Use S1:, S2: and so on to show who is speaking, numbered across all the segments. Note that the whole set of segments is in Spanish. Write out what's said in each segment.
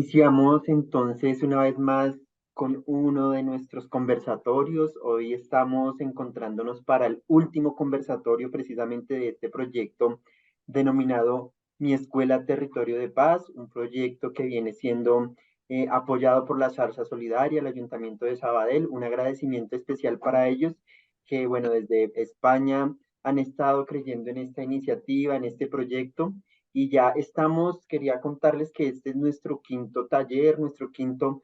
S1: Iniciamos entonces una vez más con uno de nuestros conversatorios. Hoy estamos encontrándonos para el último conversatorio precisamente de este proyecto denominado Mi Escuela Territorio de Paz, un proyecto que viene siendo apoyado por la Zarza Solidaria, el Ayuntamiento de Sabadell. Un agradecimiento especial para ellos que, bueno, desde España han estado creyendo en esta iniciativa, en este proyecto. Y ya estamos, quería contarles que este es nuestro quinto taller, nuestro quinto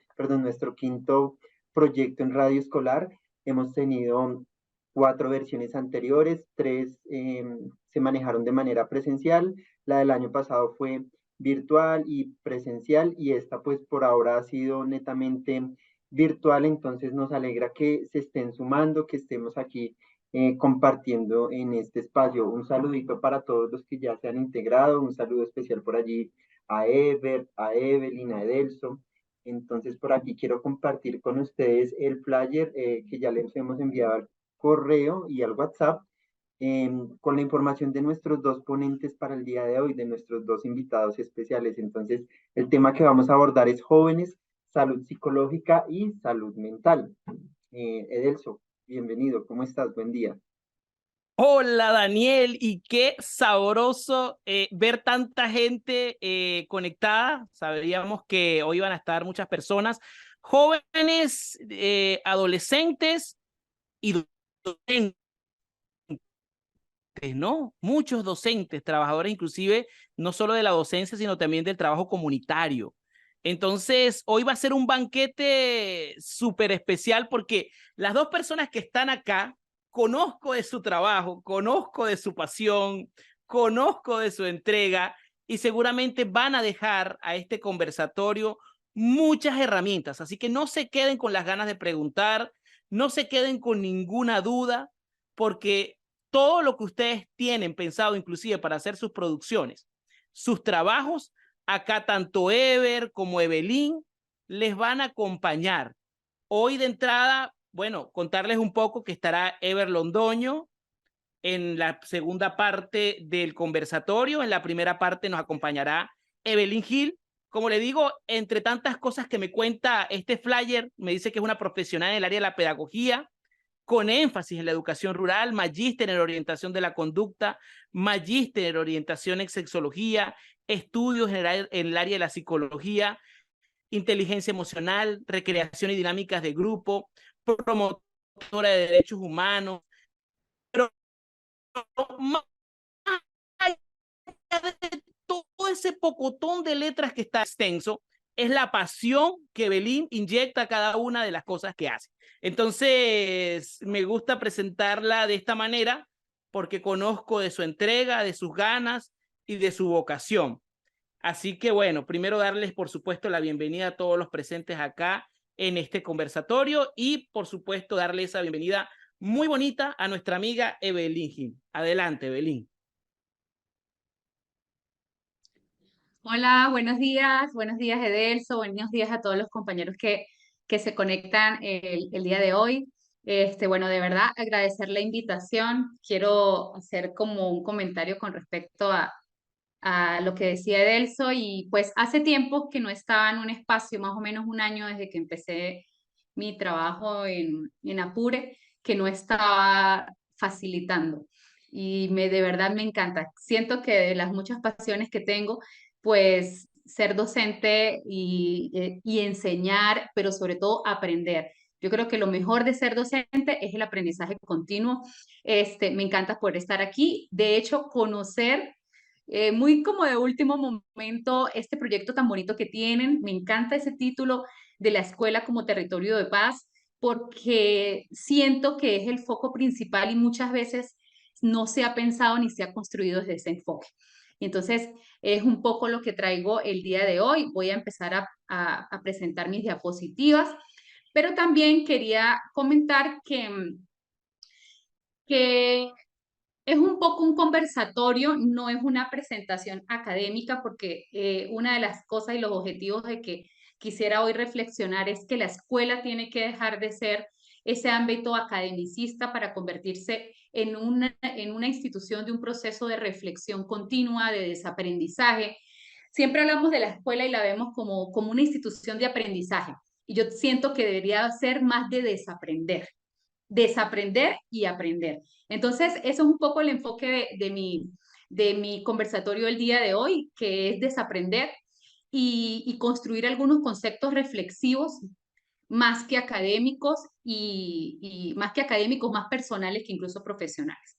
S1: proyecto en radio escolar. Hemos tenido 4 versiones anteriores, 3 se manejaron de manera presencial, la del año pasado fue virtual y presencial, y esta pues por ahora ha sido netamente virtual. Entonces nos alegra que se estén sumando, que estemos aquí compartiendo en este espacio. Un saludito para todos los que ya se han integrado, un saludo especial por allí a Ever, a Evelyn, a Edelso. Entonces por aquí quiero compartir con ustedes el flyer que ya les hemos enviado al correo y al WhatsApp, con la información de nuestros dos ponentes para el día de hoy, de nuestros dos invitados especiales. Entonces, el tema que vamos a abordar es jóvenes, salud psicológica y salud mental. Edelso, bienvenido, ¿cómo estás? Buen día.
S2: Hola Daniel, y qué sabroso ver tanta gente conectada. Sabíamos que hoy iban a estar muchas personas, jóvenes, adolescentes y docentes, ¿no? Muchos docentes, trabajadores inclusive, no solo de la docencia, sino también del trabajo comunitario. Entonces, hoy va a ser un banquete súper especial porque las dos personas que están acá, conozco de su trabajo, conozco de su pasión, conozco de su entrega y seguramente van a dejar a este conversatorio muchas herramientas. Así que no se queden con las ganas de preguntar, no se queden con ninguna duda, porque todo lo que ustedes tienen pensado inclusive para hacer sus producciones, sus trabajos, acá tanto Ever como Evelyn les van a acompañar. Hoy de entrada, bueno, contarles un poco que estará Ever Londoño en la segunda parte del conversatorio. En la primera parte nos acompañará Evelyn Gil. Como le digo, entre tantas cosas que me cuenta este flyer, me dice que es una profesional en el área de la pedagogía, con énfasis en la educación rural, magíster en orientación de la conducta, magíster en orientación en sexología, estudios en el área de la psicología, inteligencia emocional, recreación y dinámicas de grupo, promotora de derechos humanos, pero más allá de todo ese pocotón de letras que está extenso, es la pasión que Belín inyecta a cada una de las cosas que hace. Entonces, me gusta presentarla de esta manera porque conozco de su entrega, de sus ganas y de su vocación. Así que bueno, primero darles por supuesto la bienvenida a todos los presentes acá en este conversatorio y por supuesto darle esa bienvenida muy bonita a nuestra amiga Evelyn. Adelante, Evelyn.
S3: Hola, buenos días Edelso, buenos días a todos los compañeros que se conectan el día de hoy. Bueno, de verdad agradecer la invitación. Quiero hacer como un comentario con respecto a lo que decía Edelso y pues hace tiempo que no estaba en un espacio, más o menos un año desde que empecé mi trabajo en Apure, que no estaba facilitando. Y de verdad me encanta. Siento que de las muchas pasiones que tengo, pues ser docente y enseñar, pero sobre todo aprender. Yo creo que lo mejor de ser docente es el aprendizaje continuo. Me encanta poder estar aquí. De hecho, conocer muy como de último momento este proyecto tan bonito que tienen. Me encanta ese título de la escuela como territorio de paz, porque siento que es el foco principal y muchas veces no se ha pensado ni se ha construido desde ese enfoque. Entonces, es un poco lo que traigo el día de hoy. Voy a empezar a presentar mis diapositivas, pero también quería comentar que es un poco un conversatorio, no es una presentación académica, porque una de las cosas y los objetivos de que quisiera hoy reflexionar es que la escuela tiene que dejar de ser ese ámbito academicista para convertirse en una institución de un proceso de reflexión continua, de desaprendizaje. siempre hablamos de la escuela y la vemos como una institución de aprendizaje. Y yo siento que debería ser más de desaprender y aprender. Entonces, eso es un poco el enfoque de mi conversatorio el día de hoy, que es desaprender y construir algunos conceptos reflexivos más que académicos y más que académicos, más personales que incluso profesionales.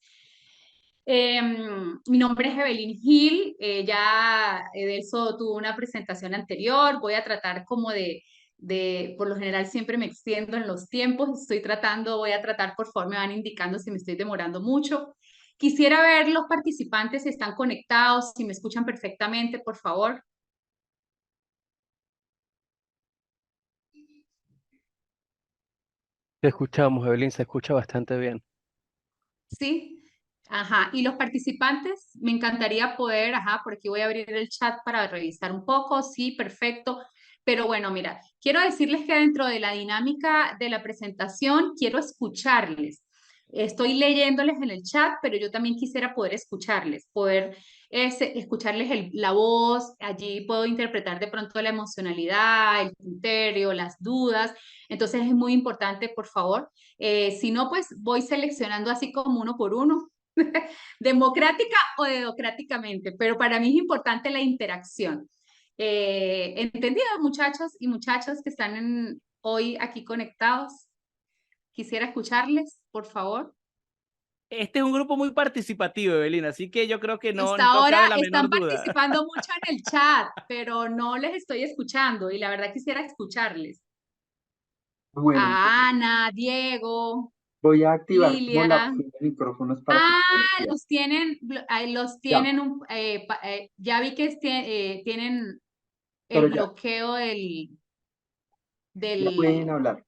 S3: Mi nombre es Evelyn Gil, ya Edelso tuvo una presentación anterior, voy a tratar como por lo general siempre me extiendo en los tiempos, voy a tratar, por favor me van indicando si me estoy demorando mucho. Quisiera ver los participantes si están conectados, si me escuchan perfectamente, por favor.
S4: Te escuchamos, Evelyn, se escucha bastante bien.
S3: ¿Sí? Ajá. Y los participantes, me encantaría poder, por aquí voy a abrir el chat para revisar un poco. Sí, perfecto. Pero bueno, mira, quiero decirles que dentro de la dinámica de la presentación, quiero escucharles. Estoy leyéndoles en el chat, pero yo también quisiera poder escucharles, poder escucharles la voz. Allí puedo interpretar de pronto la emocionalidad, el criterio, las dudas. Entonces es muy importante, por favor. Si no, pues voy seleccionando así como uno por uno, democrática o democráticamente, pero para mí es importante la interacción. ¿Entendido, muchachos y muchachas que están hoy aquí conectados? Quisiera escucharles, por favor.
S2: Este es un grupo muy participativo, Evelyn, así que yo creo que no,
S3: Hasta
S2: no
S3: ahora
S2: cabe la
S3: están
S2: menor duda.
S3: participando mucho en el chat, pero no les estoy escuchando y la verdad quisiera escucharles.
S1: Bueno,
S3: A Ana, Diego,
S1: voy a activar como la
S3: Lilia.
S1: opción de micrófonos para que puedan hablar. Ya,
S3: Ya vi que tienen
S1: pero
S3: el
S1: ya,
S3: bloqueo
S1: ya pueden
S3: del,
S1: hablar.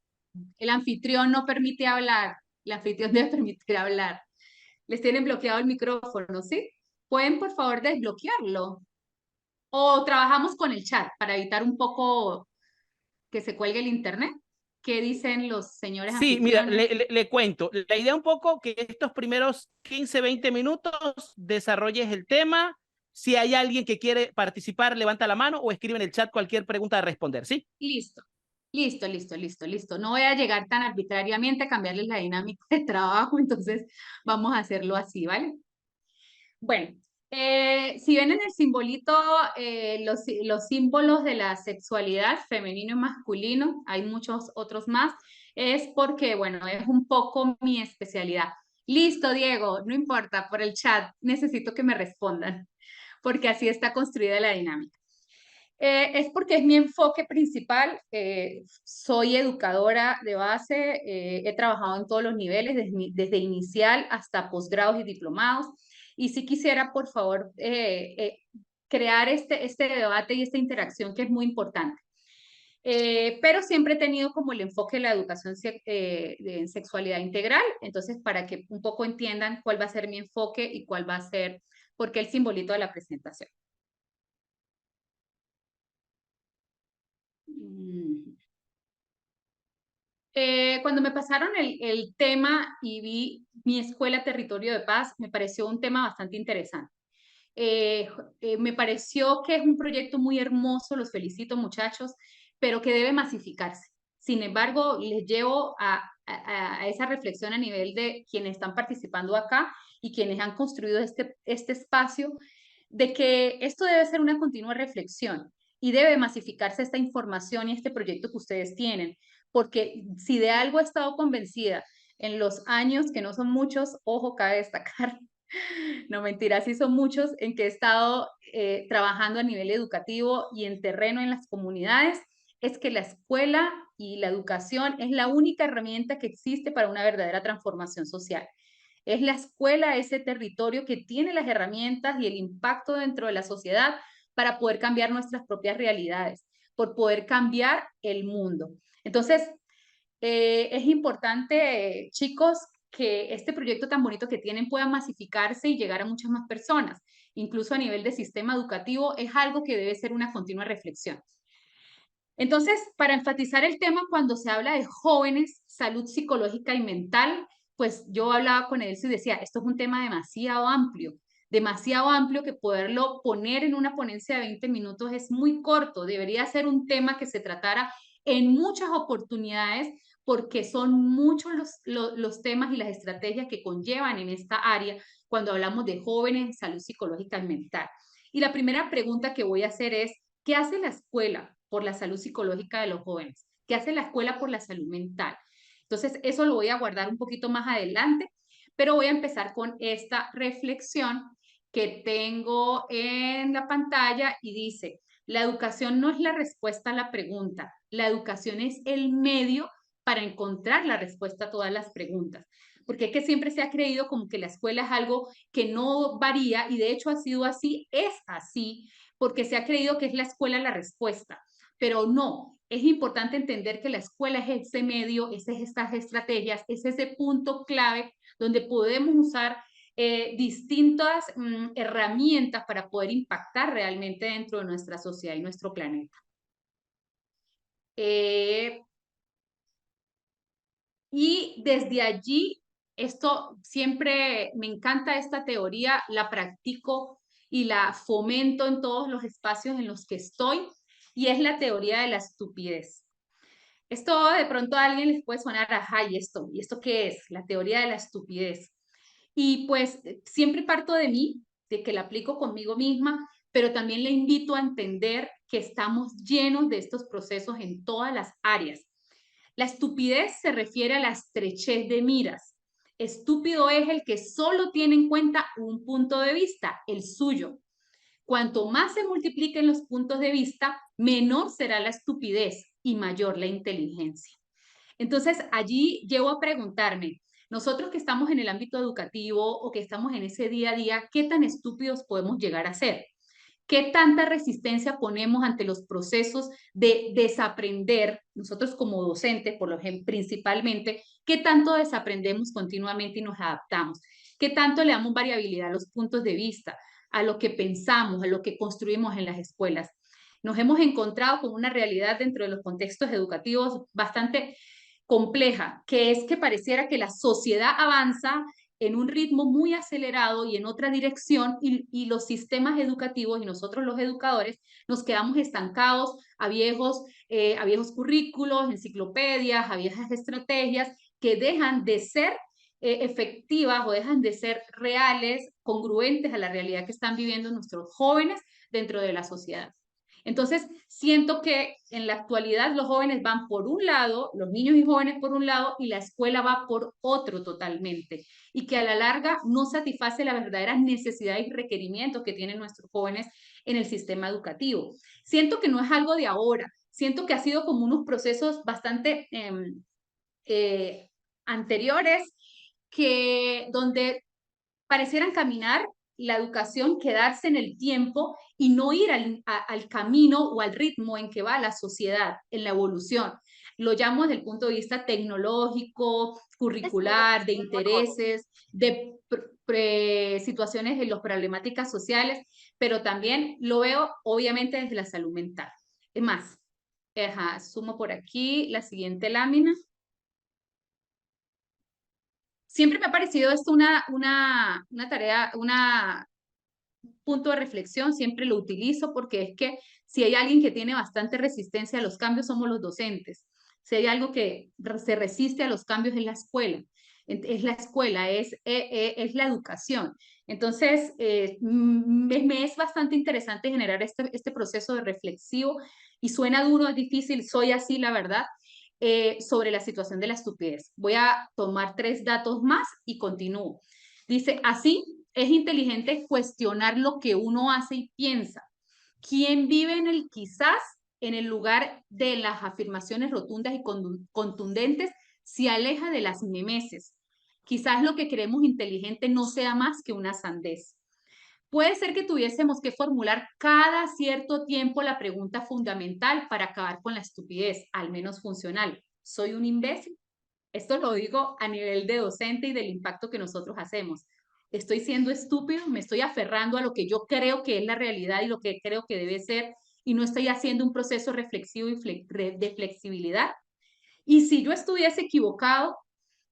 S3: el anfitrión no permite hablar, el anfitrión debe permitir hablar. Les tienen bloqueado el micrófono, ¿sí? ¿Pueden por favor desbloquearlo? O trabajamos con el chat para evitar un poco que se cuelgue el internet. ¿Qué dicen los señores
S2: Sí, mira,
S3: anfitriones?
S2: le cuento. La idea un poco que estos primeros 15, 20 minutos desarrolles el tema. Si hay alguien que quiere participar, levanta la mano o escribe en el chat cualquier pregunta a responder, ¿sí?
S3: Listo, listo. No voy a llegar tan arbitrariamente a cambiarles la dinámica de trabajo, entonces vamos a hacerlo así, ¿vale? Bueno, si ven en el simbolito los símbolos de la sexualidad femenino y masculino, hay muchos otros más, es porque, bueno, es un poco mi especialidad. Listo, Diego, no importa, por el chat necesito que me respondan, porque así está construida la dinámica. Es porque es mi enfoque principal. Soy educadora de base, he trabajado en todos los niveles, desde inicial hasta posgrados y diplomados. Y si quisiera, por favor, crear este debate y esta interacción que es muy importante. Pero siempre he tenido como el enfoque de la educación en sexualidad integral, entonces para que un poco entiendan cuál va a ser mi enfoque y cuál va a ser, por qué el simbolito de la presentación. Cuando me pasaron el tema y vi mi escuela Territorio de Paz, me pareció un tema bastante interesante. Me pareció que es un proyecto muy hermoso, los felicito muchachos, pero que debe masificarse. Sin embargo, les llevo a esa reflexión a nivel de quienes están participando acá y quienes han construido este espacio, de que esto debe ser una continua reflexión y debe masificarse esta información y este proyecto que ustedes tienen, porque si de algo he estado convencida en los años, que no son muchos, ojo, cabe destacar, no mentira, sí son muchos, en que he estado trabajando a nivel educativo y en terreno en las comunidades, es que la escuela y la educación es la única herramienta que existe para una verdadera transformación social. Es la escuela, ese territorio que tiene las herramientas y el impacto dentro de la sociedad para poder cambiar nuestras propias realidades, por poder cambiar el mundo. Entonces, es importante, chicos, que este proyecto tan bonito que tienen pueda masificarse y llegar a muchas más personas. Incluso a nivel de sistema educativo, es algo que debe ser una continua reflexión. Entonces, para enfatizar el tema, cuando se habla de jóvenes, salud psicológica y mental, pues yo hablaba con él y decía, esto es un tema demasiado amplio. demasiado amplio que poderlo poner en una ponencia de 20 minutos es muy corto. Debería ser un tema que se tratara en muchas oportunidades porque son muchos los temas y las estrategias que conllevan en esta área cuando hablamos de jóvenes en salud psicológica y mental. Y la primera pregunta que voy a hacer es, ¿qué hace la escuela por la salud psicológica de los jóvenes? ¿Qué hace la escuela por la salud mental? Entonces, eso lo voy a guardar un poquito más adelante, pero voy a empezar con esta reflexión que tengo en la pantalla y dice, la educación no es la respuesta a la pregunta, la educación es el medio para encontrar la respuesta a todas las preguntas. Porque es que siempre se ha creído como que la escuela es algo que no varía y de hecho ha sido así, es así, porque se ha creído que es la escuela la respuesta, pero no. Es importante entender que la escuela es ese medio, es estas estrategias, es ese punto clave donde podemos usar distintas herramientas para poder impactar realmente dentro de nuestra sociedad y nuestro planeta. Y desde allí, esto siempre me encanta esta teoría, la practico y la fomento en todos los espacios en los que estoy, y es la teoría de la estupidez. Esto de pronto a alguien les puede sonar, ajá, ¿y esto qué es? La teoría de la estupidez. Y pues siempre parto de mí, de que la aplico conmigo misma, pero también le invito a entender que estamos llenos de estos procesos en todas las áreas. La estupidez se refiere a la estrechez de miras. Estúpido es el que solo tiene en cuenta un punto de vista, el suyo. Cuanto más se multipliquen los puntos de vista, menor será la estupidez y mayor la inteligencia. Entonces, allí llego a preguntarme, nosotros que estamos en el ámbito educativo o que estamos en ese día a día, ¿qué tan estúpidos podemos llegar a ser? ¿Qué tanta resistencia ponemos ante los procesos de desaprender? Nosotros como docentes, por lo ejemplo, principalmente, ¿qué tanto desaprendemos continuamente y nos adaptamos? ¿Qué tanto le damos variabilidad a los puntos de vista, a lo que pensamos, a lo que construimos en las escuelas? Nos hemos encontrado con una realidad dentro de los contextos educativos bastante compleja, que es que pareciera que la sociedad avanza en un ritmo muy acelerado y en otra dirección y los sistemas educativos y nosotros los educadores nos quedamos estancados a viejos currículos, enciclopedias, a viejas estrategias que dejan de ser efectivas o dejan de ser reales, congruentes a la realidad que están viviendo nuestros jóvenes dentro de la sociedad. Entonces, siento que en la actualidad los jóvenes van por un lado, los niños y jóvenes por un lado, y la escuela va por otro totalmente, y que a la larga no satisface las verdaderas necesidades y requerimientos que tienen nuestros jóvenes en el sistema educativo. Siento que no es algo de ahora, siento que ha sido como unos procesos bastante anteriores, donde parecieran caminar la educación, quedarse en el tiempo y no ir al camino o al ritmo en que va la sociedad, en la evolución. Lo llamo desde el punto de vista tecnológico, curricular, de intereses, de situaciones de las problemáticas sociales, pero también lo veo obviamente desde la salud mental. Es más, sumo por aquí la siguiente lámina. Siempre me ha parecido esto una tarea, un punto de reflexión, siempre lo utilizo porque es que si hay alguien que tiene bastante resistencia a los cambios somos los docentes. Si hay algo que se resiste a los cambios es la escuela. Es la escuela, es la educación. Entonces, me es bastante interesante generar este proceso de reflexivo y suena duro, es difícil, soy así, la verdad, sobre la situación de la estupidez. Voy a tomar 3 datos más y continúo. Dice, así es inteligente cuestionar lo que uno hace y piensa. ¿Quién vive en el quizás, en el lugar de las afirmaciones rotundas y contundentes, se aleja de las memeses? Quizás lo que creemos inteligente no sea más que una sandez. Puede ser que tuviésemos que formular cada cierto tiempo la pregunta fundamental para acabar con la estupidez, al menos funcional. ¿Soy un imbécil? Esto lo digo a nivel de docente y del impacto que nosotros hacemos. ¿Estoy siendo estúpido? ¿Me estoy aferrando a lo que yo creo que es la realidad y lo que creo que debe ser y no estoy haciendo un proceso reflexivo y de flexibilidad? Y si yo estuviese equivocado,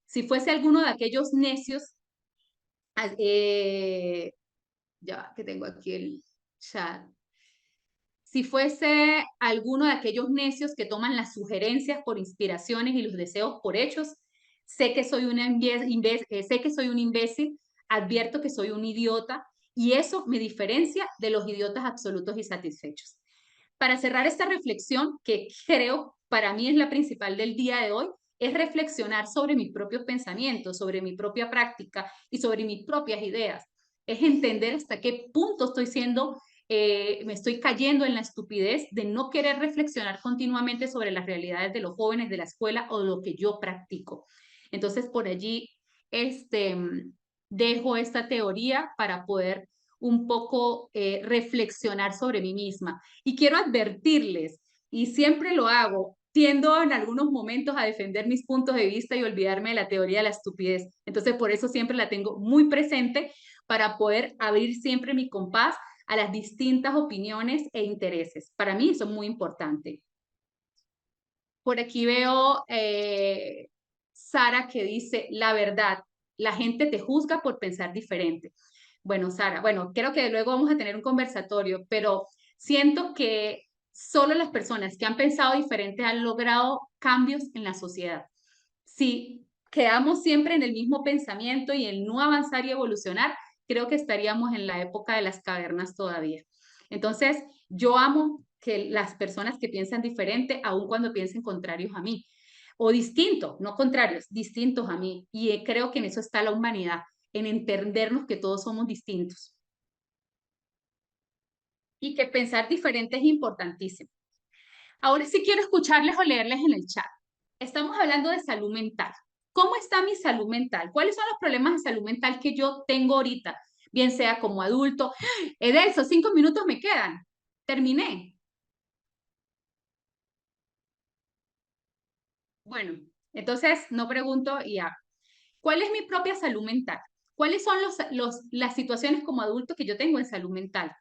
S3: si fuese alguno de aquellos necios, Ya que tengo aquí el chat. Si fuese alguno de aquellos necios que toman las sugerencias por inspiraciones y los deseos por hechos, sé que soy sé que soy un imbécil, advierto que soy un idiota y eso me diferencia de los idiotas absolutos y satisfechos. Para cerrar esta reflexión, que creo para mí es la principal del día de hoy, es reflexionar sobre mis propios pensamientos, sobre mi propia práctica y sobre mis propias ideas. Es entender hasta qué punto me estoy cayendo en la estupidez de no querer reflexionar continuamente sobre las realidades de los jóvenes de la escuela o lo que yo practico. Entonces, por allí dejo esta teoría para poder un poco reflexionar sobre mí misma. Y quiero advertirles, y siempre lo hago, tiendo en algunos momentos a defender mis puntos de vista y olvidarme de la teoría de la estupidez. Entonces, por eso siempre la tengo muy presente para poder abrir siempre mi compás a las distintas opiniones e intereses. Para mí eso es muy importante. Por aquí veo Sara que dice, la verdad, la gente te juzga por pensar diferente. Bueno, Sara, bueno, creo que luego vamos a tener un conversatorio, pero siento que solo las personas que han pensado diferente han logrado cambios en la sociedad. Si quedamos siempre en el mismo pensamiento y en no avanzar y evolucionar, creo que estaríamos en la época de las cavernas todavía. Entonces, yo amo que las personas que piensan diferente, aun cuando piensen contrarios a mí, o distintos, no contrarios, distintos a mí. Y creo que en eso está la humanidad, en entendernos que todos somos distintos. Y que pensar diferente es importantísimo. Ahora sí quiero escucharles o leerles en el chat. Estamos hablando de salud mental. ¿Cómo está mi salud mental? ¿Cuáles son los problemas de salud mental que yo tengo ahorita? Bien sea como adulto. Edelso, 5 minutos me quedan. Terminé. Bueno, entonces no pregunto y ya. ¿Cuál es mi propia salud mental? ¿Cuáles son las situaciones como adulto que yo tengo en salud mental?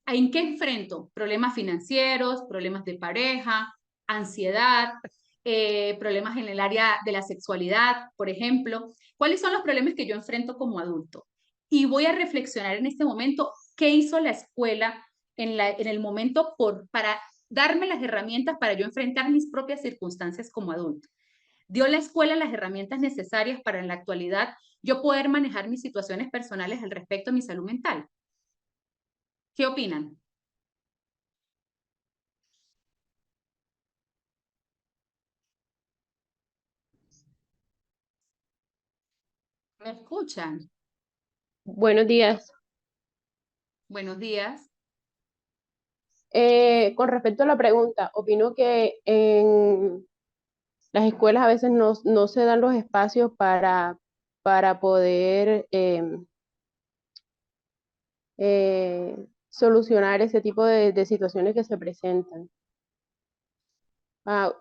S3: ¿En qué enfrento? Problemas financieros, problemas de pareja, ansiedad, problemas en el área de la sexualidad, por ejemplo. ¿Cuáles son los problemas que yo enfrento como adulto? Y voy a reflexionar en este momento qué hizo la escuela en el momento para darme las herramientas para yo enfrentar mis propias circunstancias como adulto. ¿Dio la escuela las herramientas necesarias para en la actualidad yo poder manejar mis situaciones personales al respecto de mi salud mental? ¿Qué opinan? ¿Me escuchan?
S5: Buenos días.
S3: Buenos días.
S5: Con respecto a la pregunta, opino que en las escuelas a veces no se dan los espacios para poder solucionar ese tipo de situaciones que se presentan.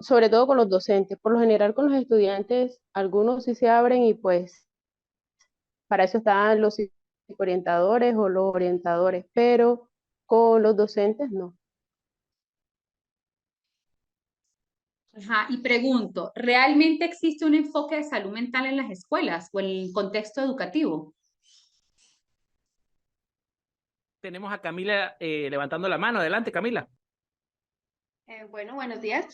S5: Sobre todo con los docentes. Por lo general con los estudiantes, algunos sí se abren y pues para eso están los orientadores o los orientadores, pero con los docentes no.
S3: Ajá, y pregunto, ¿realmente existe un enfoque de salud mental en las escuelas o en el contexto educativo?
S2: Tenemos a Camila levantando la mano. Adelante, Camila.
S6: Bueno, buenos días.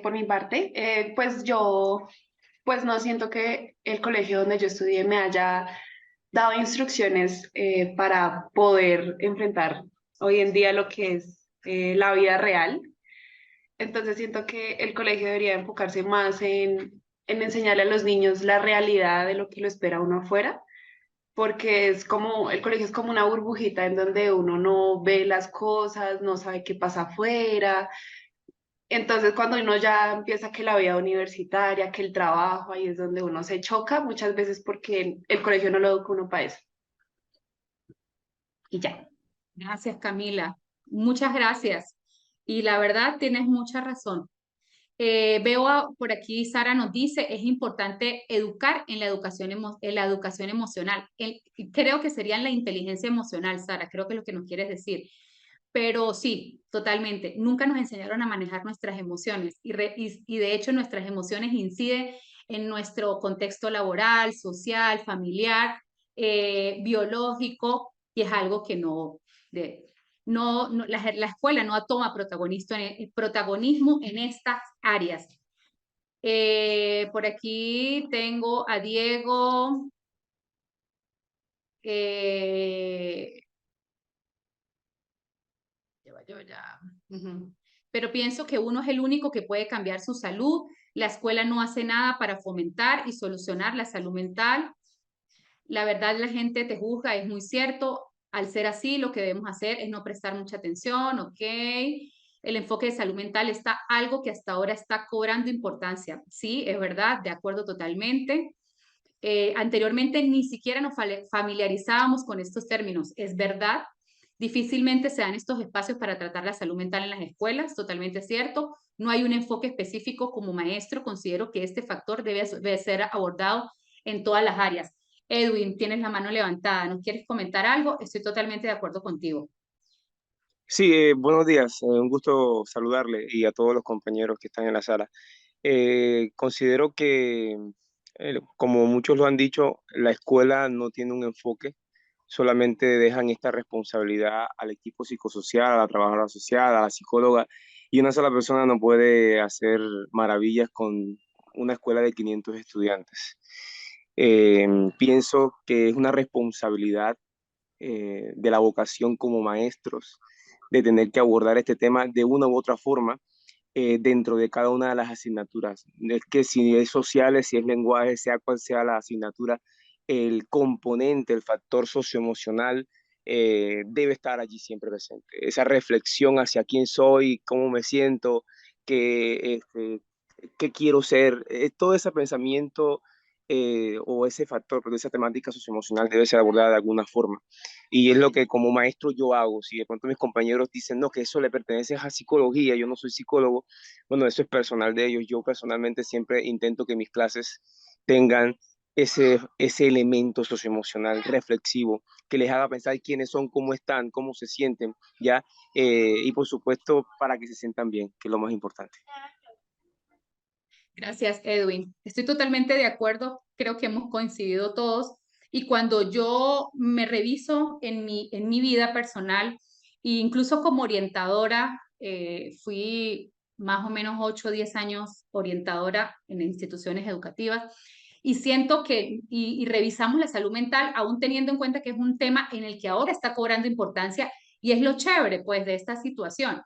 S6: Por mi parte, pues yo pues no siento que el colegio donde yo estudié me haya dado instrucciones para poder enfrentar hoy en día lo que es la vida real. Entonces siento que el colegio debería enfocarse más en enseñarle a los niños la realidad de lo que lo espera uno afuera, porque es como, el colegio es como una burbujita en donde uno no ve las cosas, no sabe qué pasa afuera. Entonces, cuando uno ya empieza que la vida universitaria, que el trabajo, ahí es donde uno se choca muchas veces porque el colegio no lo educa uno para eso. Y ya.
S3: Gracias, Camila. Muchas gracias. Y la verdad, tienes mucha razón. Por aquí, Sara nos dice, es importante educar en en la educación emocional. Creo que sería en la inteligencia emocional, Sara, creo que es lo que nos quieres decir. Pero sí, totalmente. Nunca nos enseñaron a manejar nuestras emociones y de hecho nuestras emociones inciden en nuestro contexto laboral, social, familiar, biológico y es algo que la escuela no toma protagonismo en estas áreas. Por aquí tengo a Diego. Pero pienso que uno es el único que puede cambiar su salud. La escuela no hace nada para fomentar y solucionar la salud mental. La verdad, la gente te juzga, es muy cierto. Al ser así, lo que debemos hacer es no prestar mucha atención, ¿ok? El enfoque de salud mental está algo que hasta ahora está cobrando importancia. Sí, es verdad, de acuerdo totalmente. Anteriormente ni siquiera nos familiarizábamos con estos términos, es verdad. Difícilmente se dan estos espacios para tratar la salud mental en las escuelas, totalmente cierto. No hay un enfoque específico. Como maestro, considero que este factor debe ser abordado en todas las áreas. Edwin, tienes la mano levantada, ¿nos quieres comentar algo? Estoy totalmente de acuerdo contigo.
S7: Sí, buenos días, un gusto saludarle y a todos los compañeros que están en la sala. Considero que, como muchos lo han dicho, la escuela no tiene un enfoque, solamente dejan esta responsabilidad al equipo psicosocial, a la trabajadora social, a la psicóloga, y una sola persona no puede hacer maravillas con una escuela de 500 estudiantes. Pienso que es una responsabilidad de la vocación como maestros de tener que abordar este tema de una u otra forma dentro de cada una de las asignaturas. Es que si es sociales, si es lenguaje, sea cual sea la asignatura, el componente, el factor socioemocional debe estar allí siempre presente. Esa reflexión hacia quién soy, cómo me siento, qué quiero ser, todo ese pensamiento o ese factor, pero esa temática socioemocional debe ser abordada de alguna forma. Y es lo que como maestro yo hago. Si de pronto mis compañeros dicen, no, que eso le pertenece a psicología, yo no soy psicólogo, bueno, eso es personal de ellos. Yo personalmente siempre intento que mis clases tengan ese elemento socioemocional reflexivo que les haga pensar quiénes son, cómo están, cómo se sienten, ¿ya? Y por supuesto, para que se sientan bien, que es lo más importante.
S3: Gracias, Edwin. Estoy totalmente de acuerdo. Creo que hemos coincidido todos. Y cuando yo me reviso en mi vida personal, e incluso como orientadora, fui más o menos 8 o 10 años orientadora en instituciones educativas, y siento que, y revisamos la salud mental, aún teniendo en cuenta que es un tema en el que ahora está cobrando importancia, y es lo chévere, pues, de esta situación,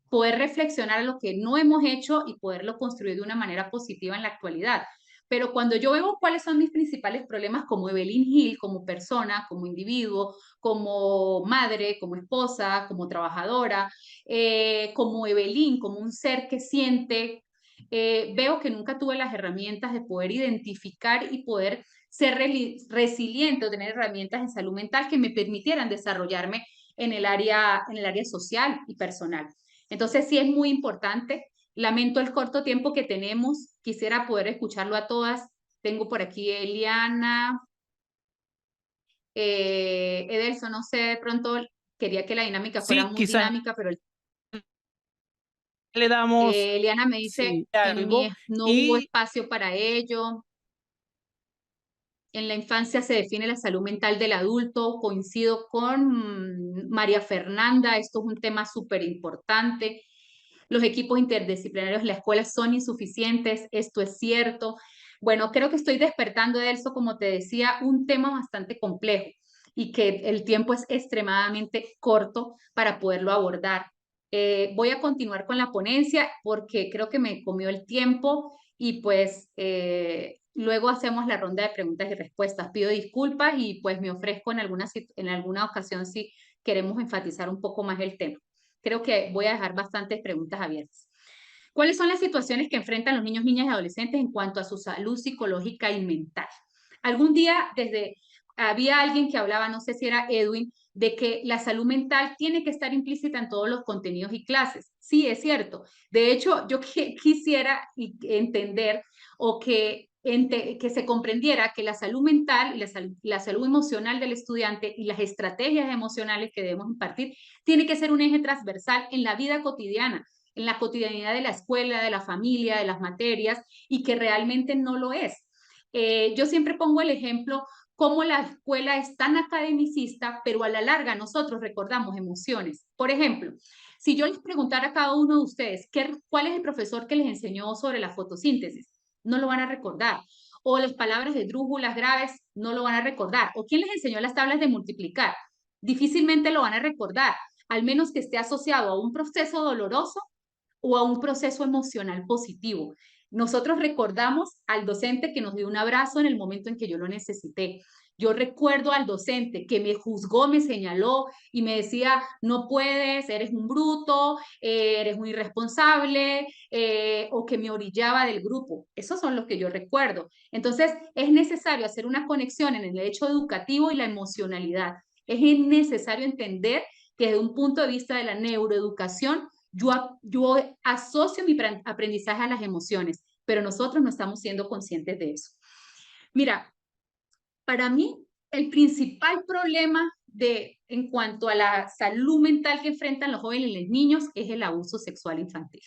S3: poder reflexionar lo que no hemos hecho y poderlo construir de una manera positiva en la actualidad. Pero cuando yo veo cuáles son mis principales problemas como Evelyn Hill, como persona, como individuo, como madre, como esposa, como trabajadora, como Evelyn, como un ser que siente, veo que nunca tuve las herramientas de poder identificar y poder ser resiliente o tener herramientas en salud mental que me permitieran desarrollarme en el área social y personal. Entonces sí es muy importante. Lamento el corto tiempo que tenemos. Quisiera poder escucharlo a todas. Tengo por aquí Eliana, Edelso, no sé, de pronto quería que la dinámica fuera
S2: Sí,
S3: muy
S2: quizás
S3: dinámica, pero
S2: le damos
S3: Eliana me dice,
S2: sí,
S3: en
S2: algo
S3: mi no hubo
S2: y
S3: espacio para ello. En la infancia se define la salud mental del adulto. Coincido con María Fernanda, esto es un tema súper importante. Los equipos interdisciplinarios en la escuela son insuficientes, esto es cierto. Bueno, creo que estoy despertando, Elso, como te decía, un tema bastante complejo y que el tiempo es extremadamente corto para poderlo abordar. Voy a continuar con la ponencia porque creo que me comió el tiempo y pues luego hacemos la ronda de preguntas y respuestas. Pido disculpas y pues me ofrezco en alguna ocasión si queremos enfatizar un poco más el tema. Creo que voy a dejar bastantes preguntas abiertas. ¿Cuáles son las situaciones que enfrentan los niños, niñas y adolescentes en cuanto a su salud psicológica y mental? Algún día había alguien que hablaba, no sé si era Edwin, de que la salud mental tiene que estar implícita en todos los contenidos y clases. Sí, es cierto. De hecho, yo quisiera entender o que se comprendiera que la salud mental y la salud emocional del estudiante y las estrategias emocionales que debemos impartir tiene que ser un eje transversal en la vida cotidiana, en la cotidianidad de la escuela, de la familia, de las materias, y que realmente no lo es. Yo siempre pongo el ejemplo cómo la escuela es tan academicista, pero a la larga nosotros recordamos emociones. Por ejemplo, si yo les preguntara a cada uno de ustedes cuál es el profesor que les enseñó sobre la fotosíntesis, no lo van a recordar. O las palabras de drújulas graves, no lo van a recordar. O quién les enseñó las tablas de multiplicar, difícilmente lo van a recordar, al menos que esté asociado a un proceso doloroso o a un proceso emocional positivo. Nosotros recordamos al docente que nos dio un abrazo en el momento en que yo lo necesité. Yo recuerdo al docente que me juzgó, me señaló y me decía, no puedes, eres un bruto, eres un irresponsable, o que me orillaba del grupo. Esos son los que yo recuerdo. Entonces, es necesario hacer una conexión en el hecho educativo y la emocionalidad. Es necesario entender que desde un punto de vista de la neuroeducación, yo asocio mi aprendizaje a las emociones, pero nosotros no estamos siendo conscientes de eso. Mira, para mí, el principal problema en cuanto a la salud mental que enfrentan los jóvenes y los niños es el abuso sexual infantil.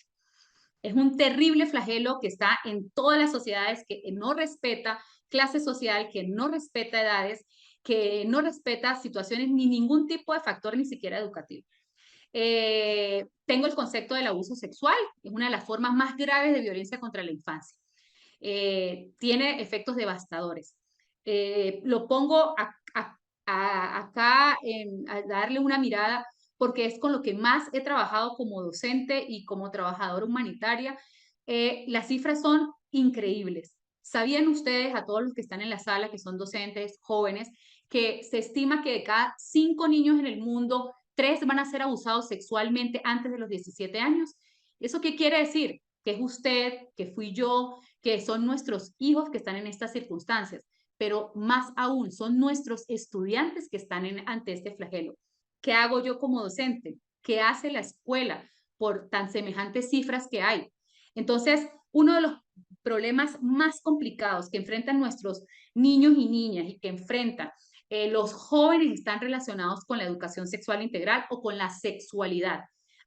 S3: Es un terrible flagelo que está en todas las sociedades, que no respeta clase social, que no respeta edades, que no respeta situaciones ni ningún tipo de factor, ni siquiera educativo. Tengo el concepto del abuso sexual, es una de las formas más graves de violencia contra la infancia. Tiene efectos devastadores. Lo pongo acá a darle una mirada porque es con lo que más he trabajado como docente y como trabajadora humanitaria. Las cifras son increíbles. ¿Sabían ustedes, a todos los que están en la sala, que son docentes jóvenes, que se estima que de cada 5 niños en el mundo, 3 van a ser abusados sexualmente antes de los 17 años? ¿Eso qué quiere decir? Que es usted, que fui yo, que son nuestros hijos que están en estas circunstancias, pero más aún son nuestros estudiantes que están ante este flagelo. ¿Qué hago yo como docente? ¿Qué hace la escuela por tan semejantes cifras que hay? Entonces, uno de los problemas más complicados que enfrentan nuestros niños y niñas y que enfrentan los jóvenes están relacionados con la educación sexual integral o con la sexualidad,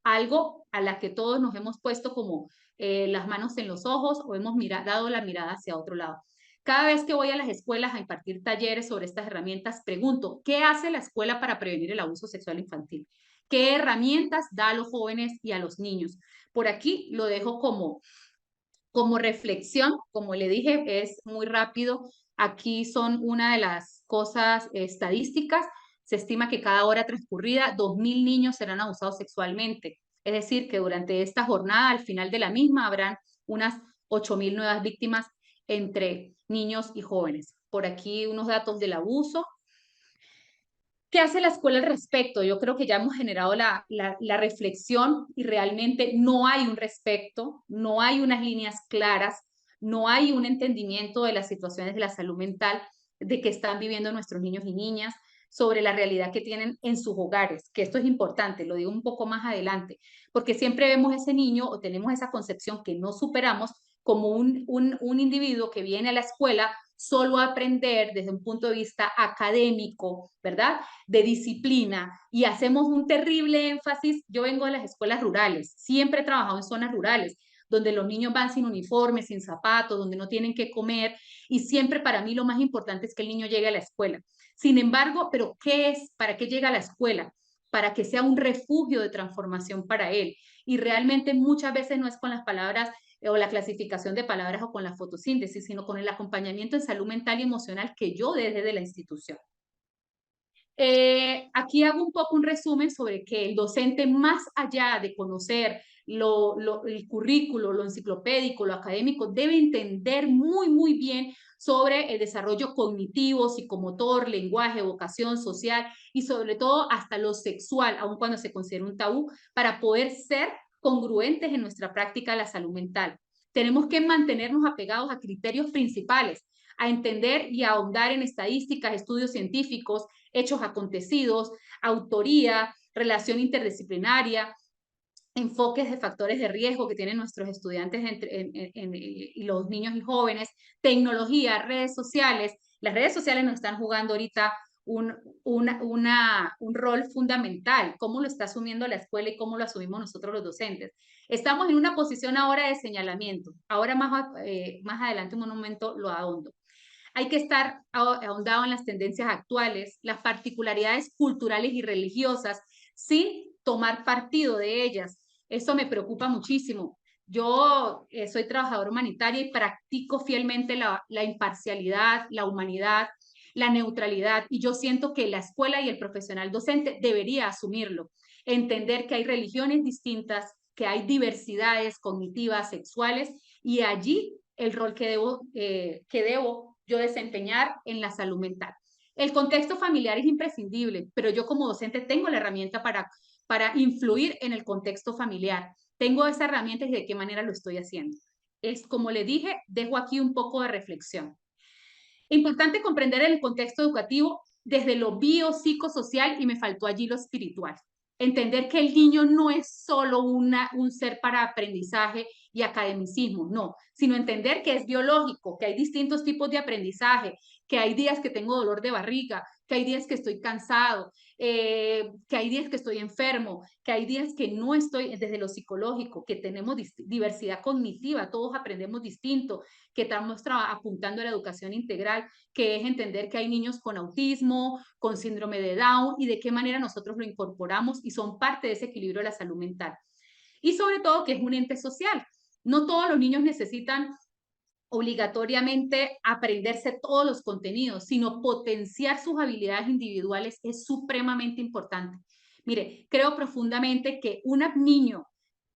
S3: algo a la que todos nos hemos puesto como las manos en los ojos o hemos dado la mirada hacia otro lado. Cada vez que voy a las escuelas a impartir talleres sobre estas herramientas, pregunto, ¿qué hace la escuela para prevenir el abuso sexual infantil? ¿Qué herramientas da a los jóvenes y a los niños? Por aquí lo dejo como reflexión, como le dije, es muy rápido. Aquí son una de las cosas estadísticas. Se estima que cada hora transcurrida 2.000 niños serán abusados sexualmente. Es decir, que durante esta jornada, al final de la misma, habrán unas 8.000 nuevas víctimas entre niños y jóvenes. Por aquí unos datos del abuso. ¿Qué hace la escuela al respecto? Yo creo que ya hemos generado la reflexión y realmente no hay un respecto, no hay unas líneas claras, no hay un entendimiento de las situaciones de la salud mental de que están viviendo nuestros niños y niñas, sobre la realidad que tienen en sus hogares, que esto es importante, lo digo un poco más adelante, porque siempre vemos ese niño o tenemos esa concepción que no superamos como un individuo que viene a la escuela solo a aprender desde un punto de vista académico, ¿verdad? De disciplina, y hacemos un terrible énfasis. Yo vengo de las escuelas rurales, siempre he trabajado en zonas rurales, donde los niños van sin uniforme, sin zapatos, donde no tienen que comer, y siempre para mí lo más importante es que el niño llegue a la escuela. Sin embargo, ¿pero qué es? ¿Para qué llega a la escuela? Para que sea un refugio de transformación para él. Y realmente muchas veces no es con las palabras o la clasificación de palabras o con la fotosíntesis, sino con el acompañamiento en salud mental y emocional que yo desde la institución. Aquí hago un poco un resumen sobre que el docente, más allá de conocer el currículo, lo enciclopédico, lo académico, debe entender muy bien sobre el desarrollo cognitivo, psicomotor, lenguaje, vocación social y sobre todo hasta lo sexual, aun cuando se considera un tabú, para poder ser congruentes en nuestra práctica de la salud mental. Tenemos que mantenernos apegados a criterios principales, a entender y a ahondar en estadísticas, estudios científicos, hechos acontecidos, autoría, relación interdisciplinaria, enfoques de factores de riesgo que tienen nuestros estudiantes y los niños y jóvenes, tecnología, redes sociales. Las redes sociales nos están jugando ahorita un rol fundamental, cómo lo está asumiendo la escuela y cómo lo asumimos nosotros los docentes. Estamos en una posición ahora de señalamiento. Ahora más adelante, un momento, lo ahondo. Hay que estar ahondado en las tendencias actuales, las particularidades culturales y religiosas, sin tomar partido de ellas. Eso me preocupa muchísimo. Yo soy trabajadora humanitaria y practico fielmente la imparcialidad, la humanidad, la neutralidad, y yo siento que la escuela y el profesional docente debería asumirlo, entender que hay religiones distintas, que hay diversidades cognitivas, sexuales, y allí el rol que debo yo desempeñar en la salud mental. El contexto familiar es imprescindible, pero yo como docente tengo la herramienta para influir en el contexto familiar. Tengo esa herramienta y de qué manera lo estoy haciendo. Es como le dije, dejo aquí un poco de reflexión. Importante comprender el contexto educativo desde lo biopsicosocial, y me faltó allí lo espiritual. Entender que el niño no es solo un ser para aprendizaje y academicismo, no, sino entender que es biológico, que hay distintos tipos de aprendizaje, que hay días que tengo dolor de barriga, que hay días que estoy cansado, que hay días que estoy enfermo, que hay días que no estoy desde lo psicológico, que tenemos diversidad cognitiva, todos aprendemos distinto, que estamos apuntando a la educación integral, que es entender que hay niños con autismo, con síndrome de Down, y de qué manera nosotros lo incorporamos y son parte de ese equilibrio de la salud mental. Y sobre todo que es un ente social. No todos los niños necesitan obligatoriamente aprenderse todos los contenidos, sino potenciar sus habilidades individuales es supremamente importante. Mire, creo profundamente que un niño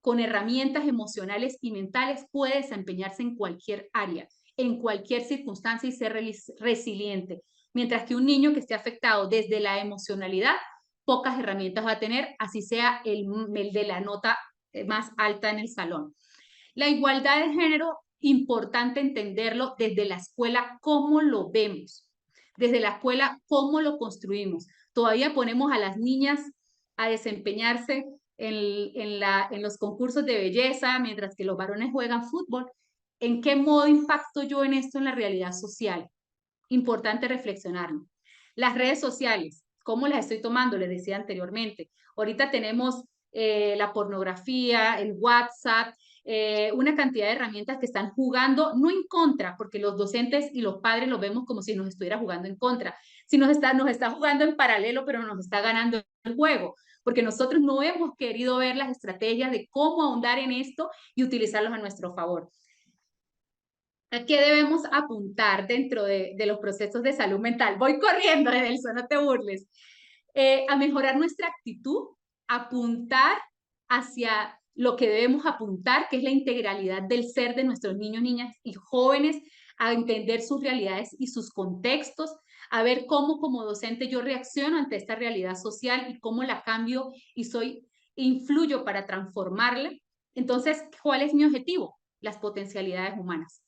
S3: con herramientas emocionales y mentales puede desempeñarse en cualquier área, en cualquier circunstancia, y ser resiliente, mientras que un niño que esté afectado desde la emocionalidad, pocas herramientas va a tener, así sea el de la nota más alta en el salón. La igualdad de género, importante entenderlo desde la escuela, cómo lo vemos, desde la escuela, cómo lo construimos. Todavía ponemos a las niñas a desempeñarse en los concursos de belleza, mientras que los varones juegan fútbol. ¿En qué modo impacto yo en esto en la realidad social? Importante reflexionarlo. Las redes sociales, ¿cómo las estoy tomando? Les decía anteriormente. Ahorita tenemos la pornografía, el WhatsApp, una cantidad de herramientas que están jugando, no en contra, porque los docentes y los padres los vemos como si nos estuviera jugando en contra, si nos está jugando en paralelo, pero nos está ganando el juego, porque nosotros no hemos querido ver las estrategias de cómo ahondar en esto y utilizarlos a nuestro favor. ¿A qué debemos apuntar dentro de los procesos de salud mental? Voy corriendo, Edelson, no te burles. A mejorar nuestra actitud, apuntar hacia lo que debemos apuntar, que es la integralidad del ser de nuestros niños, niñas y jóvenes, a entender sus realidades y sus contextos, a ver cómo como docente yo reacciono ante esta realidad social y cómo la cambio y influyo para transformarla. Entonces, ¿cuál es mi objetivo? Las potencialidades humanas,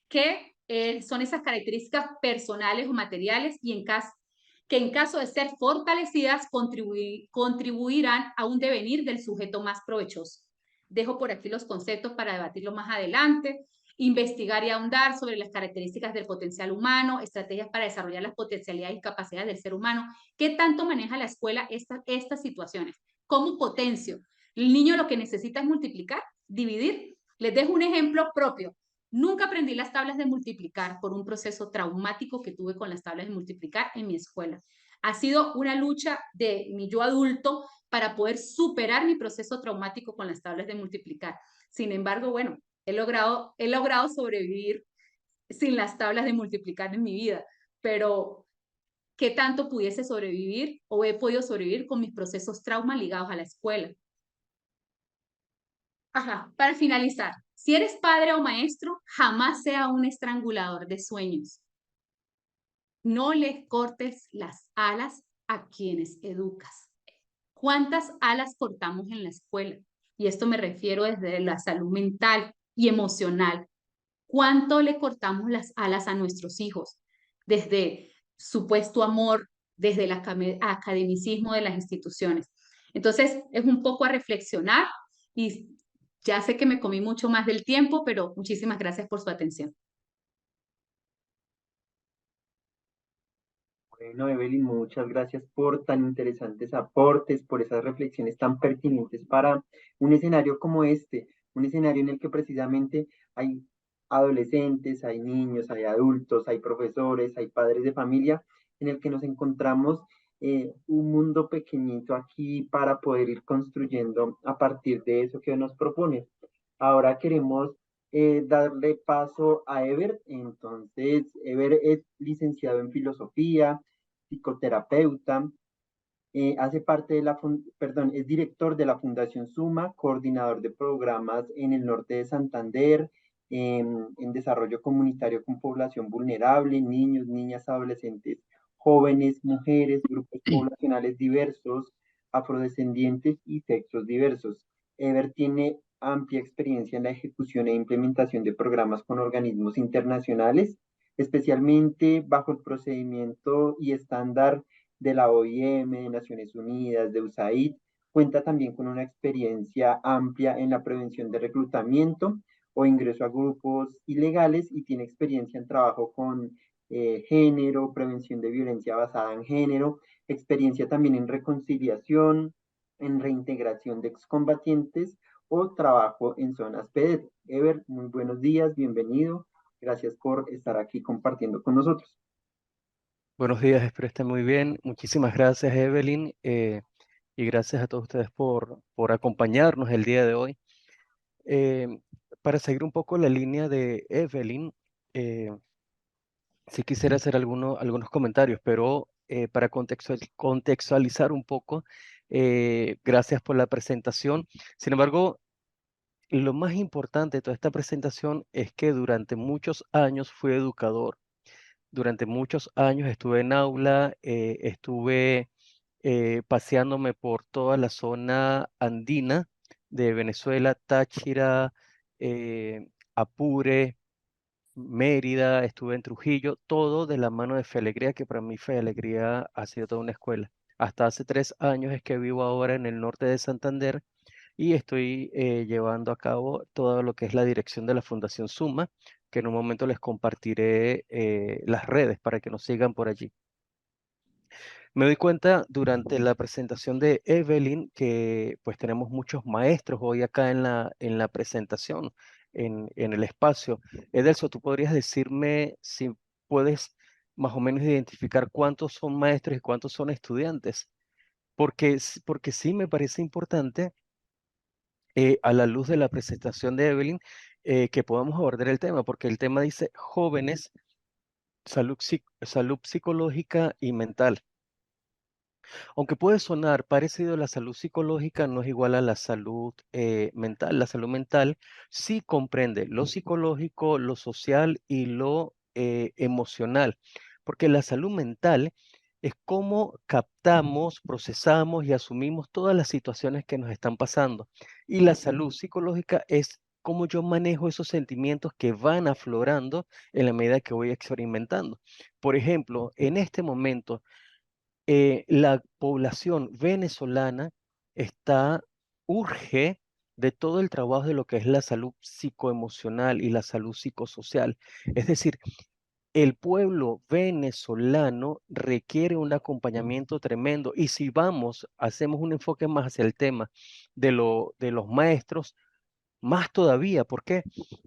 S3: que son esas características personales o materiales y que en caso de ser fortalecidas contribuirán a un devenir del sujeto más provechoso. Dejo por aquí los conceptos para debatirlo más adelante. Investigar y ahondar sobre las características del potencial humano, estrategias para desarrollar las potencialidades y capacidades del ser humano. ¿Qué tanto maneja la escuela estas situaciones? ¿Cómo potencio? El niño lo que necesita es multiplicar, dividir. Les dejo un ejemplo propio. Nunca aprendí las tablas de multiplicar por un proceso traumático que tuve con las tablas de multiplicar en mi escuela. Ha sido una lucha de mi yo adulto para poder superar mi proceso traumático con las tablas de multiplicar. Sin embargo, bueno, he logrado sobrevivir sin las tablas de multiplicar en mi vida, pero ¿qué tanto pudiese sobrevivir o he podido sobrevivir con mis procesos trauma ligados a la escuela? Ajá, para finalizar, si eres padre o maestro, jamás sea un estrangulador de sueños. No le cortes las alas a quienes educas. ¿Cuántas alas cortamos en la escuela? Y esto me refiero desde la salud mental y emocional. ¿Cuánto le cortamos las alas a nuestros hijos? Desde supuesto amor, desde el academicismo de las instituciones. Entonces, es un poco a reflexionar, y ya sé que me comí mucho más del tiempo, pero muchísimas gracias por su atención.
S1: Bueno, Evelyn, muchas gracias por tan interesantes aportes, por esas reflexiones tan pertinentes para un escenario como este, un escenario en el que precisamente hay adolescentes, hay niños, hay adultos, hay profesores, hay padres de familia, en el que nos encontramos un mundo pequeñito aquí para poder ir construyendo a partir de eso que nos propone. Ahora queremos darle paso a Ever. Entonces, Ever es licenciado en filosofía, psicoterapeuta, hace parte de perdón, es director de la Fundación Suma, coordinador de programas en el norte de Santander, en desarrollo comunitario con población vulnerable, niños, niñas, adolescentes, jóvenes, mujeres, grupos poblacionales diversos, afrodescendientes y sexos diversos. Ever tiene amplia experiencia en la ejecución e implementación de programas con organismos internacionales, especialmente bajo el procedimiento y estándar de la OIM, de Naciones Unidas, de USAID. Cuenta también con una experiencia amplia en la prevención de reclutamiento o ingreso a grupos ilegales y tiene experiencia en trabajo con género, prevención de violencia basada en género, experiencia también en reconciliación, en reintegración de excombatientes o trabajo en zonas PED. Ever, muy buenos días, bienvenido. Gracias por estar aquí compartiendo con nosotros.
S4: Buenos días, espero estén muy bien. Muchísimas gracias, Evelyn, y gracias a todos ustedes por acompañarnos el día de hoy. Para seguir un poco la línea de Evelyn, sí quisiera hacer algunos comentarios, pero para contextualizar un poco, gracias por la presentación. Sin embargo, lo más importante de toda esta presentación es que durante muchos años fui educador. Durante muchos años estuve en aula, estuve paseándome por toda la zona andina de Venezuela, Táchira, Apure, Mérida, estuve en Trujillo, todo de la mano de Fe Alegría, que para mí Fe Alegría ha sido toda una escuela. Hasta hace 3 años es que vivo ahora en el norte de Santander y estoy llevando a cabo todo lo que es la dirección de la Fundación Suma, que en un momento les compartiré las redes para que nos sigan por allí. Me doy cuenta durante la presentación de Evelyn que pues tenemos muchos maestros hoy acá en la presentación, en el espacio. Edelso, ¿tú podrías decirme si puedes más o menos identificar cuántos son maestros y cuántos son estudiantes? Porque sí me parece importante a la luz de la presentación de Evelyn, que podamos abordar el tema, porque el tema dice jóvenes, salud psicológica y mental. Aunque puede sonar parecido, la salud psicológica no es igual a la salud mental. La salud mental sí comprende lo psicológico, lo social y lo emocional, porque la salud mental es cómo captamos, procesamos y asumimos todas las situaciones que nos están pasando. Y la salud psicológica es cómo yo manejo esos sentimientos que van aflorando en la medida que voy experimentando. Por ejemplo, en este momento, la población venezolana urge de todo el trabajo de lo que es la salud psicoemocional y la salud psicosocial. Es decir, el pueblo venezolano requiere un acompañamiento tremendo y si hacemos un enfoque más hacia el tema de los maestros, más todavía. ¿Por qué?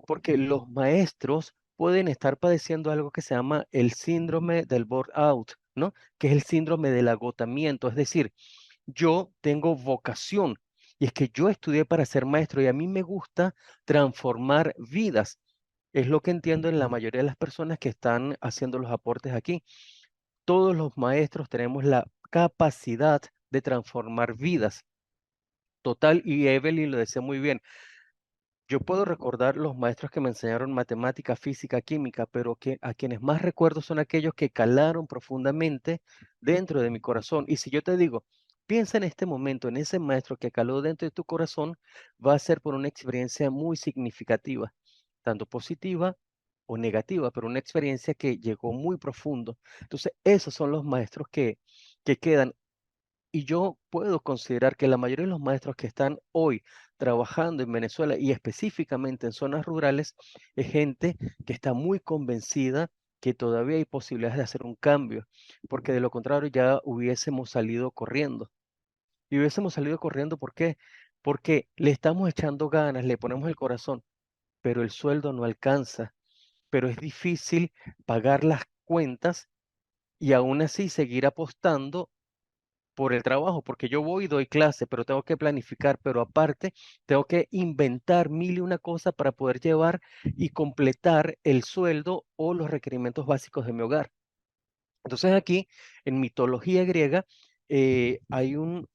S4: Porque los maestros pueden estar padeciendo algo que se llama el síndrome del burnout, ¿no? Que es el síndrome del agotamiento. Es decir, yo tengo vocación y es que yo estudié para ser maestro y a mí me gusta transformar vidas. Es lo que entiendo en la mayoría de las personas que están haciendo los aportes aquí. Todos los maestros tenemos la capacidad de transformar vidas. Total, y Evelyn lo decía muy bien. Yo puedo recordar los maestros que me enseñaron matemática, física, química, pero a quienes más recuerdo son aquellos que calaron profundamente dentro de mi corazón. Y si yo te digo, piensa en este momento, en ese maestro que caló dentro de tu corazón, va a ser por una experiencia muy significativa, tanto positiva o negativa, pero una experiencia que llegó muy profundo. Entonces, esos son los maestros que quedan. Y yo puedo considerar que la mayoría de los maestros que están hoy trabajando en Venezuela y específicamente en zonas rurales es gente que está muy convencida que todavía hay posibilidades de hacer un cambio, porque de lo contrario ya hubiésemos salido corriendo. Y hubiésemos salido corriendo, ¿por qué? Porque le estamos echando ganas, le ponemos el corazón, pero el sueldo no alcanza. pero es difícil pagar las cuentas y aún así seguir apostando por el trabajo, porque yo voy y doy clase, pero tengo que planificar, pero aparte tengo que inventar mil y una cosa para poder llevar y completar el sueldo o los requerimientos básicos de mi hogar. Entonces aquí, en mitología griega, hay un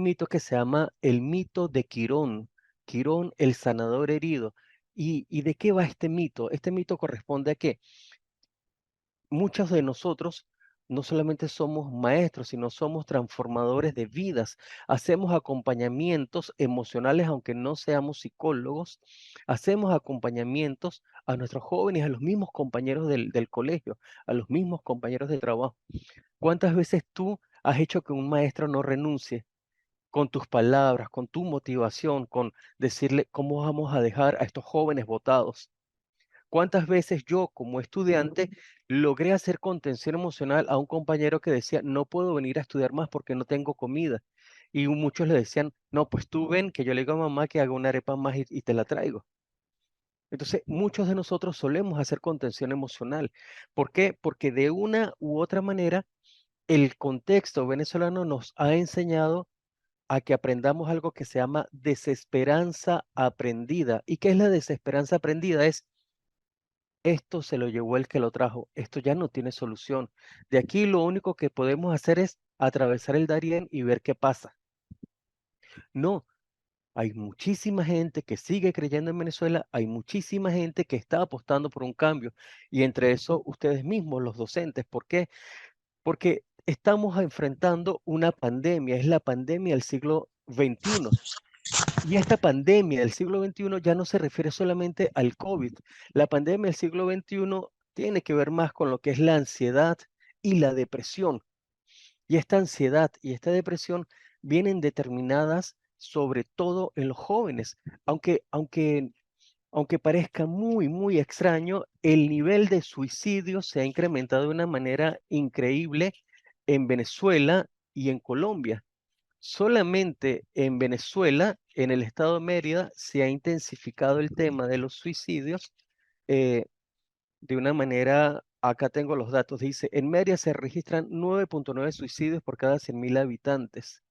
S4: mito que se llama el mito de Quirón, Quirón el sanador herido. ¿Y de qué va este mito? Este mito corresponde a que muchos de nosotros no solamente somos maestros, sino somos transformadores de vidas. Hacemos acompañamientos emocionales, aunque no seamos psicólogos. Hacemos acompañamientos a nuestros jóvenes, a los mismos compañeros del colegio, a los mismos compañeros de trabajo. ¿Cuántas veces tú has hecho que un maestro no renuncie con tus palabras, con tu motivación, con decirle cómo vamos a dejar a estos jóvenes botados? ¿Cuántas veces yo como estudiante logré hacer contención emocional a un compañero que decía, no puedo venir a estudiar más porque no tengo comida? Y muchos le decían, no, pues tú ven que yo le digo a mamá que haga una arepa más y te la traigo. Entonces, muchos de nosotros solemos hacer contención emocional. ¿Por qué? Porque de una u otra manera, el contexto venezolano nos ha enseñado a que aprendamos algo que se llama desesperanza aprendida. ¿Y qué es la desesperanza aprendida? Es esto se lo llevó el que lo trajo, esto ya no tiene solución. De aquí lo único que podemos hacer es atravesar el Darién y ver qué pasa. No, hay muchísima gente que sigue creyendo en Venezuela, hay muchísima gente que está apostando por un cambio y entre eso ustedes mismos, los docentes. ¿Por qué? Porque estamos enfrentando una pandemia, es la pandemia del siglo XXI. Y esta pandemia del siglo XXI ya no se refiere solamente al COVID. La pandemia del siglo XXI tiene que ver más con lo que es la ansiedad y la depresión. Y esta ansiedad y esta depresión vienen determinadas sobre todo en los jóvenes. Aunque parezca muy, muy extraño, el nivel de suicidio se ha incrementado de una manera increíble en Venezuela y en Colombia. Solamente en Venezuela, en el estado de Mérida, se ha intensificado el tema de los suicidios eh, de una manera, acá tengo los datos, dice, en Mérida se registran 9.9 suicidios por cada 100.000 habitantes.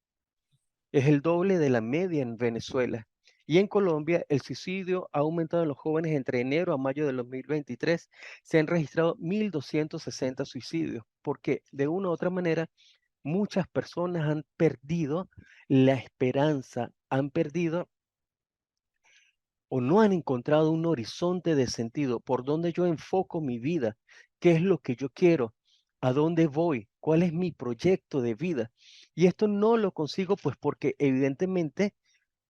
S4: Es el doble de la media en Venezuela. Y en Colombia, el suicidio ha aumentado en los jóvenes entre enero a mayo de 2023. Se han registrado 1.260 suicidios, porque de una u otra manera muchas personas han perdido la esperanza, han perdido o no han encontrado un horizonte de sentido por donde yo enfoco mi vida, qué es lo que yo quiero, a dónde voy, cuál es mi proyecto de vida. Y esto no lo consigo pues porque evidentemente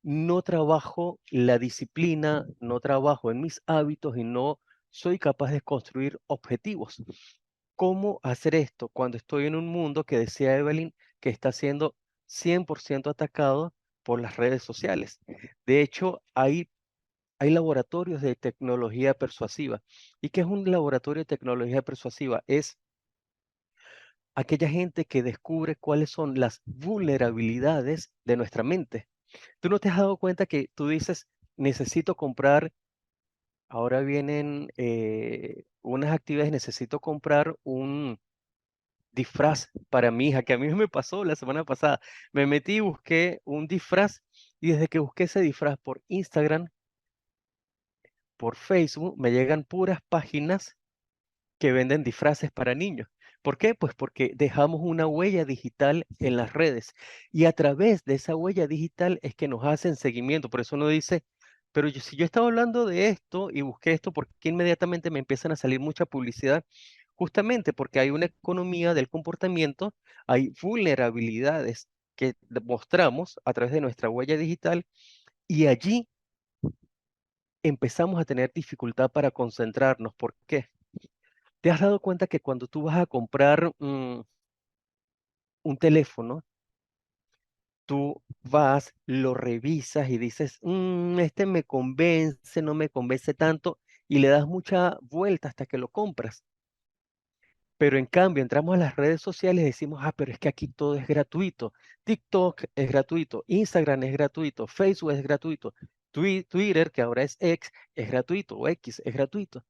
S4: no trabajo la disciplina, no trabajo en mis hábitos y no soy capaz de construir objetivos. ¿Cómo hacer esto cuando estoy en un mundo que decía Evelyn que está siendo 100% atacado por las redes sociales? De hecho, hay laboratorios de tecnología persuasiva. ¿Y qué es un laboratorio de tecnología persuasiva? Es aquella gente que descubre cuáles son las vulnerabilidades de nuestra mente. ¿Tú no te has dado cuenta que tú dices, necesito comprar, ahora vienen unas actividades, necesito comprar un disfraz para mi hija, que a mí me pasó la semana pasada? Me metí y busqué un disfraz y desde que busqué ese disfraz por Instagram, por Facebook, me llegan puras páginas que venden disfraces para niños. ¿Por qué? Pues porque dejamos una huella digital en las redes y a través de esa huella digital es que nos hacen seguimiento. Por eso uno dice, pero si yo estaba hablando de esto y busqué esto, ¿por qué inmediatamente me empiezan a salir mucha publicidad? Justamente porque hay una economía del comportamiento, hay vulnerabilidades que mostramos a través de nuestra huella digital y allí empezamos a tener dificultad para concentrarnos. ¿Por qué? ¿Te has dado cuenta que cuando tú vas a comprar un teléfono, tú vas, lo revisas y dices, este me convence, no me convence tanto, y le das mucha vuelta hasta que lo compras? Pero en cambio, entramos a las redes sociales y decimos, pero es que aquí todo es gratuito. TikTok es gratuito, Instagram es gratuito, Facebook es gratuito. Twitter, que ahora es X, es gratuito, o X, es gratuito.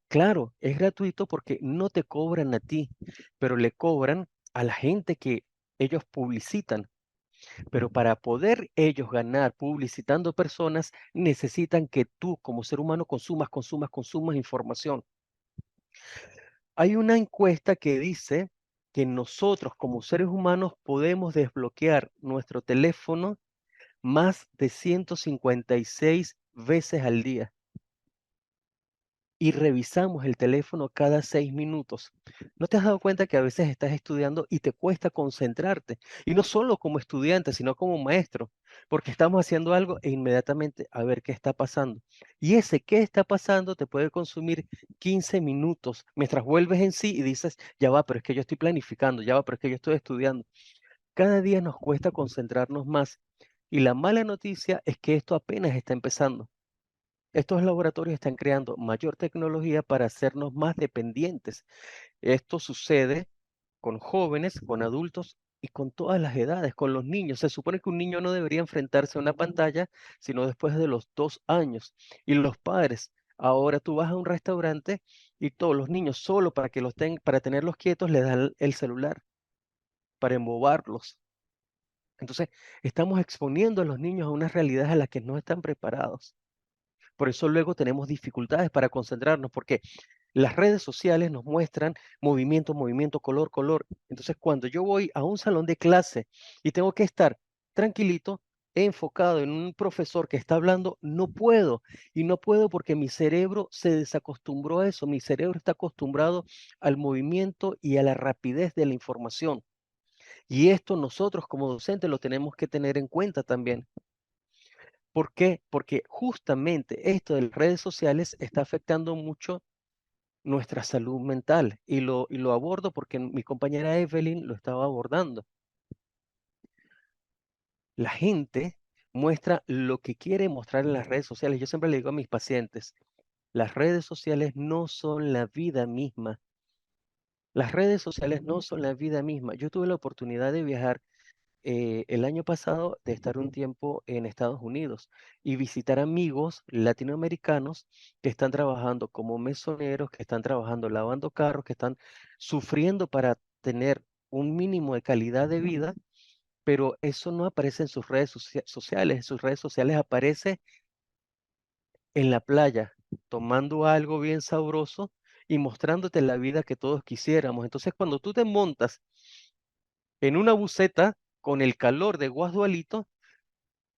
S4: Claro, es gratuito porque no te cobran a ti, pero le cobran a la gente que ellos publicitan. Pero para poder ellos ganar publicitando personas, necesitan que tú como ser humano consumas información. Hay una encuesta que dice que nosotros como seres humanos podemos desbloquear nuestro teléfono más de 156 veces al día y revisamos el teléfono cada 6 minutos. ¿No te has dado cuenta que a veces estás estudiando y te cuesta concentrarte? Y no solo como estudiante, sino como maestro, porque estamos haciendo algo e inmediatamente a ver qué está pasando. Y ese qué está pasando te puede consumir 15 minutos mientras vuelves en sí y dices, ya va, pero es que yo estoy planificando, ya va, pero es que yo estoy estudiando. Cada día nos cuesta concentrarnos más. Y la mala noticia es que esto apenas está empezando. Estos laboratorios están creando mayor tecnología para hacernos más dependientes. Esto sucede con jóvenes, con adultos y con todas las edades, con los niños. Se supone que un niño no debería enfrentarse a una pantalla sino después de los 2 años. Y los padres, ahora tú vas a un restaurante y todos los niños solo para que para tenerlos quietos les dan el celular, para embobarlos. Entonces, estamos exponiendo a los niños a unas realidades a las que no están preparados. Por eso luego tenemos dificultades para concentrarnos, porque las redes sociales nos muestran movimiento, movimiento, color, color. Entonces, cuando yo voy a un salón de clase y tengo que estar tranquilito, enfocado en un profesor que está hablando, no puedo. Y no puedo porque mi cerebro se desacostumbró a eso. Mi cerebro está acostumbrado al movimiento y a la rapidez de la información. Y esto nosotros como docentes lo tenemos que tener en cuenta también. ¿Por qué? Porque justamente esto de las redes sociales está afectando mucho nuestra salud mental y lo abordo porque mi compañera Evelyn lo estaba abordando. La gente muestra lo que quiere mostrar en las redes sociales. Yo siempre le digo a mis pacientes, las redes sociales no son la vida misma. Las redes sociales no son la vida misma. Yo tuve la oportunidad de viajar el año pasado de estar un tiempo en Estados Unidos y visitar amigos latinoamericanos que están trabajando como mesoneros, que están trabajando lavando carros, que están sufriendo para tener un mínimo de calidad de vida, pero eso no aparece en sus redes sociales. En sus redes sociales aparece en la playa, tomando algo bien sabroso y mostrándote la vida que todos quisiéramos. Entonces, cuando tú te montas en una buseta con el calor de Guasdualito,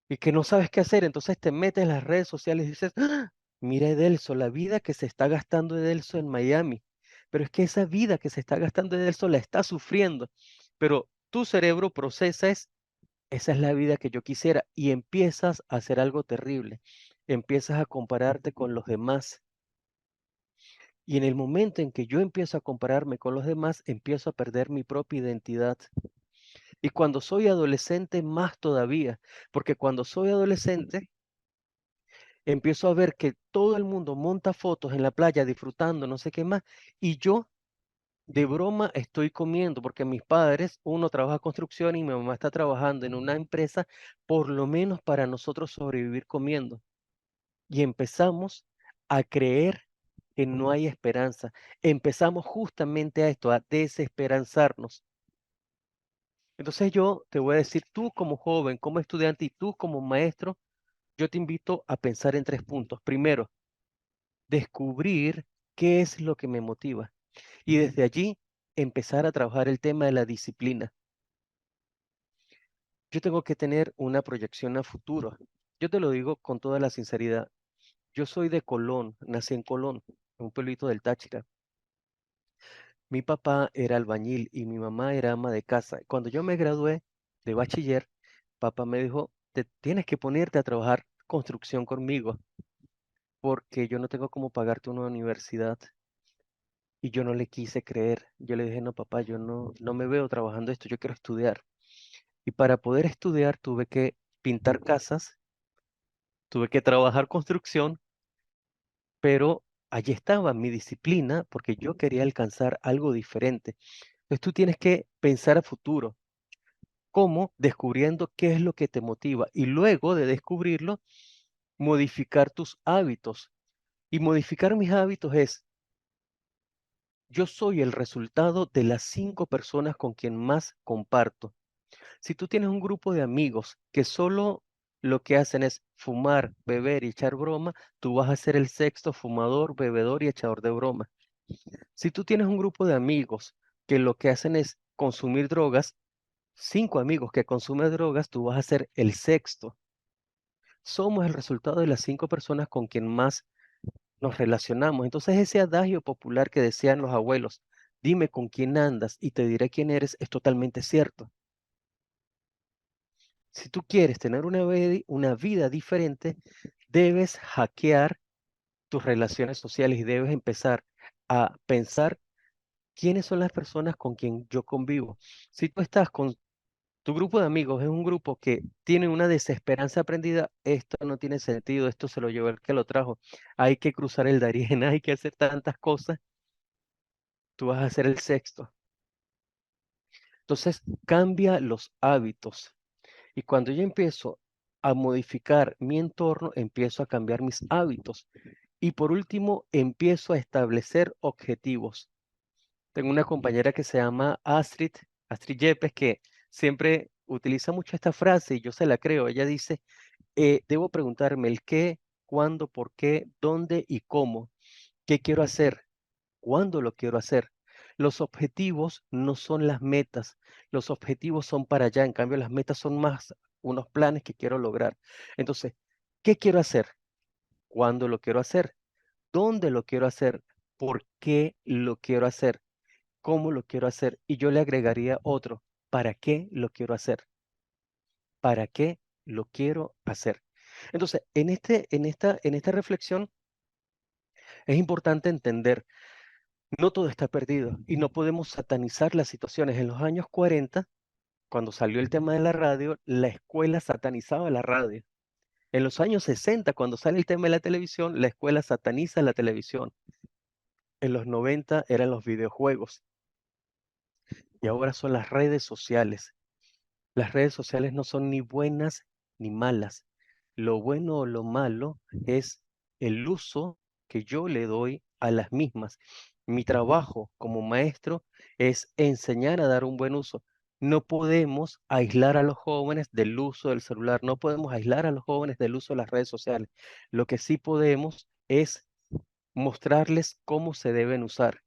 S4: y que no sabes qué hacer, entonces te metes en las redes sociales y dices, "¡Ah! Mira Edelso, la vida que se está gastando Edelso en Miami, pero es que esa vida que se está gastando Edelso la está sufriendo, pero tu cerebro procesa esa es la vida que yo quisiera y empiezas a hacer algo terrible, empiezas a compararte con los demás y en el momento en que yo empiezo a compararme con los demás, empiezo a perder mi propia identidad. Y cuando soy adolescente, más todavía, porque cuando soy adolescente, empiezo a ver que todo el mundo monta fotos en la playa disfrutando, no sé qué más, y yo de broma estoy comiendo, porque mis padres, uno trabaja construcción y mi mamá está trabajando en una empresa, por lo menos para nosotros sobrevivir comiendo. Y empezamos a creer que no hay esperanza. Empezamos justamente a esto, a desesperanzarnos. Entonces yo te voy a decir, tú como joven, como estudiante y tú como maestro, yo te invito a pensar en 3 puntos. Primero, descubrir qué es lo que me motiva y desde allí empezar a trabajar el tema de la disciplina. Yo tengo que tener una proyección a futuro. Yo te lo digo con toda la sinceridad. Yo soy de Colón, nací en Colón, un pueblito del Táchira. Mi papá era albañil y mi mamá era ama de casa. Cuando yo me gradué de bachiller, papá me dijo, te tienes que ponerte a trabajar construcción conmigo porque yo no tengo cómo pagarte una universidad. Y yo no le quise creer. Yo le dije, no, papá, yo no me veo trabajando esto, yo quiero estudiar. Y para poder estudiar tuve que pintar casas, tuve que trabajar construcción, pero allí estaba mi disciplina porque yo quería alcanzar algo diferente. Entonces tú tienes que pensar a futuro, cómo descubriendo qué es lo que te motiva y luego de descubrirlo, modificar tus hábitos. Y modificar mis hábitos es, yo soy el resultado de las 5 personas con quien más comparto. Si tú tienes un grupo de amigos que solo lo que hacen es fumar, beber y echar broma, tú vas a ser el sexto fumador, bebedor y echador de broma. Si tú tienes un grupo de amigos que lo que hacen es consumir drogas, 5 amigos que consumen drogas, tú vas a ser el sexto. Somos el resultado de las 5 personas con quien más nos relacionamos. Entonces ese adagio popular que decían los abuelos, dime con quién andas y te diré quién eres, es totalmente cierto. Si tú quieres tener una vida diferente, debes hackear tus relaciones sociales y debes empezar a pensar quiénes son las personas con quien yo convivo. Si tú estás con tu grupo de amigos, es un grupo que tiene una desesperanza aprendida, esto no tiene sentido, esto se lo llevó el que lo trajo, hay que cruzar el Darién, hay que hacer tantas cosas, tú vas a ser el sexto. Entonces, cambia los hábitos. Y cuando yo empiezo a modificar mi entorno, empiezo a cambiar mis hábitos. Y por último, empiezo a establecer objetivos. Tengo una compañera que se llama Astrid Yepes, que siempre utiliza mucho esta frase y yo se la creo. Ella dice, debo preguntarme el qué, cuándo, por qué, dónde y cómo. ¿Qué quiero hacer? ¿Cuándo lo quiero hacer? Los objetivos no son las metas, los objetivos son para allá, en cambio las metas son más unos planes que quiero lograr. Entonces, ¿qué quiero hacer? ¿Cuándo lo quiero hacer? ¿Dónde lo quiero hacer? ¿Por qué lo quiero hacer? ¿Cómo lo quiero hacer? Y yo le agregaría otro, ¿para qué lo quiero hacer? ¿Para qué lo quiero hacer? Entonces, en esta reflexión es importante entender, no todo está perdido y no podemos satanizar las situaciones. En los años 40, cuando salió el tema de la radio, la escuela satanizaba la radio. En los años 60, cuando sale el tema de la televisión, la escuela sataniza la televisión. En los 90 eran los videojuegos y ahora son las redes sociales. Las redes sociales no son ni buenas ni malas. Lo bueno o lo malo es el uso que yo le doy a las mismas. Mi trabajo como maestro es enseñar a dar un buen uso. No podemos aislar a los jóvenes del uso del celular, no podemos aislar a los jóvenes del uso de las redes sociales. Lo que sí podemos es mostrarles cómo se deben usar.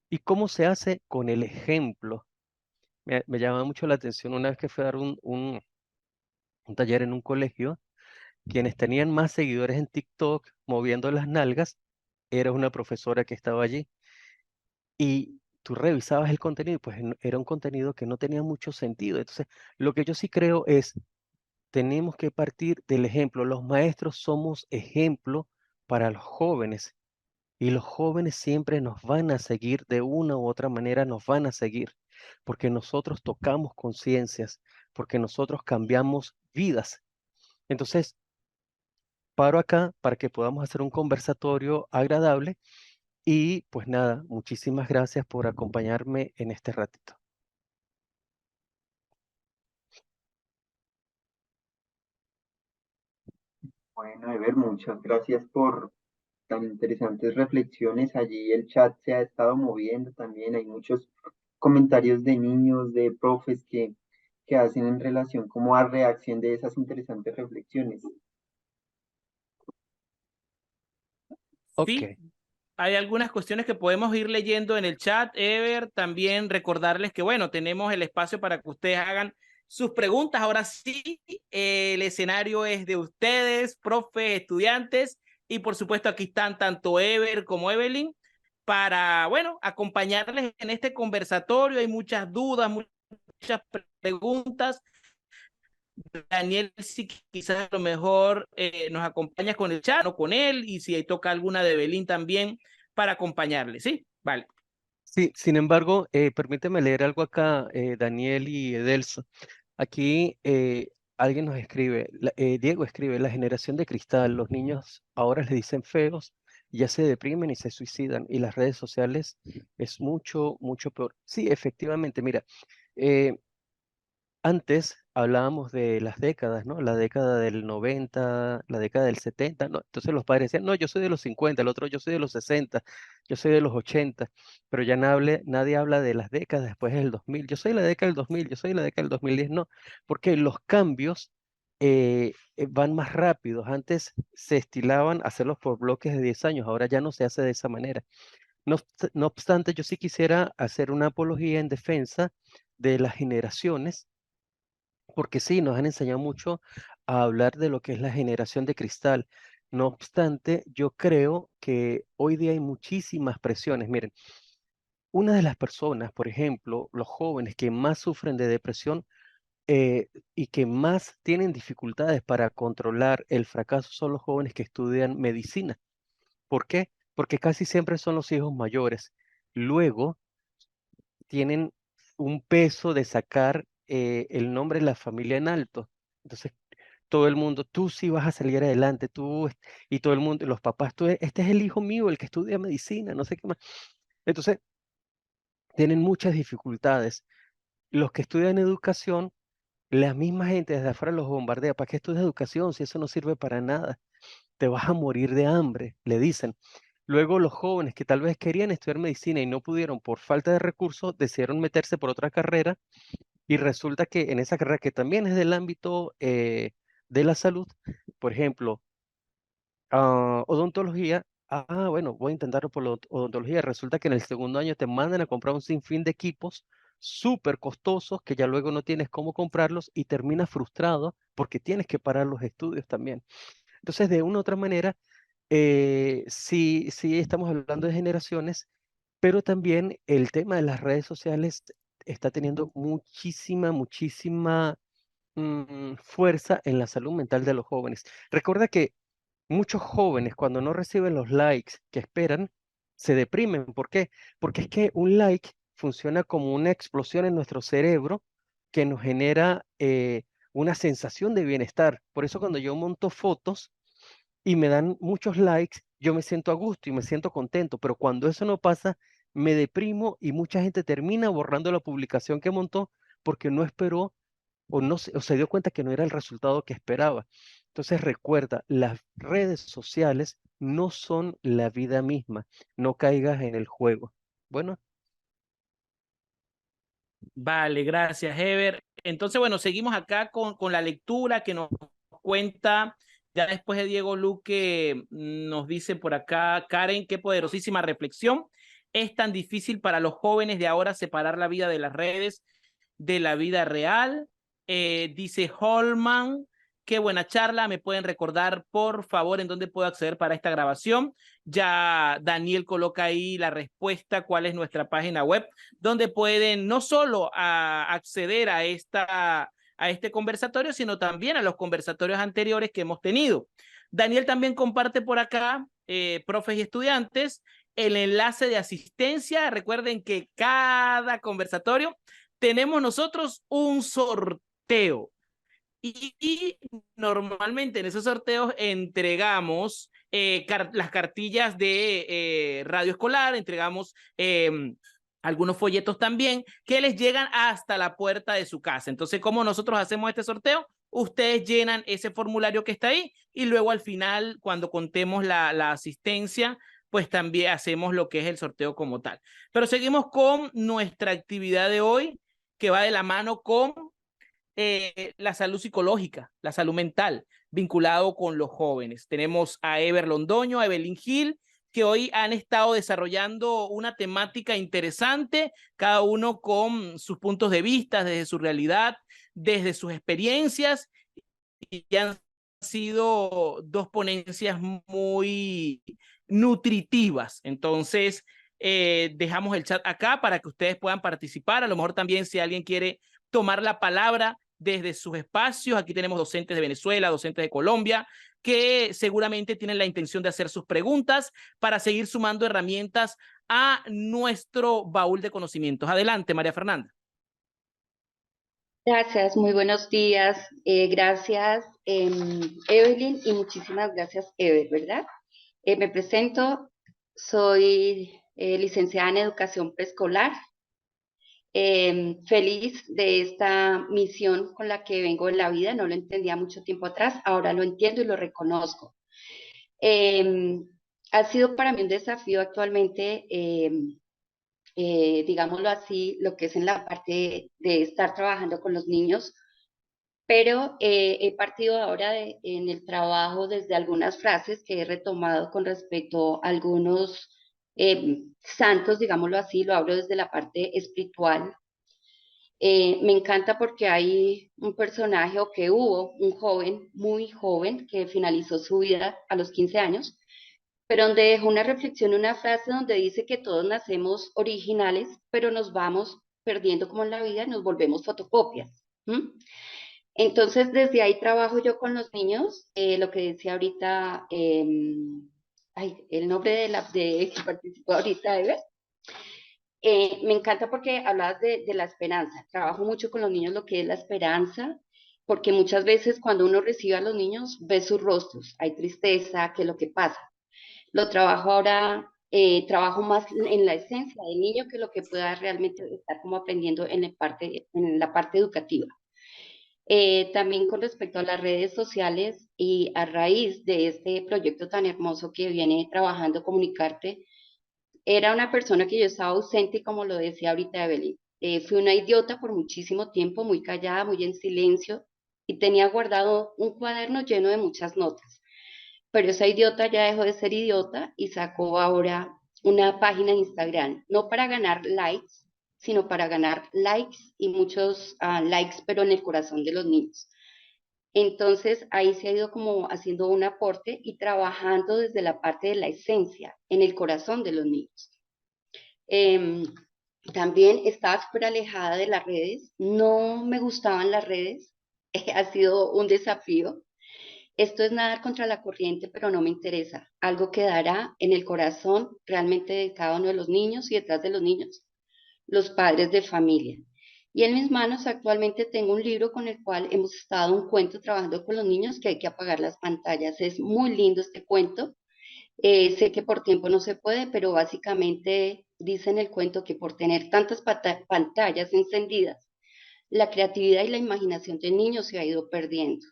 S4: ¿Y cómo se hace? Con el ejemplo. Me llama mucho la atención una vez que fui a dar un taller en un colegio, quienes tenían más seguidores en TikTok moviendo las nalgas, era una profesora que estaba allí. Y tú revisabas el contenido y pues era un contenido que no tenía mucho sentido. Entonces, lo que yo sí creo es, tenemos que partir del ejemplo. Los maestros somos ejemplo para los jóvenes. Y los jóvenes siempre nos van a seguir de una u otra manera, nos van a seguir, porque nosotros tocamos conciencias, porque nosotros cambiamos vidas. Entonces, paro acá para que podamos hacer un conversatorio agradable y pues nada, muchísimas gracias por acompañarme en este ratito.
S1: Bueno, Ever, muchas gracias por tan interesantes reflexiones. Allí el chat se ha estado moviendo también. Hay muchos comentarios de niños, de profes que hacen en relación como a reacción de esas interesantes reflexiones.
S4: Ok,
S2: Sí, hay algunas cuestiones que podemos ir leyendo en el chat, Ever. También recordarles que, bueno, tenemos el espacio para que ustedes hagan sus preguntas. Ahora sí, el escenario es de ustedes, profes, estudiantes, y por supuesto aquí están tanto Ever como Evelyn para, bueno, acompañarles en este conversatorio. Hay muchas dudas, muchas preguntas. Daniel, si quizás a lo mejor nos acompaña con el chat o con él, y si ahí toca alguna de Belín también para acompañarle, ¿sí? Vale.
S4: sí, sin embargo, permíteme leer algo acá, Daniel y Edelso. Aquí alguien nos escribe, Diego escribe, la generación de cristal, los niños ahora les dicen feos, ya se deprimen y se suicidan, y las redes sociales es mucho, mucho peor. Sí, efectivamente, mira, eh, Antes hablábamos de las décadas, ¿no? La década del 90, la década del 70, ¿no? Entonces los padres decían, no, yo soy de los 50, el otro yo soy de los 60, yo soy de los 80, pero ya nadie habla de las décadas después del 2000. Yo soy la década del 2000, yo soy la década del 2010, no, porque los cambios van más rápidos. Antes se estilaban hacerlos por bloques de 10 años, ahora ya no se hace de esa manera. No obstante, yo sí quisiera hacer una apología en defensa de las generaciones, porque sí, nos han enseñado mucho a hablar de lo que es la generación de cristal. No obstante, yo creo que hoy día hay muchísimas presiones. Miren, una de las personas, por ejemplo, los jóvenes que más sufren de depresión y que más tienen dificultades para controlar el fracaso son los jóvenes que estudian medicina. ¿Por qué? Porque casi siempre son los hijos mayores. Luego tienen un peso de sacar el nombre de la familia en alto. Entonces, todo el mundo, tú sí vas a salir adelante, y todo el mundo, los papás, este es el hijo mío, el que estudia medicina, no sé qué más. Entonces, tienen muchas dificultades. Los que estudian educación, la misma gente desde afuera los bombardea. ¿Para qué estudias educación si eso no sirve para nada? Te vas a morir de hambre, le dicen. Luego los jóvenes que tal vez querían estudiar medicina y no pudieron por falta de recursos, decidieron meterse por otra carrera y resulta que en esa carrera que también es del ámbito de la salud, por ejemplo, odontología, bueno, voy a intentarlo por la odontología, resulta que en el segundo año te mandan a comprar un sinfín de equipos súper costosos que ya luego no tienes cómo comprarlos y terminas frustrado porque tienes que parar los estudios también. Entonces, de una u otra manera, sí estamos hablando de generaciones, pero también el tema de las redes sociales está teniendo muchísima fuerza en la salud mental de los jóvenes. Recuerda que muchos jóvenes cuando no reciben los likes que esperan, se deprimen. ¿Por qué? Porque es que un like funciona como una explosión en nuestro cerebro que nos genera una sensación de bienestar. Por eso cuando yo monto fotos, y me dan muchos likes, yo me siento a gusto y me siento contento, pero cuando eso no pasa, me deprimo y mucha gente termina borrando la publicación que montó porque no esperó o se dio cuenta que no era el resultado que esperaba. Entonces recuerda, las redes sociales no son la vida misma, no caigas en el juego. Bueno,
S2: Vale, gracias, Ever. Entonces, bueno, seguimos acá con la lectura que nos cuenta, ya después de Diego Luque, nos dice por acá, Karen, qué poderosísima reflexión. Es tan difícil para los jóvenes de ahora separar la vida de las redes de la vida real. Dice Holman, qué buena charla. ¿Me pueden recordar, por favor, en dónde puedo acceder para esta grabación? Ya Daniel coloca ahí la respuesta, cuál es nuestra página web, donde pueden no solo acceder a este conversatorio, sino también a los conversatorios anteriores que hemos tenido. Daniel también comparte por acá, profes y estudiantes, el enlace de asistencia. Recuerden que cada conversatorio tenemos nosotros un sorteo. Y normalmente en esos sorteos entregamos las cartillas de radio escolar, entregamos algunos folletos también que les llegan hasta la puerta de su casa. Entonces, ¿cómo nosotros hacemos este sorteo? Ustedes llenan ese formulario que está ahí y luego al final, cuando contemos la asistencia, pues también hacemos lo que es el sorteo como tal. Pero seguimos con nuestra actividad de hoy, que va de la mano con la salud psicológica, la salud mental, vinculado con los jóvenes. Tenemos a Ever Londoño, a Evelyn Gil, que hoy han estado desarrollando una temática interesante, cada uno con sus puntos de vista, desde su realidad, desde sus experiencias, y han sido dos ponencias muy nutritivas. Entonces, dejamos el chat acá para que ustedes puedan participar. A lo mejor también si alguien quiere tomar la palabra desde sus espacios. Aquí tenemos docentes de Venezuela, docentes de Colombia, que seguramente tienen la intención de hacer sus preguntas para seguir sumando herramientas a nuestro baúl de conocimientos. Adelante, María Fernanda.
S8: Gracias, muy buenos días. Gracias, Evelyn, y muchísimas gracias, Ever, ¿verdad? Me presento, soy licenciada en educación preescolar. Feliz de esta misión con la que vengo en la vida. No lo entendía mucho tiempo atrás, ahora lo entiendo y lo reconozco. Ha sido para mí un desafío actualmente, digámoslo así, lo que es en la parte de estar trabajando con los niños, pero he partido ahora en el trabajo desde algunas frases que he retomado con respecto a algunos santos, digámoslo así, lo hablo desde la parte espiritual. Me encanta porque hay un personaje o que hubo un joven, muy joven, que finalizó su vida a los 15 años, pero donde dejó una reflexión, una frase donde dice que todos nacemos originales, pero nos vamos perdiendo como en la vida y nos volvemos fotocopias. ¿M? Entonces, desde ahí trabajo yo con los niños, lo que decía ahorita, ay, el nombre de la de que participó ahorita, Eve. Me encanta porque hablabas de la esperanza. Trabajo mucho con los niños lo que es la esperanza, porque muchas veces cuando uno recibe a los niños ve sus rostros, hay tristeza, qué es lo que pasa. Lo trabajo ahora, trabajo más en la esencia del niño que lo que pueda realmente estar como aprendiendo en la parte educativa. También con respecto a las redes sociales y a raíz de este proyecto tan hermoso que viene trabajando Comunicarte, era una persona que yo estaba ausente, como lo decía ahorita Evelyn. Fui una idiota por muchísimo tiempo, muy callada, muy en silencio, y tenía guardado un cuaderno lleno de muchas notas. Pero esa idiota ya dejó de ser idiota y sacó ahora una página en Instagram, no para ganar likes, sino para ganar likes y muchos likes, pero en el corazón de los niños. Entonces ahí se ha ido como haciendo un aporte y trabajando desde la parte de la esencia, en el corazón de los niños. Em, También estaba súper alejada de las redes, no me gustaban las redes, ha sido un desafío. Esto es nadar contra la corriente, pero no me interesa. Algo quedará en el corazón realmente de cada uno de los niños y detrás de los niños, los padres de familia. Y en mis manos actualmente tengo un libro con el cual hemos estado un cuento trabajando con los niños que hay que apagar las pantallas. Es muy lindo este cuento. Sé que por tiempo no se puede, pero básicamente dice en el cuento que por tener tantas pantallas encendidas, la creatividad y la imaginación del niño se ha ido perdiendo.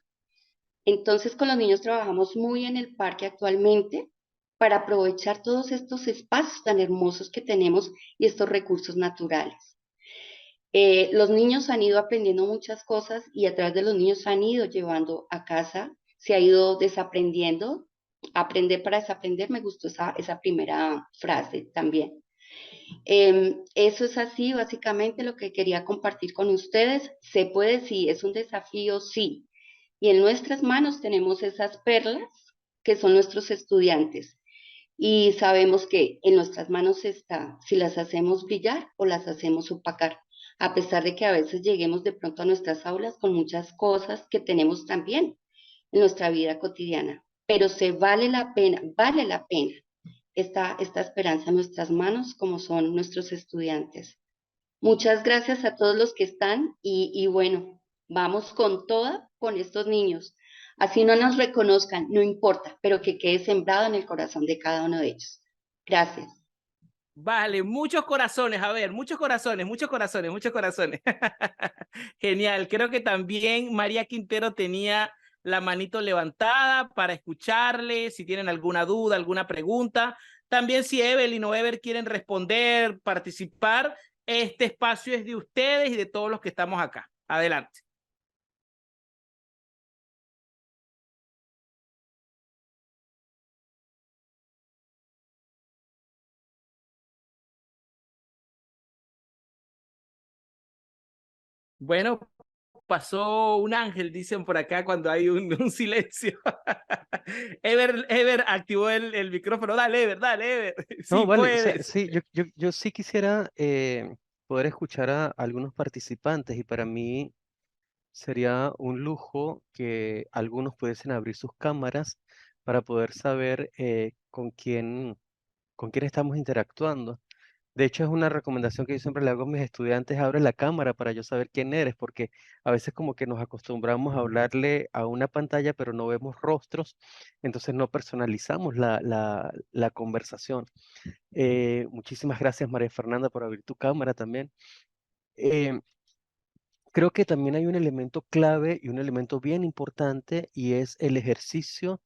S8: Entonces con los niños trabajamos muy en el parque actualmente para aprovechar todos estos espacios tan hermosos que tenemos y estos recursos naturales. Los niños han ido aprendiendo muchas cosas y a través de los niños han ido llevando a casa, se ha ido desaprendiendo. Aprender para desaprender, me gustó esa primera frase también. Eso es así, básicamente lo que quería compartir con ustedes. Se puede, sí, es un desafío, sí. Y en nuestras manos tenemos esas perlas que son nuestros estudiantes. Y sabemos que en nuestras manos está si las hacemos brillar o las hacemos opacar, a pesar de que a veces lleguemos de pronto a nuestras aulas con muchas cosas que tenemos también en nuestra vida cotidiana. Pero se vale la pena esta esperanza en nuestras manos como son nuestros estudiantes. Muchas gracias a todos los que están y bueno, vamos con toda con estos niños. Así no nos reconozcan, no importa, pero que quede sembrado en el corazón de cada uno de ellos. Gracias.
S2: Vale, muchos corazones, a ver, muchos corazones, muchos corazones, muchos corazones. Genial, creo que también María Quintero tenía la manito levantada para escucharle, si tienen alguna duda, alguna pregunta. También si Evelyn o Ever quieren responder, participar, este espacio es de ustedes y de todos los que estamos acá. Adelante. Bueno, pasó un ángel, dicen por acá cuando hay un silencio. Ever activó el micrófono. Dale, Ever.
S4: No,
S2: Sí
S4: vale, o sea,
S2: puedes.
S4: sí, yo sí quisiera poder escuchar a algunos participantes y para mí sería un lujo que algunos pudiesen abrir sus cámaras para poder saber con quién estamos interactuando. De hecho, es una recomendación que yo siempre le hago a mis estudiantes, abre la cámara para yo saber quién eres, porque a veces como que nos acostumbramos a hablarle a una pantalla, pero no vemos rostros, entonces no personalizamos la conversación. Muchísimas gracias, María Fernanda, por abrir tu cámara también. Eh, Creo que también hay un elemento clave y un elemento bien importante y es el ejercicio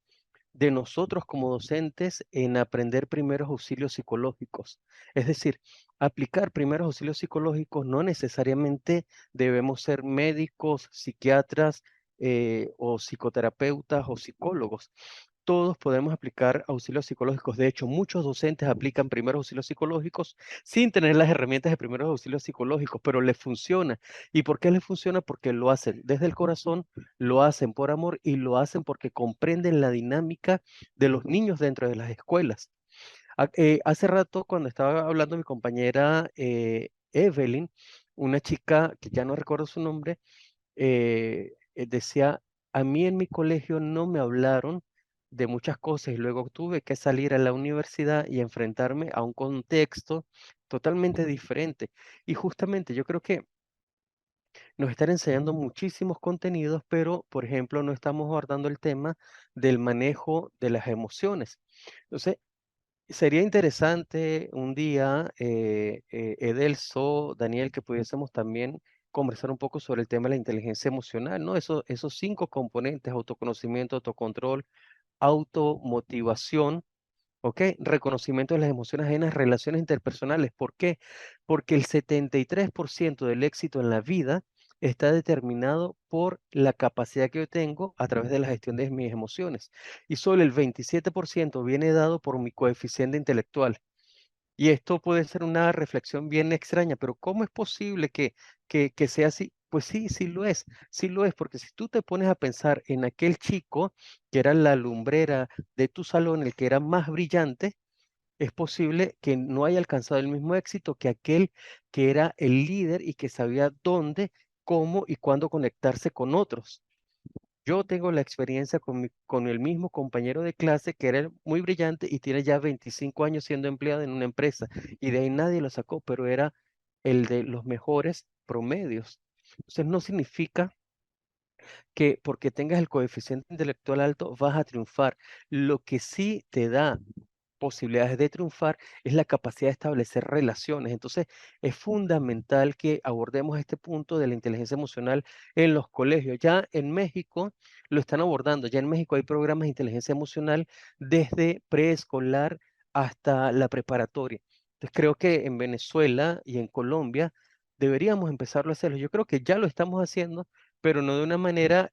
S4: de nosotros como docentes en aprender primeros auxilios psicológicos. Es decir, aplicar primeros auxilios psicológicos no necesariamente debemos ser médicos, psiquiatras o psicoterapeutas o psicólogos. Todos podemos aplicar auxilios psicológicos. De hecho, muchos docentes aplican primeros auxilios psicológicos sin tener las herramientas de primeros auxilios psicológicos, pero les funciona. ¿Y por qué les funciona? Porque lo hacen desde el corazón, lo hacen por amor y lo hacen porque comprenden la dinámica de los niños dentro de las escuelas. Hace rato, cuando estaba hablando mi compañera Evelyn, una chica que ya no recuerdo su nombre, decía, a mí en mi colegio no me hablaron de muchas cosas y luego tuve que salir a la universidad y enfrentarme a un contexto totalmente diferente. Y justamente yo creo que nos están enseñando muchísimos contenidos, pero por ejemplo no estamos abordando el tema del manejo de las emociones. Entonces, sería interesante un día, Edelso, Daniel, que pudiésemos también conversar un poco sobre el tema de la inteligencia emocional, ¿no? Esos 5 componentes: autoconocimiento, autocontrol, automotivación, ¿ok? Reconocimiento de las emociones ajenas, relaciones interpersonales. ¿Por qué? Porque el 73% del éxito en la vida está determinado por la capacidad que yo tengo a través de la gestión de mis emociones. Y solo el 27% viene dado por mi coeficiente intelectual. Y esto puede ser una reflexión bien extraña, pero ¿cómo es posible que sea así? Pues sí, sí lo es, porque si tú te pones a pensar en aquel chico que era la lumbrera de tu salón, el que era más brillante, es posible que no haya alcanzado el mismo éxito que aquel que era el líder y que sabía dónde, cómo y cuándo conectarse con otros. Yo tengo la experiencia con el mismo compañero de clase que era muy brillante y tiene ya 25 años siendo empleado en una empresa y de ahí nadie lo sacó, pero era el de los mejores promedios. Entonces no significa que porque tengas el coeficiente intelectual alto vas a triunfar. Lo que sí te da posibilidades de triunfar es la capacidad de establecer relaciones. Entonces, es fundamental que abordemos este punto de la inteligencia emocional en los colegios. Ya en México lo están abordando, ya en México hay programas de inteligencia emocional desde preescolar hasta la preparatoria. Entonces, creo que en Venezuela y en Colombia deberíamos empezarlo a hacerlo. Yo creo que ya lo estamos haciendo, pero no de una manera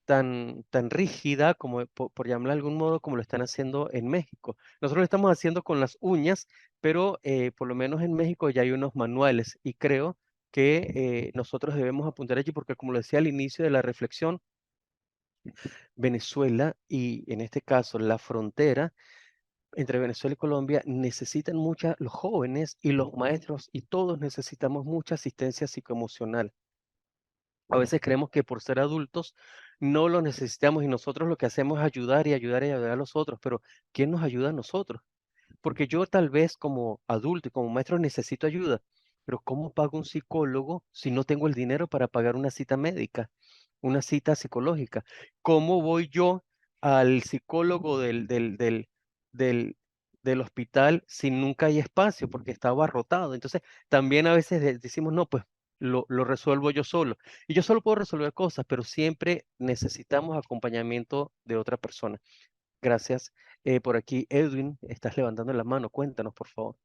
S4: tan rígida como, por llamarla de algún modo, como lo están haciendo en México. Nosotros lo estamos haciendo con las uñas, pero por lo menos en México ya hay unos manuales y creo que nosotros debemos apuntar allí porque, como lo decía al inicio de la reflexión, Venezuela y en este caso la frontera entre Venezuela y Colombia necesitan mucha, los jóvenes y los maestros y todos necesitamos mucha asistencia psicoemocional. A veces creemos que por ser adultos no lo necesitamos y nosotros lo que hacemos es ayudar y ayudar y ayudar a los otros, pero ¿quién nos ayuda a nosotros? Porque yo tal vez como adulto y como maestro necesito ayuda, pero ¿cómo pago un psicólogo si no tengo el dinero para pagar una cita médica, una cita psicológica? ¿Cómo voy yo al psicólogo del, del hospital si nunca hay espacio porque está abarrotado? Entonces, también a veces decimos, no, pues lo resuelvo yo solo. Y yo solo puedo resolver cosas, pero siempre necesitamos acompañamiento de otra persona. Gracias. Por aquí, Edwin, estás levantando la mano. Cuéntanos, por favor.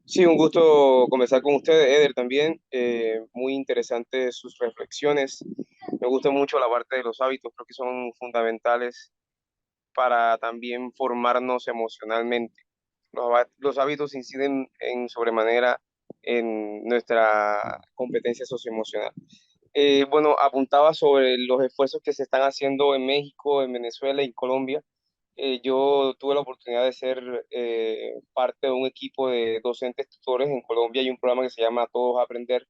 S7: Sí, un gusto conversar con ustedes, Eder, también. Muy interesantes sus reflexiones. Me gusta mucho la parte de los hábitos, creo que son fundamentales para también formarnos emocionalmente. Los hábitos inciden en sobremanera en nuestra competencia socioemocional. Bueno, apuntaba sobre los esfuerzos que se están haciendo en México, en Venezuela y en Colombia. Yo tuve la oportunidad de ser parte de un equipo de docentes tutores en Colombia. Hay un programa que se llama Todos a Aprender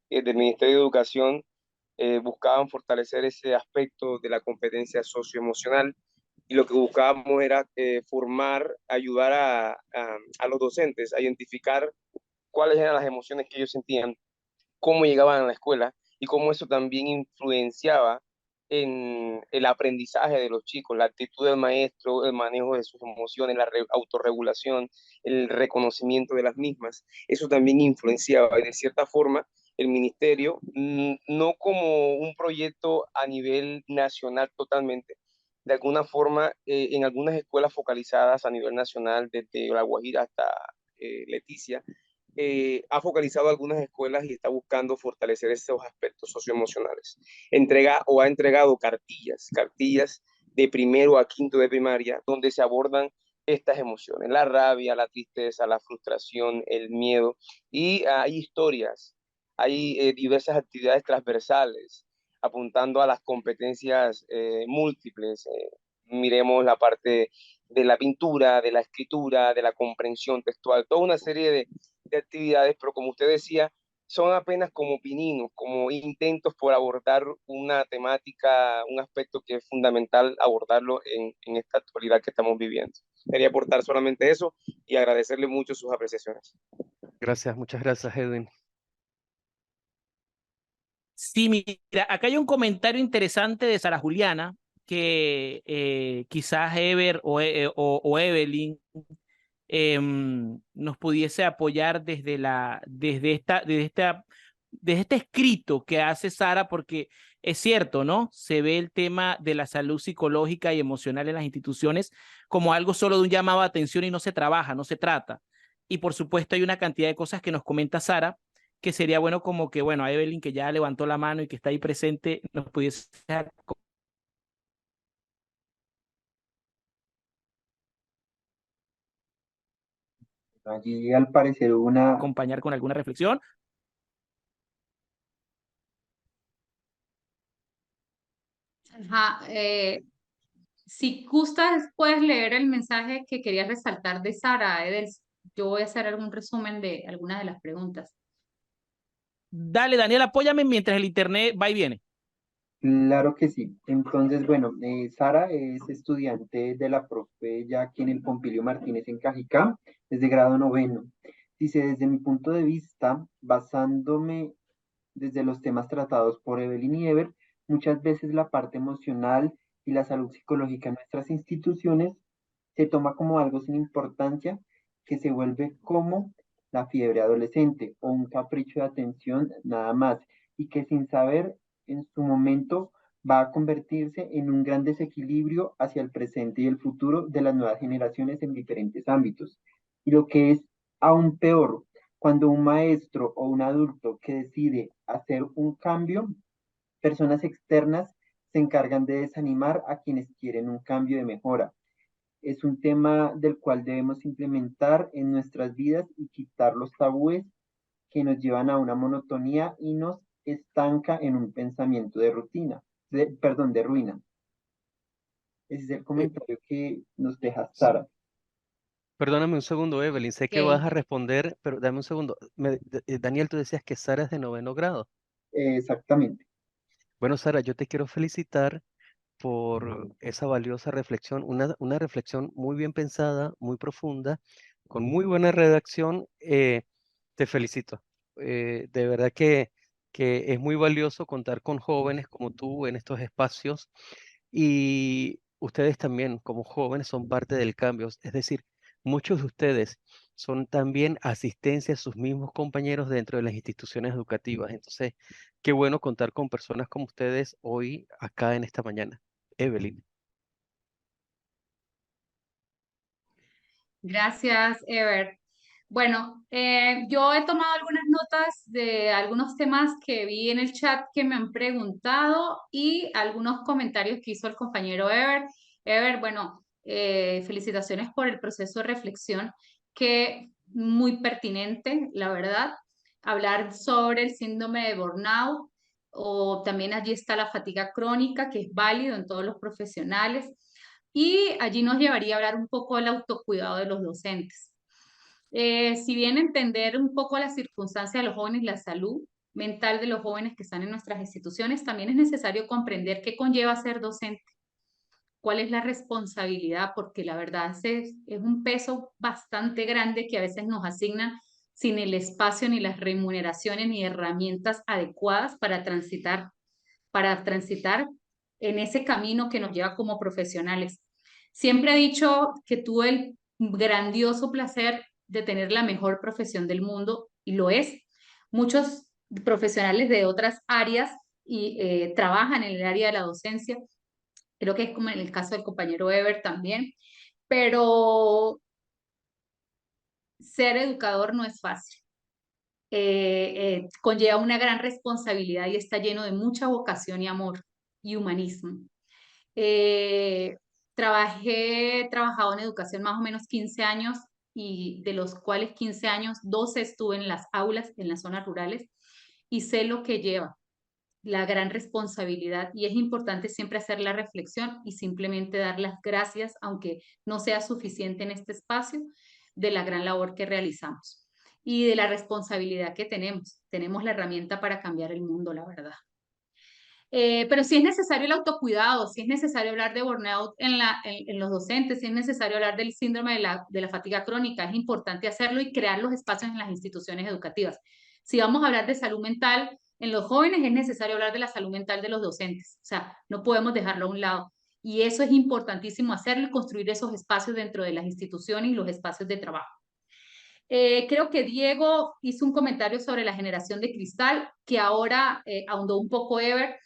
S7: del Ministerio de Educación. Buscaban fortalecer ese aspecto de la competencia socioemocional y lo que buscábamos era formar, ayudar a los docentes a identificar cuáles eran las emociones que ellos sentían, cómo llegaban a la escuela y cómo eso también influenciaba en el aprendizaje de los chicos, la actitud del maestro, el manejo de sus emociones, la autorregulación, el reconocimiento de las mismas. Eso también influenciaba y de cierta forma el ministerio, no como un proyecto a nivel nacional totalmente, de alguna forma en algunas escuelas focalizadas a nivel nacional, desde La Guajira hasta Leticia, ha focalizado algunas escuelas y está buscando fortalecer estos aspectos socioemocionales. Ha entregado cartillas de primero a quinto de primaria, donde se abordan estas emociones, la rabia, la tristeza, la frustración, el miedo, y hay historias, hay diversas actividades transversales, apuntando a las competencias múltiples. Miremos la parte de la pintura, de la escritura, de la comprensión textual, toda una serie de actividades, pero como usted decía, son apenas como pininos, como intentos por abordar una temática, un aspecto que es fundamental abordarlo en esta actualidad que estamos viviendo. Quería aportar solamente eso y agradecerle mucho sus apreciaciones.
S4: Gracias, muchas gracias, Edwin.
S2: Sí, mira, acá hay un comentario interesante de Sara Juliana, que quizás Ever o Evelyn nos pudiese apoyar desde este escrito que hace Sara, porque es cierto, ¿no? Se ve el tema de la salud psicológica y emocional en las instituciones como algo solo de un llamado a atención y no se trabaja, no se trata. Y por supuesto hay una cantidad de cosas que nos comenta Sara, que sería bueno como que, bueno, a Evelyn, que ya levantó la mano y que está ahí presente, nos pudiese
S1: Allí al parecer hubo una...
S2: acompañar con alguna reflexión.
S3: Ajá, si gustas, puedes leer el mensaje que quería resaltar de Sara, Edel. Yo voy a hacer algún resumen de algunas de las preguntas.
S2: Dale, Daniel, apóyame mientras el internet va y viene.
S1: Claro que sí. Entonces, bueno, Sara es estudiante de la profe ya aquí en el Pompilio Martínez en Cajicá, es de grado noveno. Dice, desde mi punto de vista, basándome desde los temas tratados por Evelyn y Ever, muchas veces la parte emocional y la salud psicológica en nuestras instituciones se toma como algo sin importancia, que se vuelve como la fiebre adolescente o un capricho de atención nada más, y que sin saber en su momento va a convertirse en un gran desequilibrio hacia el presente y el futuro de las nuevas generaciones en diferentes ámbitos. Y lo que es aún peor, cuando un maestro o un adulto que decide hacer un cambio, personas externas se encargan de desanimar a quienes quieren un cambio de mejora. Es un tema del cual debemos implementar en nuestras vidas y quitar los tabúes que nos llevan a una monotonía y nos estanca en un pensamiento de rutina, perdón, de ruina. Ese es el
S4: Eh,
S1: comentario que nos deja Sara.
S4: Perdóname un segundo, Evelyn, sé que vas
S3: Ok.
S4: a responder, pero dame un segundo. Daniel, tú decías que Sara es de noveno grado.
S1: Exactamente.
S4: Bueno, Sara, yo te quiero felicitar por esa valiosa reflexión, una reflexión muy bien pensada, muy profunda, con muy buena redacción. Te felicito. De verdad que es muy valioso contar con jóvenes como tú en estos espacios y ustedes también como jóvenes son parte del cambio. Es decir, muchos de ustedes son también asistencia a sus mismos compañeros dentro de las instituciones educativas. Entonces, qué bueno contar con personas como ustedes hoy acá en esta mañana. Evelyn.
S3: Gracias, Ever. Bueno, yo he tomado algunas notas de algunos temas que vi en el chat que me han preguntado y algunos comentarios que hizo el compañero Ever. Ever, bueno, felicitaciones por el proceso de reflexión, que muy pertinente, la verdad. Hablar sobre el síndrome de burnout o también allí está la fatiga crónica, que es válido en todos los profesionales. Y allí nos llevaría a hablar un poco del autocuidado de los docentes. Si bien entender un poco las circunstancias de los jóvenes y la salud mental de los jóvenes que están en nuestras instituciones, también es necesario comprender qué conlleva ser docente, cuál es la responsabilidad, porque la verdad es un peso bastante grande que a veces nos asignan sin el espacio ni las remuneraciones ni herramientas adecuadas para transitar en ese camino que nos lleva como profesionales. Siempre he dicho que tuve el grandioso placer de tener la mejor profesión del mundo, y lo es. Muchos profesionales de otras áreas trabajan en el área de la docencia, creo que es como en el caso del compañero Ever también, pero ser educador no es fácil. Conlleva una gran responsabilidad y está lleno de mucha vocación y amor y humanismo. He trabajado en educación más o menos 15 años, y de los cuales 15 años, 12 estuve en las aulas, en las zonas rurales, y sé lo que lleva, la gran responsabilidad, y es importante siempre hacer la reflexión y simplemente dar las gracias, aunque no sea suficiente en este espacio, de la gran labor que realizamos y de la responsabilidad que tenemos. Tenemos la herramienta para cambiar el mundo, la verdad. Pero si es necesario el autocuidado, si es necesario hablar de burnout en los docentes, si es necesario hablar del síndrome de la fatiga crónica, es importante hacerlo y crear los espacios en las instituciones educativas. Si vamos a hablar de salud mental en los jóvenes, es necesario hablar de la salud mental de los docentes. O sea, no podemos dejarlo a un lado. Y eso es importantísimo hacerlo y construir esos espacios dentro de las instituciones y los espacios de trabajo. Creo que Diego hizo un comentario sobre la generación de cristal, que ahora ahondó un poco Ever.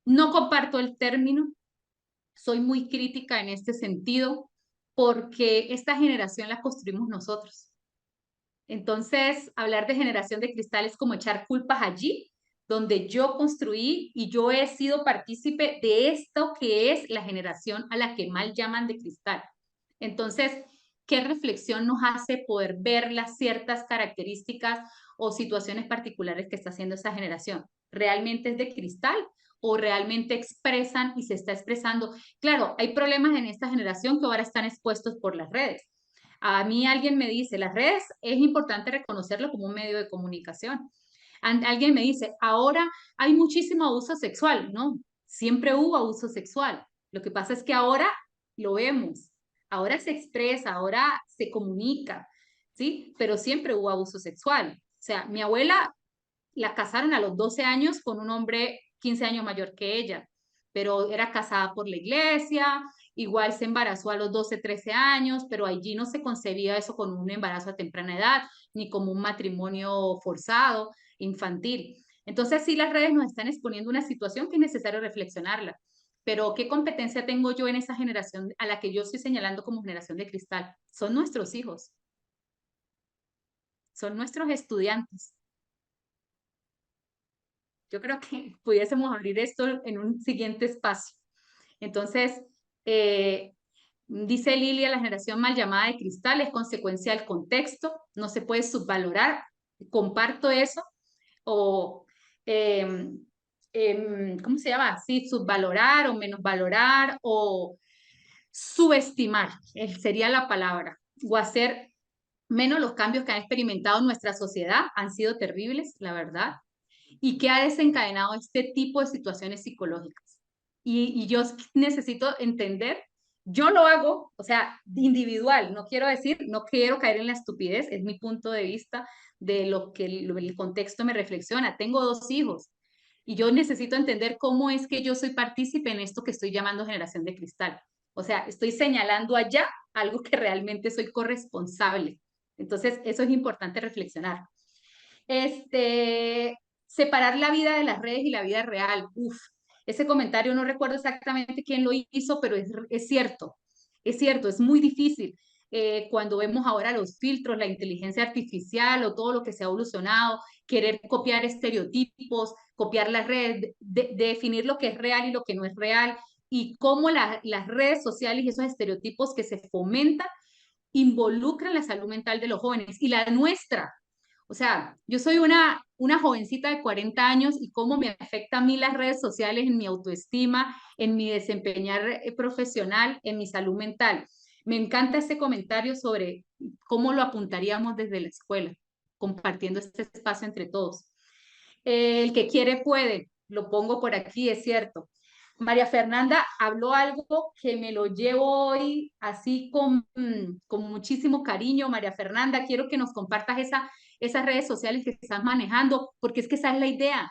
S3: No comparto el término, soy muy crítica en este sentido, porque esta generación la construimos nosotros. Entonces, hablar de generación de cristal es como echar culpas allí, donde yo construí y yo he sido partícipe de esto que es la generación a la que mal llaman de cristal. Entonces, ¿qué reflexión nos hace poder ver las ciertas características o situaciones particulares que está haciendo esa generación? ¿Realmente es de cristal o realmente expresan y se está expresando? Claro, hay problemas en esta generación que ahora están expuestos por las redes. A mí alguien me dice, las redes es importante reconocerlo como un medio de comunicación. Alguien me dice, ahora hay muchísimo abuso sexual, ¿no? Siempre hubo abuso sexual. Lo que pasa es que ahora lo vemos, ahora se expresa, ahora se comunica, ¿sí? Pero siempre hubo abuso sexual. O sea, mi abuela la casaron a los 12 años con un hombre 15 años mayor que ella, pero era casada por la iglesia, igual se embarazó a los 12, 13 años, pero allí no se concebía eso con un embarazo a temprana edad, ni como un matrimonio forzado, infantil. Entonces, sí, las redes nos están exponiendo una situación que es necesario reflexionarla. Pero, ¿qué competencia tengo yo en esa generación a la que yo estoy señalando como generación de cristal? Son nuestros hijos, son nuestros estudiantes. Yo creo que pudiésemos abrir esto en un siguiente espacio. Entonces, dice Lilia, la generación mal llamada de cristal es consecuencia del contexto, no se puede subvalorar, comparto eso, o, ¿cómo se llama? Sí, subvalorar o menosvalorar o subestimar, sería la palabra, o hacer menos los cambios que han experimentado en nuestra sociedad, han sido terribles, la verdad, y que ha desencadenado este tipo de situaciones psicológicas. Y yo necesito entender, yo lo hago, o sea, individual, no quiero decir, no quiero caer en la estupidez, es mi punto de vista de lo que el contexto me reflexiona. Tengo 2 hijos y yo necesito entender cómo es que yo soy partícipe en esto que estoy llamando generación de cristal. O sea, estoy señalando allá algo que realmente soy corresponsable. Entonces, eso es importante reflexionar. Separar la vida de las redes y la vida real. Uf, ese comentario no recuerdo exactamente quién lo hizo, pero es cierto, es muy difícil. Cuando vemos ahora los filtros, la inteligencia artificial o todo lo que se ha evolucionado, querer copiar estereotipos, copiar las redes, definir lo que es real y lo que no es real, y cómo las redes sociales y esos estereotipos que se fomentan involucran la salud mental de los jóvenes y la nuestra. O sea, yo soy una jovencita de 40 años y cómo me afecta a mí las redes sociales en mi autoestima, en mi desempeñar profesional, en mi salud mental. Me encanta este comentario sobre cómo lo apuntaríamos desde la escuela, compartiendo este espacio entre todos. El que quiere puede, lo pongo por aquí, es cierto. María Fernanda habló algo que me lo llevo hoy así con muchísimo cariño. María Fernanda, quiero que nos compartas esas redes sociales que estás manejando, porque es que esa es la idea.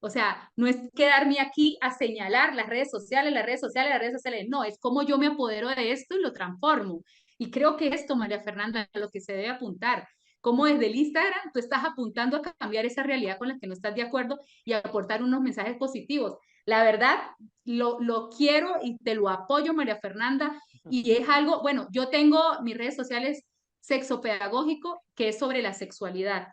S3: O sea, no es quedarme aquí a señalar las redes sociales, las redes sociales, las redes sociales. No, es cómo yo me apodero de esto y lo transformo. Y creo que esto, María Fernanda, es lo que se debe apuntar. Cómo desde el Instagram tú estás apuntando a cambiar esa realidad con la que no estás de acuerdo y a aportar unos mensajes positivos. La verdad, lo quiero y te lo apoyo, María Fernanda. Y es algo, bueno, yo tengo mis redes sociales sexopedagógico, que es sobre la sexualidad.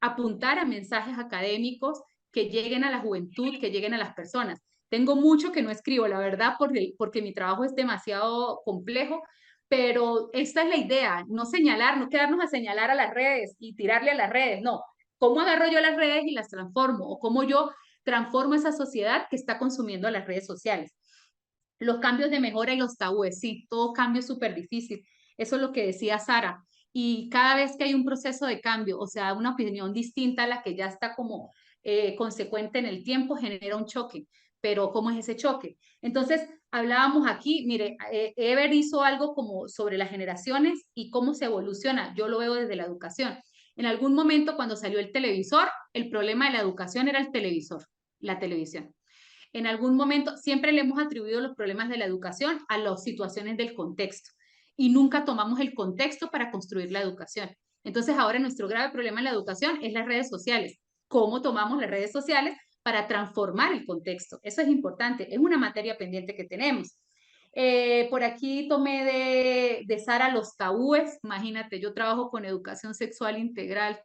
S3: Apuntar a mensajes académicos que lleguen a la juventud, que lleguen a las personas. Tengo mucho que no escribo, la verdad, porque mi trabajo es demasiado complejo, pero esta es la idea, no señalar, no quedarnos a señalar a las redes y tirarle a las redes, no. ¿Cómo agarro yo las redes y las transformo? ¿O cómo yo transformo esa sociedad que está consumiendo las redes sociales? Los cambios de mejora y los tabúes, sí, todo cambio es súper difícil. Eso es lo que decía Sara. Y cada vez que hay un proceso de cambio, o sea, una opinión distinta a la que ya está como consecuente en el tiempo, genera un choque. Pero ¿cómo es ese choque? Entonces, hablábamos aquí, mire, Ever hizo algo como sobre las generaciones y cómo se evoluciona. Yo lo veo desde la educación. En algún momento, cuando salió el televisor, el problema de la educación era el televisor, la televisión. En algún momento siempre le hemos atribuido los problemas de la educación a las situaciones del contexto y nunca tomamos el contexto para construir la educación. Entonces ahora nuestro grave problema en la educación es las redes sociales. ¿Cómo tomamos las redes sociales para transformar el contexto? Eso es importante, es una materia pendiente que tenemos. Por aquí tomé de Sara los tabúes. Imagínate, yo trabajo con educación sexual integral.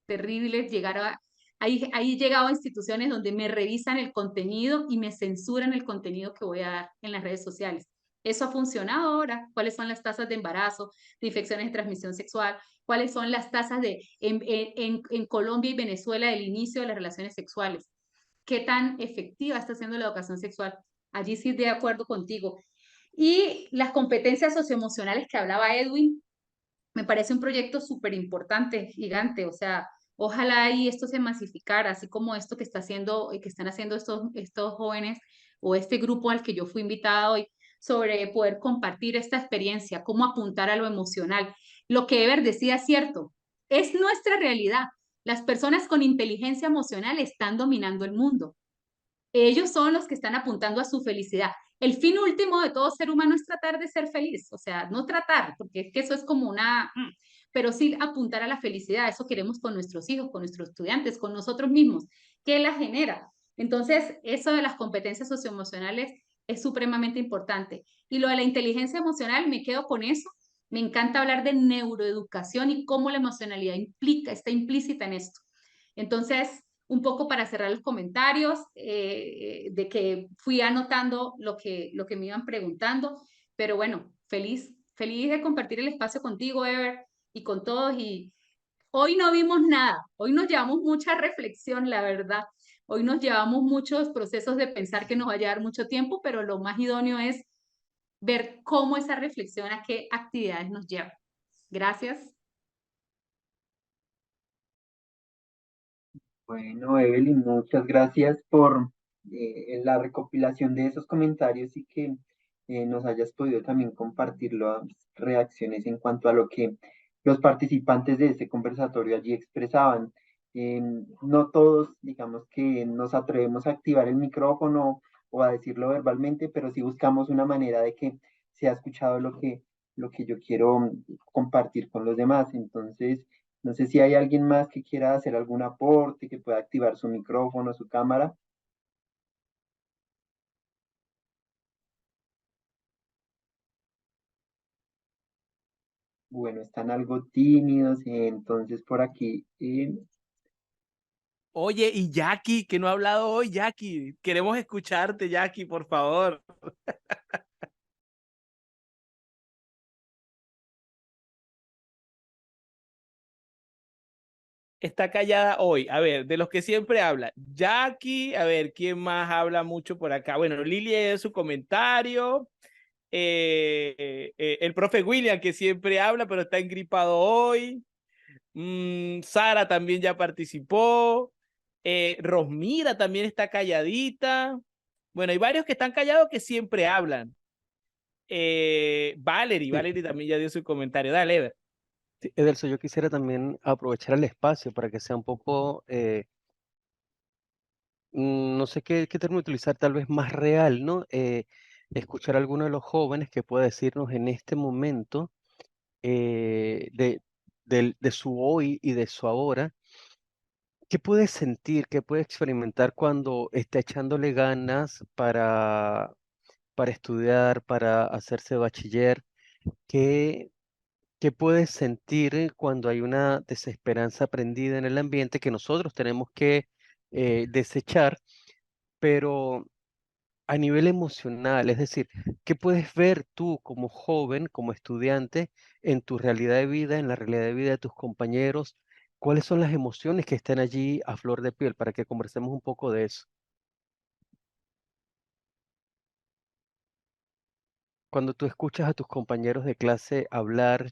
S3: Terrible llegar a, ahí he llegado a instituciones donde me revisan el contenido y me censuran el contenido que voy a dar en las redes sociales. ¿Eso ha funcionado ahora? ¿Cuáles son las tasas de embarazo, de infecciones de transmisión sexual? ¿Cuáles son las tasas en Colombia y Venezuela del inicio de las relaciones sexuales? ¿Qué tan efectiva está siendo la educación sexual? Allí sí de acuerdo contigo. Y las competencias socioemocionales que hablaba Edwin, me parece un proyecto súper importante, gigante, o sea, ojalá y esto se masificara, así como esto que está haciendo, que están haciendo estos jóvenes o este grupo al que yo fui invitada hoy, sobre poder compartir esta experiencia, cómo apuntar a lo emocional. Lo que Ever decía es cierto, es nuestra realidad. Las personas con inteligencia emocional están dominando el mundo. Ellos son los que están apuntando a su felicidad. El fin último de todo ser humano es tratar de ser feliz, o sea, no tratar, porque es que eso es como una, pero sí apuntar a la felicidad, eso queremos con nuestros hijos, con nuestros estudiantes, con nosotros mismos, ¿qué la genera? Entonces, eso de las competencias socioemocionales es supremamente importante. Y lo de la inteligencia emocional, me quedo con eso. Me encanta hablar de neuroeducación y cómo la emocionalidad está implícita en esto. Entonces, un poco para cerrar los comentarios, de que fui anotando lo que me iban preguntando, pero bueno, feliz de compartir el espacio contigo, Ever, y con todos. Y hoy no vimos nada, hoy nos llevamos mucha reflexión, la verdad. Hoy nos llevamos muchos procesos de pensar que nos va a llevar mucho tiempo, pero lo más idóneo es ver cómo esa reflexión a qué actividades nos lleva. Gracias.
S1: Bueno, Evelyn, muchas gracias por la recopilación de esos comentarios y que nos hayas podido también compartir las reacciones en cuanto a lo que los participantes de este conversatorio allí expresaban. No todos, digamos que nos atrevemos a activar el micrófono o a decirlo verbalmente, pero sí buscamos una manera de que sea escuchado lo que yo quiero compartir con los demás. Entonces, no sé si hay alguien más que quiera hacer algún aporte, que pueda activar su micrófono, su cámara. Bueno, están algo tímidos, entonces por aquí.
S2: Oye, y Jackie, que no ha hablado hoy, Jackie. Queremos escucharte, Jackie, por favor. Está callada hoy. A ver, de los que siempre habla. Jackie, a ver, ¿quién más habla mucho por acá? Bueno, Lili es su comentario. El profe William, que siempre habla, pero está engripado hoy. Sara también ya participó. Rosmira también está calladita. Bueno, hay varios que están callados que siempre hablan. Valerie también ya dio su comentario. Dale, Eder.
S4: Sí, Edelso, yo quisiera también aprovechar el espacio para que sea un poco, no no sé qué término utilizar, tal vez más real, ¿no? Escuchar a alguno de los jóvenes que pueda decirnos en este momento de su hoy y de su ahora, ¿qué puede sentir, qué puede experimentar cuando está echándole ganas para estudiar, para hacerse bachiller? ¿Qué, qué puedes sentir cuando hay una desesperanza prendida en el ambiente que nosotros tenemos que desechar, pero a nivel emocional? Es decir, ¿qué puedes ver tú como joven, como estudiante, en tu realidad de vida, en la realidad de vida de tus compañeros? ¿Cuáles son las emociones que están allí a flor de piel para que conversemos un poco de eso? Cuando tú escuchas a tus compañeros de clase hablar,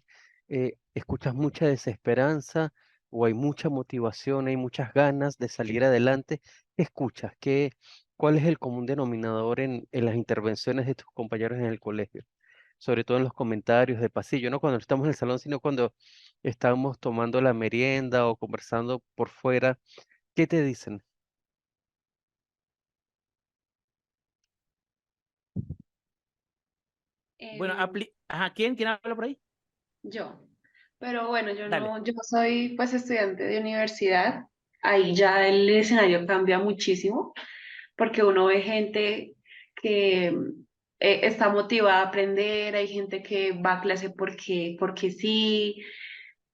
S4: ¿escuchas mucha desesperanza o hay mucha motivación, hay muchas ganas de salir adelante? ¿Qué escuchas? ¿Cuál es el común denominador en las intervenciones de tus compañeros en el colegio? Sobre todo en los comentarios de pasillo, no cuando estamos en el salón, sino cuando estamos tomando la merienda o conversando por fuera. ¿Qué te dicen?
S2: Bueno,
S6: Em,
S2: ajá, ¿quién habla por ahí?
S6: yo. Pero bueno,
S2: Dale.
S6: yo soy pues estudiante de universidad. Ahí ya el escenario cambia muchísimo porque uno ve gente que está motivada a aprender, hay gente que va a clase porque sí,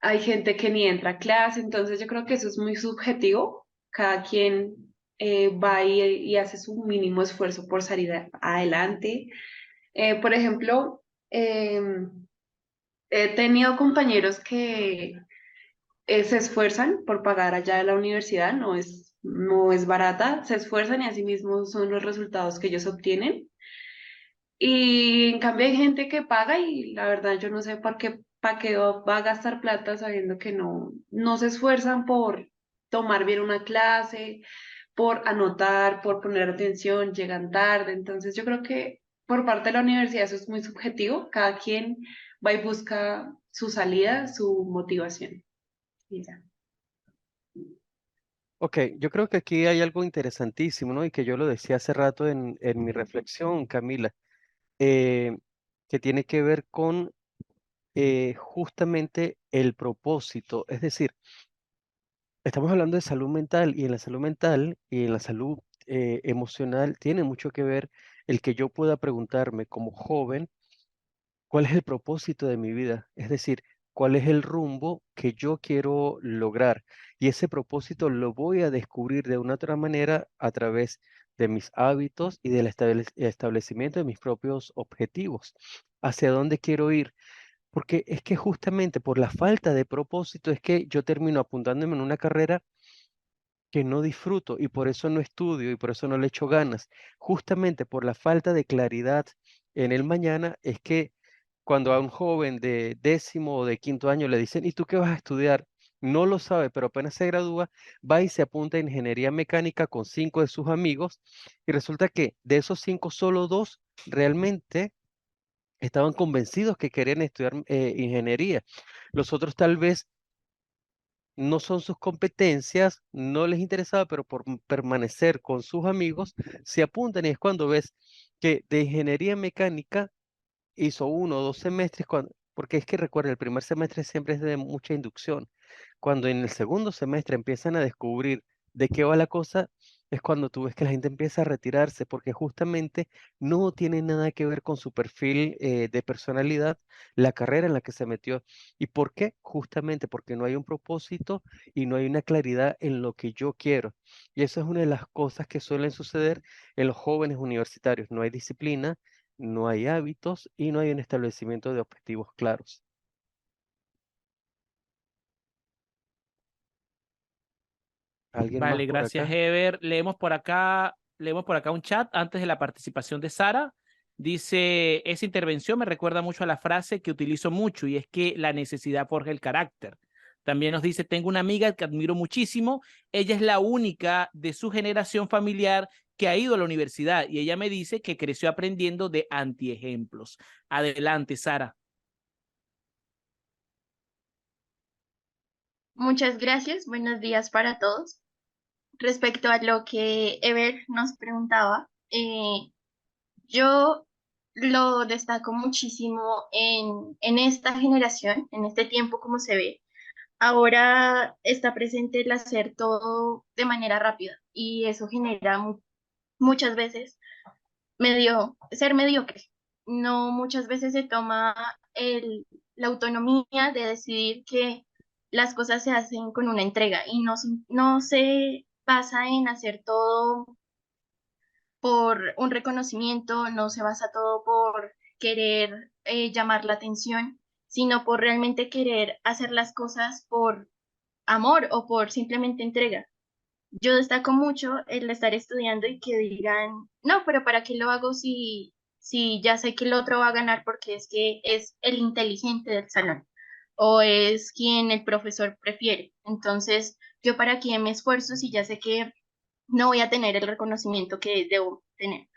S6: hay gente que ni entra a clase, entonces yo creo que eso es muy subjetivo. Cada quien va y hace su mínimo esfuerzo por salir adelante. Por ejemplo, he tenido compañeros que se esfuerzan por pagar allá de la universidad, no es barata, se esfuerzan y así mismo son los resultados que ellos obtienen. Y en cambio hay gente que paga y la verdad yo no sé para qué va a gastar plata sabiendo que no se esfuerzan por tomar bien una clase, por anotar, por poner atención, llegan tarde. Entonces yo creo que por parte de la universidad eso es muy subjetivo, cada quien va y busca su salida, su motivación. Y ya.
S4: Ok, yo creo que aquí hay algo interesantísimo, ¿no? Y que yo lo decía hace rato en mi reflexión, Camila, eh, que tiene que ver con justamente el propósito. Es decir, estamos hablando de salud mental y en la salud mental y en la salud emocional tiene mucho que ver el que yo pueda preguntarme como joven cuál es el propósito de mi vida, es decir, cuál es el rumbo que yo quiero lograr. Y ese propósito lo voy a descubrir de una otra manera a través de mis hábitos y del establecimiento de mis propios objetivos. ¿Hacia dónde quiero ir? Porque es que justamente por la falta de propósito es que yo termino apuntándome en una carrera que no disfruto y por eso no estudio y por eso no le echo ganas. Justamente por la falta de claridad en el mañana es que cuando a un joven de décimo o de quinto año le dicen, ¿y tú qué vas a estudiar? No lo sabe, pero apenas se gradúa, va y se apunta a ingeniería mecánica con 5 de sus amigos y resulta que de esos 5 solo 2 realmente estaban convencidos que querían estudiar ingeniería. Los otros tal vez no son sus competencias, no les interesaba, pero por permanecer con sus amigos, se apuntan y es cuando ves que de ingeniería mecánica hizo 1 o 2 semestres, porque es que recuerda, el primer semestre siempre es de mucha inducción. Cuando en el segundo semestre empiezan a descubrir de qué va la cosa, es cuando tú ves que la gente empieza a retirarse, porque justamente no tiene nada que ver con su perfil de personalidad, la carrera en la que se metió. ¿Y por qué? Justamente porque no hay un propósito y no hay una claridad en lo que yo quiero. Y eso es una de las cosas que suelen suceder en los jóvenes universitarios. No hay disciplina, no hay hábitos y no hay un establecimiento de objetivos claros. ¿Alguien más
S2: Vale,
S4: por
S2: gracias,
S4: acá?
S2: Ever. Leemos por acá un chat antes de la participación de Sara. Dice, esa intervención me recuerda mucho a la frase que utilizo mucho y es que la necesidad forja el carácter. También nos dice, tengo una amiga que admiro muchísimo. Ella es la única de su generación familiar que ha ido a la universidad y ella me dice que creció aprendiendo de antiejemplos. Adelante, Sara.
S9: Muchas gracias, buenos días para todos. respecto a lo que Ever nos preguntaba, yo lo destaco muchísimo en esta generación, en este tiempo como se ve. Ahora está presente el hacer todo de manera rápida y eso genera muchas veces ser mediocre. No muchas veces se toma la autonomía de decidir que las cosas se hacen con una entrega y no se basa en hacer todo por un reconocimiento, no se basa todo por querer llamar la atención, sino por realmente querer hacer las cosas por amor o por simplemente entrega. Yo destaco mucho el estar estudiando y que digan, no, pero ¿para qué lo hago si ya sé que el otro va a ganar porque es que es el inteligente del salón o es quien el profesor prefiere? Entonces, ¿yo para qué me esfuerzo si ya sé que no voy a tener el reconocimiento que debo tener?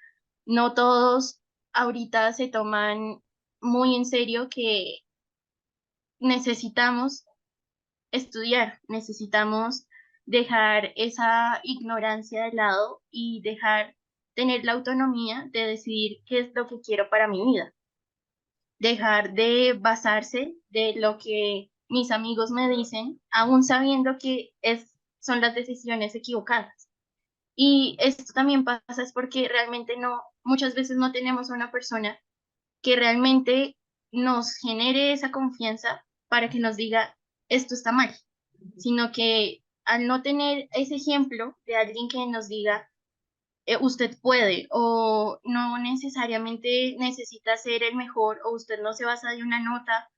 S9: No todos ahorita se toman muy en serio que necesitamos estudiar, necesitamos dejar esa ignorancia de lado y tener la autonomía de decidir qué es lo que quiero para mi vida. Dejar de basarse de lo que mis amigos me dicen, aún sabiendo que son las decisiones equivocadas. Y esto también pasa es porque realmente muchas veces no tenemos una persona que realmente nos genere esa confianza para que nos diga, esto está mal, sino que al no tener ese ejemplo de alguien que nos diga, usted puede o no necesariamente necesita ser el mejor o usted no se basa de una nota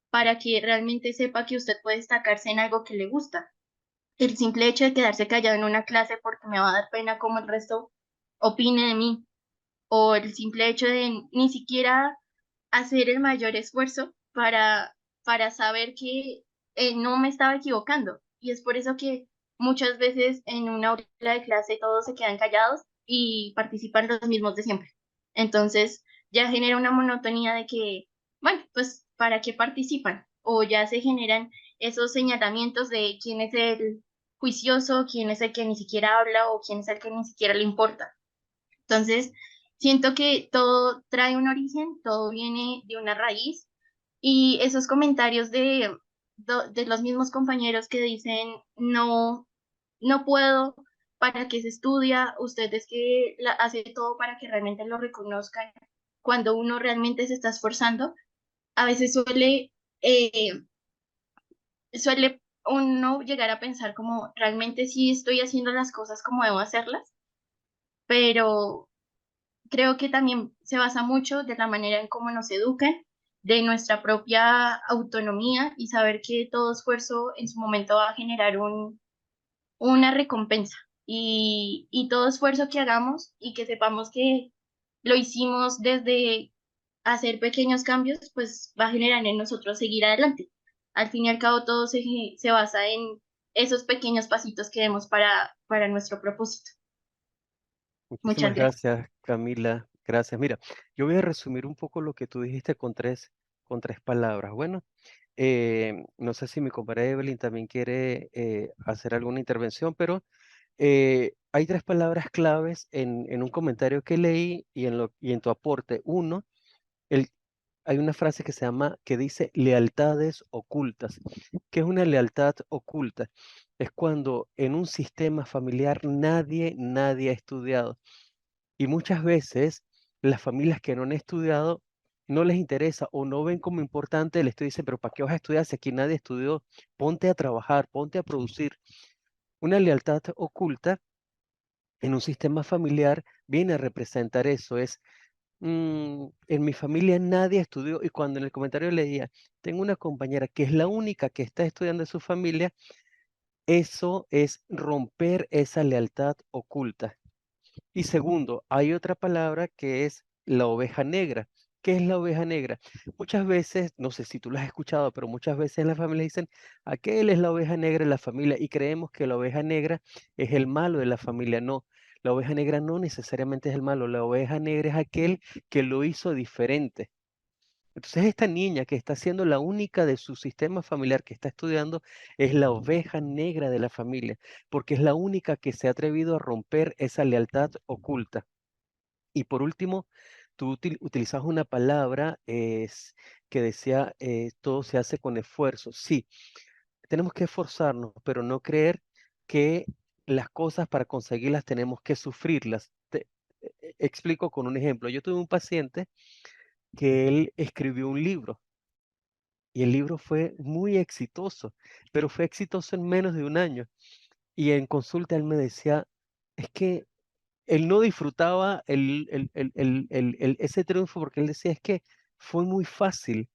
S9: para que realmente sepa que usted puede destacarse en algo que le gusta. El simple hecho de quedarse callado en una clase porque me va a dar pena como el resto opine de mí, o el simple hecho de ni siquiera hacer el mayor esfuerzo para saber que no me estaba equivocando. Y es por eso que muchas veces en una aula de clase todos se quedan callados y participan los mismos de siempre. Entonces ya genera una monotonía de que, bueno, pues ¿para qué participan? O ya se generan esos señalamientos de quién es el juicioso, quién es el que ni siquiera habla o quién es el que ni siquiera le importa. Entonces, siento que todo trae un origen, todo viene de una raíz y esos comentarios de los mismos compañeros que dicen, no, no puedo, para que se estudia, usted es que hace todo para que realmente lo reconozcan, cuando uno realmente se está esforzando, a veces suele uno llegar a pensar como realmente sí estoy haciendo las cosas como debo hacerlas, pero creo que también se basa mucho de la manera en cómo nos educan, de nuestra propia autonomía y saber que todo esfuerzo en su momento va a generar una recompensa. Y todo esfuerzo que hagamos y que sepamos que lo hicimos desde hacer pequeños cambios, pues va a generar en nosotros seguir adelante. Al fin y al cabo, todo se basa en esos pequeños pasitos que demos para nuestro propósito. Muchas
S4: Muchísimas
S9: gracias.
S4: gracias, Camila. Gracias. Mira, yo voy a resumir un poco lo que tú dijiste con tres palabras. Bueno, no sé si mi compañera Evelyn también quiere hacer alguna intervención, pero hay tres palabras claves en un comentario que leí y en tu aporte. Uno, el, hay una frase que dice lealtades ocultas. ¿Qué es una lealtad oculta? Es cuando en un sistema familiar nadie ha estudiado. Y muchas veces las familias que no han estudiado no les interesa o no ven como importante, les estoy diciendo, pero ¿para qué vas a estudiar si aquí nadie estudió? Ponte a trabajar, ponte a producir. Una lealtad oculta en un sistema familiar viene a representar eso, en mi familia nadie estudió y cuando en el comentario leía, tengo una compañera que es la única que está estudiando en su familia, eso es romper esa lealtad oculta. Y segundo, hay otra palabra que es la oveja negra. ¿Qué es la oveja negra? Muchas veces, no sé si tú lo has escuchado, pero muchas veces en la familia dicen, aquel es la oveja negra de la familia y creemos que la oveja negra es el malo de la familia. No, la oveja negra no necesariamente es el malo, la oveja negra es aquel que lo hizo diferente. Entonces esta niña que está siendo la única de su sistema familiar que está estudiando es la oveja negra de la familia, porque es la única que se ha atrevido a romper esa lealtad oculta. Y por último, tú utilizas una palabra que decía, todo se hace con esfuerzo. Sí, tenemos que esforzarnos, pero no creer que las cosas para conseguirlas tenemos que sufrirlas. Explico con un ejemplo. Yo tuve un paciente que él escribió un libro y el libro fue muy exitoso, pero fue exitoso en menos de un año. Y en consulta él me decía, es que él no disfrutaba ese triunfo porque él decía, es que fue muy fácil.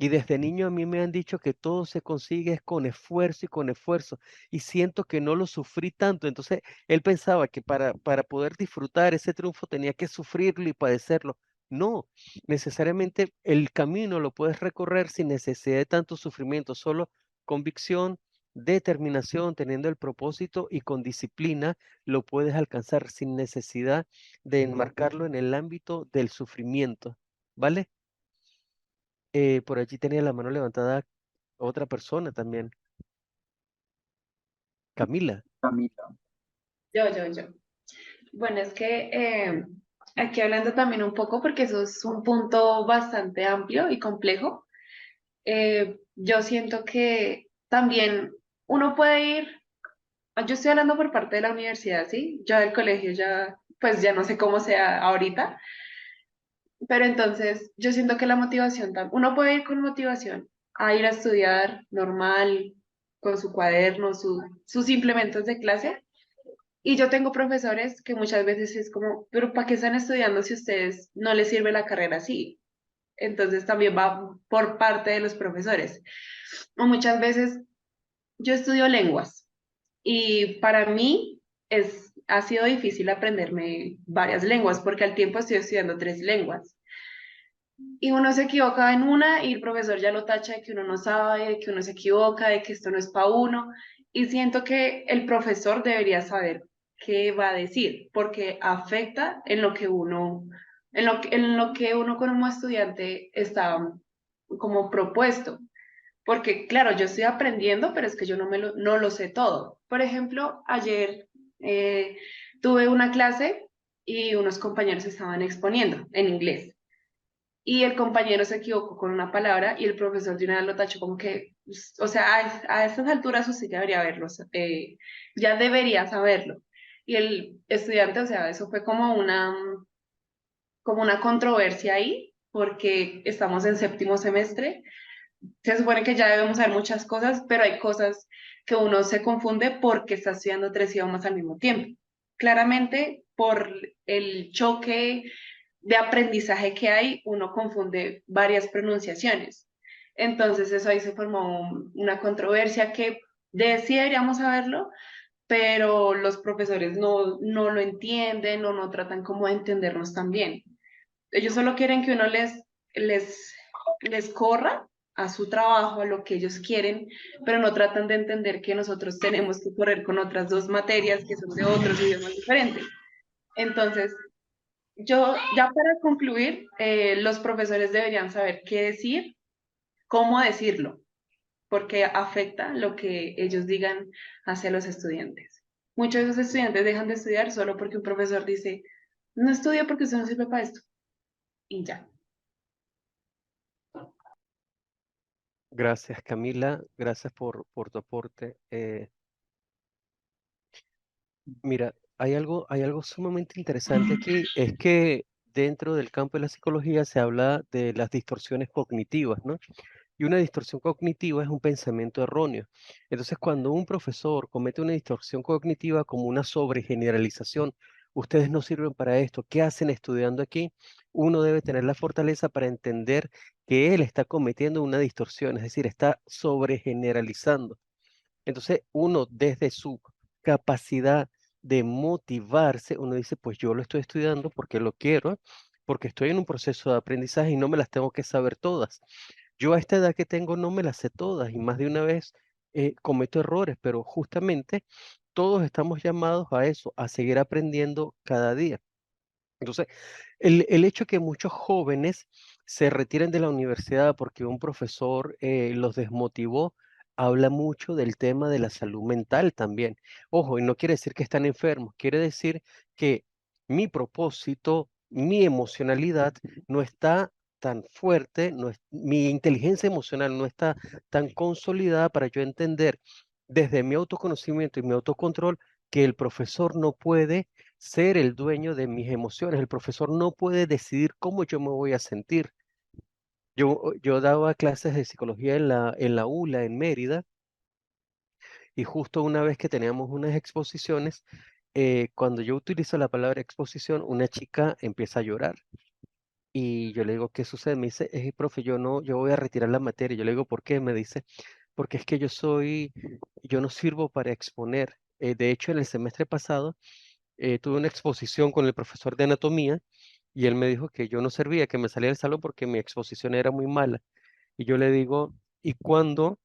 S4: Y desde niño a mí me han dicho que todo se consigue es con esfuerzo y con esfuerzo. Y siento que no lo sufrí tanto. Entonces él pensaba que para poder disfrutar ese triunfo tenía que sufrirlo y padecerlo. No, necesariamente el camino lo puedes recorrer sin necesidad de tanto sufrimiento, solo convicción, determinación, teniendo el propósito y con disciplina lo puedes alcanzar sin necesidad de enmarcarlo en el ámbito del sufrimiento. ¿Vale? Por allí tenía la mano levantada otra persona también, Camila.
S1: Camila.
S6: Yo. Bueno, es que aquí hablando también un poco, porque eso es un punto bastante amplio y complejo, yo siento que también uno puede ir, yo estoy hablando por parte de la universidad, ¿sí? Yo del colegio ya, pues ya no sé cómo sea ahorita, pero entonces yo siento que la motivación, uno puede ir con motivación a ir a estudiar normal, con su cuaderno, sus implementos de clase. Y yo tengo profesores que muchas veces es como, pero ¿para qué están estudiando si a ustedes no les sirve la carrera así? Entonces también va por parte de los profesores. O muchas veces yo estudio lenguas y para mí ha sido difícil aprenderme varias lenguas porque al tiempo estoy estudiando 3 lenguas. Y uno se equivoca en una y el profesor ya lo tacha de que uno no sabe, de que uno se equivoca, de que esto no es para uno. Y siento que el profesor debería saber qué va a decir, porque afecta en lo que uno, en lo que uno como estudiante está como propuesto. Porque claro, yo estoy aprendiendo, pero es que yo no lo sé todo. Por ejemplo, ayer eh, tuve una clase y unos compañeros estaban exponiendo en inglés y el compañero se equivocó con una palabra y el profesor de una vez lo tachó como que, pues, o sea, a estas alturas usted ya debería verlo, ya debería saberlo. Y el estudiante, o sea, eso fue como una controversia ahí, porque estamos en 7º semestre, se supone que ya debemos saber muchas cosas, pero hay cosas que uno se confunde porque está estudiando 3 idiomas al mismo tiempo. Claramente, por el choque de aprendizaje que hay, uno confunde varias pronunciaciones. Entonces, eso ahí se formó una controversia que sí deberíamos saberlo, pero los profesores no lo entienden o no tratan como de entendernos tan bien. Ellos solo quieren que uno les corra a su trabajo, a lo que ellos quieren, pero no tratan de entender que nosotros tenemos que correr con otras 2 materias que son de otros idiomas diferentes. Entonces, yo, ya para concluir, los profesores deberían saber qué decir, cómo decirlo, porque afecta lo que ellos digan hacia los estudiantes. Muchos de esos estudiantes dejan de estudiar solo porque un profesor dice, no estudia porque usted no sirve para esto. Y ya.
S4: Gracias, Camila. Gracias por tu aporte. Mira, hay algo sumamente interesante aquí, es que dentro del campo de la psicología se habla de las distorsiones cognitivas, ¿no? Y una distorsión cognitiva es un pensamiento erróneo. Entonces, cuando un profesor comete una distorsión cognitiva como una sobregeneralización, ustedes no sirven para esto, ¿qué hacen estudiando aquí? Uno debe tener la fortaleza para entender que él está cometiendo una distorsión, es decir, está sobregeneralizando. Entonces, uno desde su capacidad de motivarse, uno dice, pues yo lo estoy estudiando porque lo quiero, porque estoy en un proceso de aprendizaje y no me las tengo que saber todas. Yo a esta edad que tengo no me las sé todas y más de una vez cometo errores, pero justamente todos estamos llamados a eso, a seguir aprendiendo cada día. Entonces, el hecho que muchos jóvenes se retiren de la universidad porque un profesor los desmotivó, habla mucho del tema de la salud mental también. Ojo, y no quiere decir que están enfermos, quiere decir que mi propósito, mi emocionalidad no está tan fuerte, mi inteligencia emocional no está tan consolidada para yo entender desde mi autoconocimiento y mi autocontrol que el profesor no puede ser el dueño de mis emociones. El profesor no puede decidir cómo yo me voy a sentir. Yo daba clases de psicología en la ULA, en Mérida, y justo una vez que teníamos unas exposiciones, cuando yo utilizo la palabra exposición, una chica empieza a llorar. Y yo le digo, ¿qué sucede? Me dice, profe, yo voy a retirar la materia. Yo le digo, ¿por qué? Me dice, porque es que yo no sirvo para exponer. De hecho, en el semestre pasado, tuve una exposición con el profesor de anatomía y él me dijo que yo no servía, que me salía del salón porque mi exposición era muy mala. Y yo le digo, ¿y cuándo?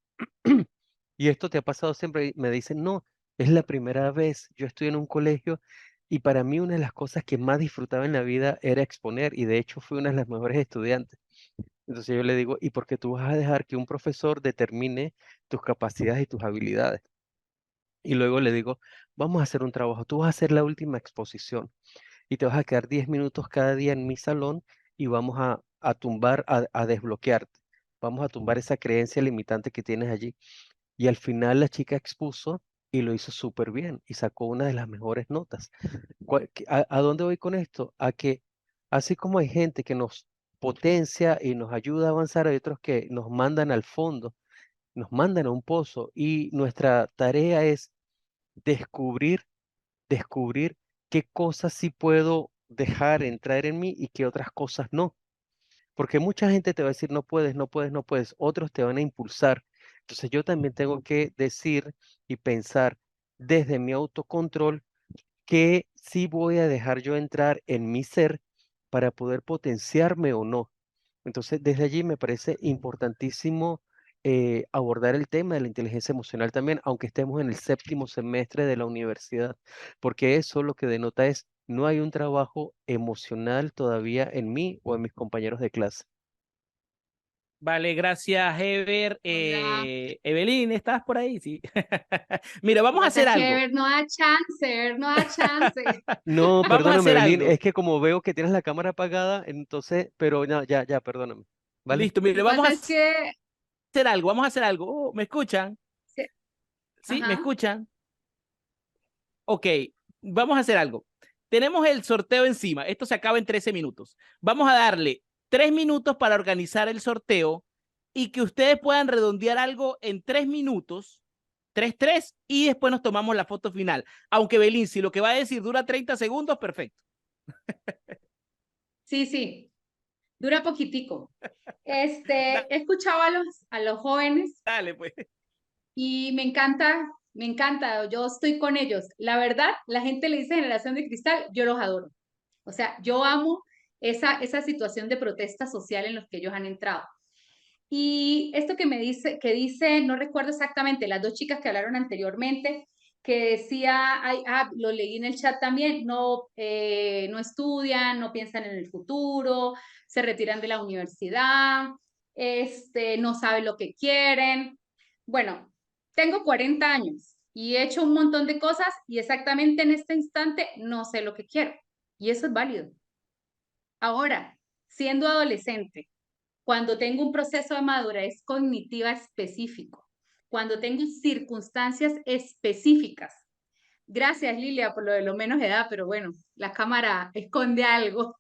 S4: ¿Y esto te ha pasado siempre? Y me dicen, no, es la primera vez. Yo estoy en un colegio y para mí una de las cosas que más disfrutaba en la vida era exponer y de hecho fui una de las mejores estudiantes. Entonces yo le digo, ¿y por qué tú vas a dejar que un profesor determine tus capacidades y tus habilidades? Y luego le digo, vamos a hacer un trabajo, tú vas a hacer la última exposición y te vas a quedar 10 minutos cada día en mi salón y vamos a tumbar, a desbloquearte. Vamos a tumbar esa creencia limitante que tienes allí. Y al final la chica expuso y lo hizo súper bien y sacó una de las mejores notas. ¿A dónde voy con esto? A que así como hay gente que nos potencia y nos ayuda a avanzar, hay otros que nos mandan al fondo, nos mandan a un pozo y nuestra tarea es descubrir descubrir qué cosas sí puedo dejar entrar en mí y qué otras cosas no. Porque mucha gente te va a decir, no puedes, no puedes, no puedes. Otros te van a impulsar. Entonces yo también tengo que decir y pensar desde mi autocontrol que sí voy a dejar yo entrar en mi ser para poder potenciarme o no. Entonces, desde allí me parece importantísimo abordar el tema de la inteligencia emocional también, aunque estemos en el séptimo semestre de la universidad, porque eso lo que denota es, no hay un trabajo emocional todavía en mí o en mis compañeros de clase.
S2: Vale, gracias, Ever.
S3: Hola.
S2: Evelyn, ¿estás por ahí? Sí. Mira, vamos a
S3: Pasa
S2: hacer
S3: es que
S2: algo.
S3: Ever no da chance, Ever no da chance.
S4: No,
S2: Vamos a
S4: perdóname,
S2: hacer
S4: Belín,
S2: algo.
S4: es que como veo que tienes la cámara apagada, entonces, pero no, ya, perdóname. ¿Vale?
S2: Listo,
S3: Lo
S2: mire,
S3: que
S2: vamos
S3: pasa
S2: a
S3: es que,
S2: hacer algo, vamos a hacer algo. Oh, ¿me escuchan?
S3: sí,
S2: ¿Sí? ¿Me
S3: ajá,
S2: escuchan? Ok, vamos a hacer algo. Tenemos el sorteo encima. Esto se acaba en 13 minutos. Vamos a darle 3 minutos para organizar el sorteo y que ustedes puedan redondear algo en 3 minutos, 3, y después nos tomamos la foto final. Aunque Belín, si lo que va a decir dura 30 segundos, perfecto.
S3: sí, sí, dura poquitico.
S2: Da-
S3: He escuchado a los jóvenes
S2: Dale, pues.
S3: y me encanta, yo estoy con ellos. La verdad, la gente le dice generación de cristal, yo los adoro. O sea, yo amo esa situación de protesta social en los que ellos han entrado. Y esto que dice, no recuerdo exactamente, las dos chicas que hablaron anteriormente, que decía, lo leí en el chat también, no estudian, no piensan en el futuro, se retiran de la universidad, no saben lo que quieren. Bueno, tengo 40 años y he hecho un montón de cosas y exactamente en este instante no sé lo que quiero. Y eso es válido. Ahora, siendo adolescente, cuando tengo un proceso de madurez cognitiva específico, cuando tengo circunstancias específicas. Gracias, Lilia, por lo de lo menos edad, pero bueno, la cámara esconde algo.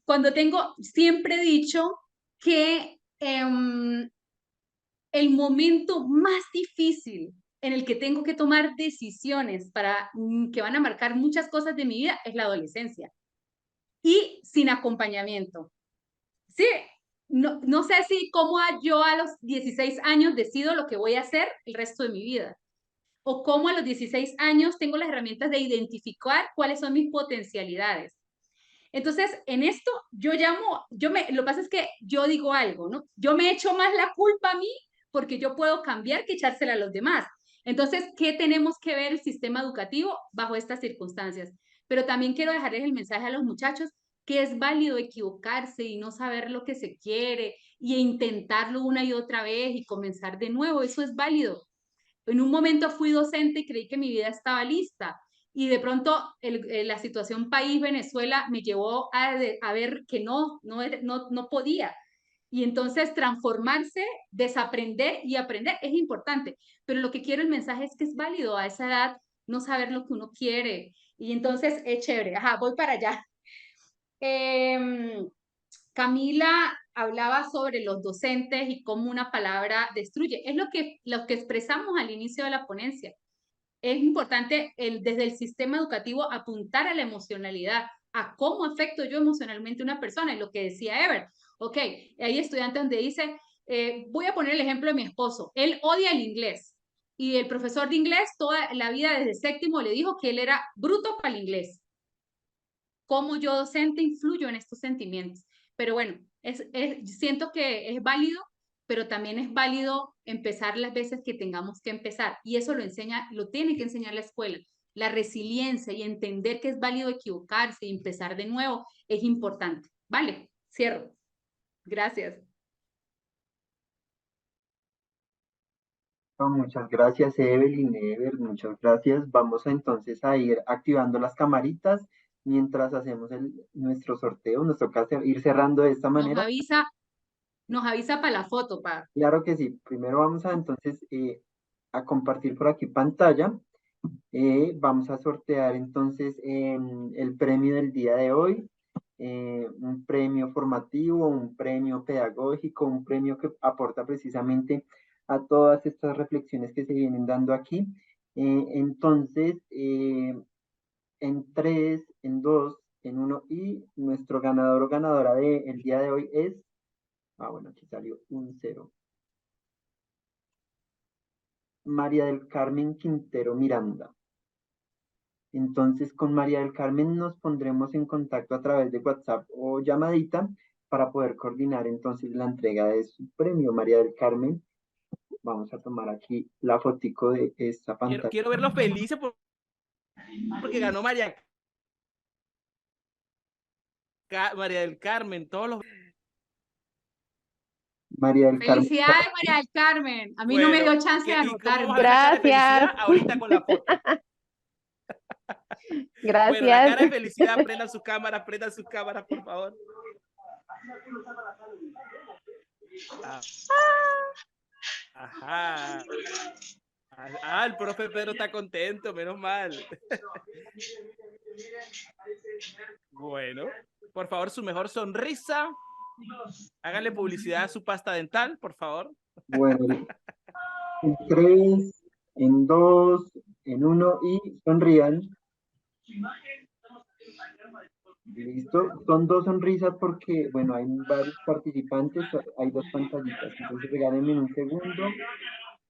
S3: Cuando siempre he dicho que el momento más difícil en el que tengo que tomar decisiones que van a marcar muchas cosas de mi vida es la adolescencia y sin acompañamiento. Sí, no sé si yo a los 16 años decido lo que voy a hacer el resto de mi vida, o cómo a los 16 años tengo las herramientas de identificar cuáles son mis potencialidades. Entonces, en esto lo que pasa es que yo digo algo, ¿no? Yo me echo más la culpa a mí porque yo puedo cambiar que echársela a los demás. Entonces, ¿qué tenemos que ver el sistema educativo bajo estas circunstancias? Pero también quiero dejarles el mensaje a los muchachos que es válido equivocarse y no saber lo que se quiere y intentarlo una y otra vez y comenzar de nuevo. Eso es válido. En un momento fui docente y creí que mi vida estaba lista. Y de pronto la situación país, Venezuela, me llevó a ver que no podía. Y entonces transformarse, desaprender y aprender es importante. Pero lo que quiero el mensaje es que es válido a esa edad no saber lo que uno quiere. Y entonces es chévere. Ajá, voy para allá. Camila hablaba sobre los docentes y cómo una palabra destruye. Es lo que expresamos al inicio de la ponencia. Es importante desde el sistema educativo apuntar a la emocionalidad, a cómo afecto yo emocionalmente a una persona, y lo que decía Ever. Ok, hay estudiantes donde dice, voy a poner el ejemplo de mi esposo, él odia el inglés, y el profesor de inglés toda la vida desde séptimo le dijo que él era bruto para el inglés. ¿Cómo yo docente influyo en estos sentimientos? Pero bueno, siento que es válido, pero también es válido empezar las veces que tengamos que empezar. Y eso lo tiene que enseñar la escuela. La resiliencia y entender que es válido equivocarse y empezar de nuevo es importante. Vale, cierro. Gracias.
S1: Muchas gracias, Evelyn, Ever, muchas gracias. Vamos entonces a ir activando las camaritas mientras hacemos nuestro sorteo. Nos toca ir cerrando de esta manera.
S3: Nos avisa para la foto, pa.
S1: Claro que sí. Primero vamos a entonces a compartir por aquí pantalla. Vamos a sortear entonces el premio del día de hoy. Un premio formativo, un premio pedagógico, un premio que aporta precisamente a todas estas reflexiones que se vienen dando aquí. Entonces, en 3, en 2, en 1, y nuestro ganador o ganadora del día de hoy es, bueno, aquí salió un 0. María del Carmen Quintero Miranda. Entonces, con María del Carmen nos pondremos en contacto a través de WhatsApp o llamadita para poder coordinar entonces la entrega de su premio. María del Carmen, vamos a tomar aquí la fotico de esta pantalla.
S2: Quiero verlos felices porque ganó María del Carmen, todos los...
S1: María del Carmen.
S3: Felicidades, María del Carmen. A mí no me dio chance de anotar.
S5: Gracias.
S2: Ahorita con la foto.
S5: Gracias.
S2: Bueno, la cara de felicidad, prendan sus cámaras, por favor. Ajá. El profe Pedro está contento, menos mal. Bueno, por favor, su mejor sonrisa. Háganle publicidad a su pasta dental, por favor.
S1: Bueno, en 3, en 2, en 1 y sonrían. Listo, son 2 sonrisas porque, bueno, hay varios participantes, hay 2 pantallitas, entonces regálenme en un segundo,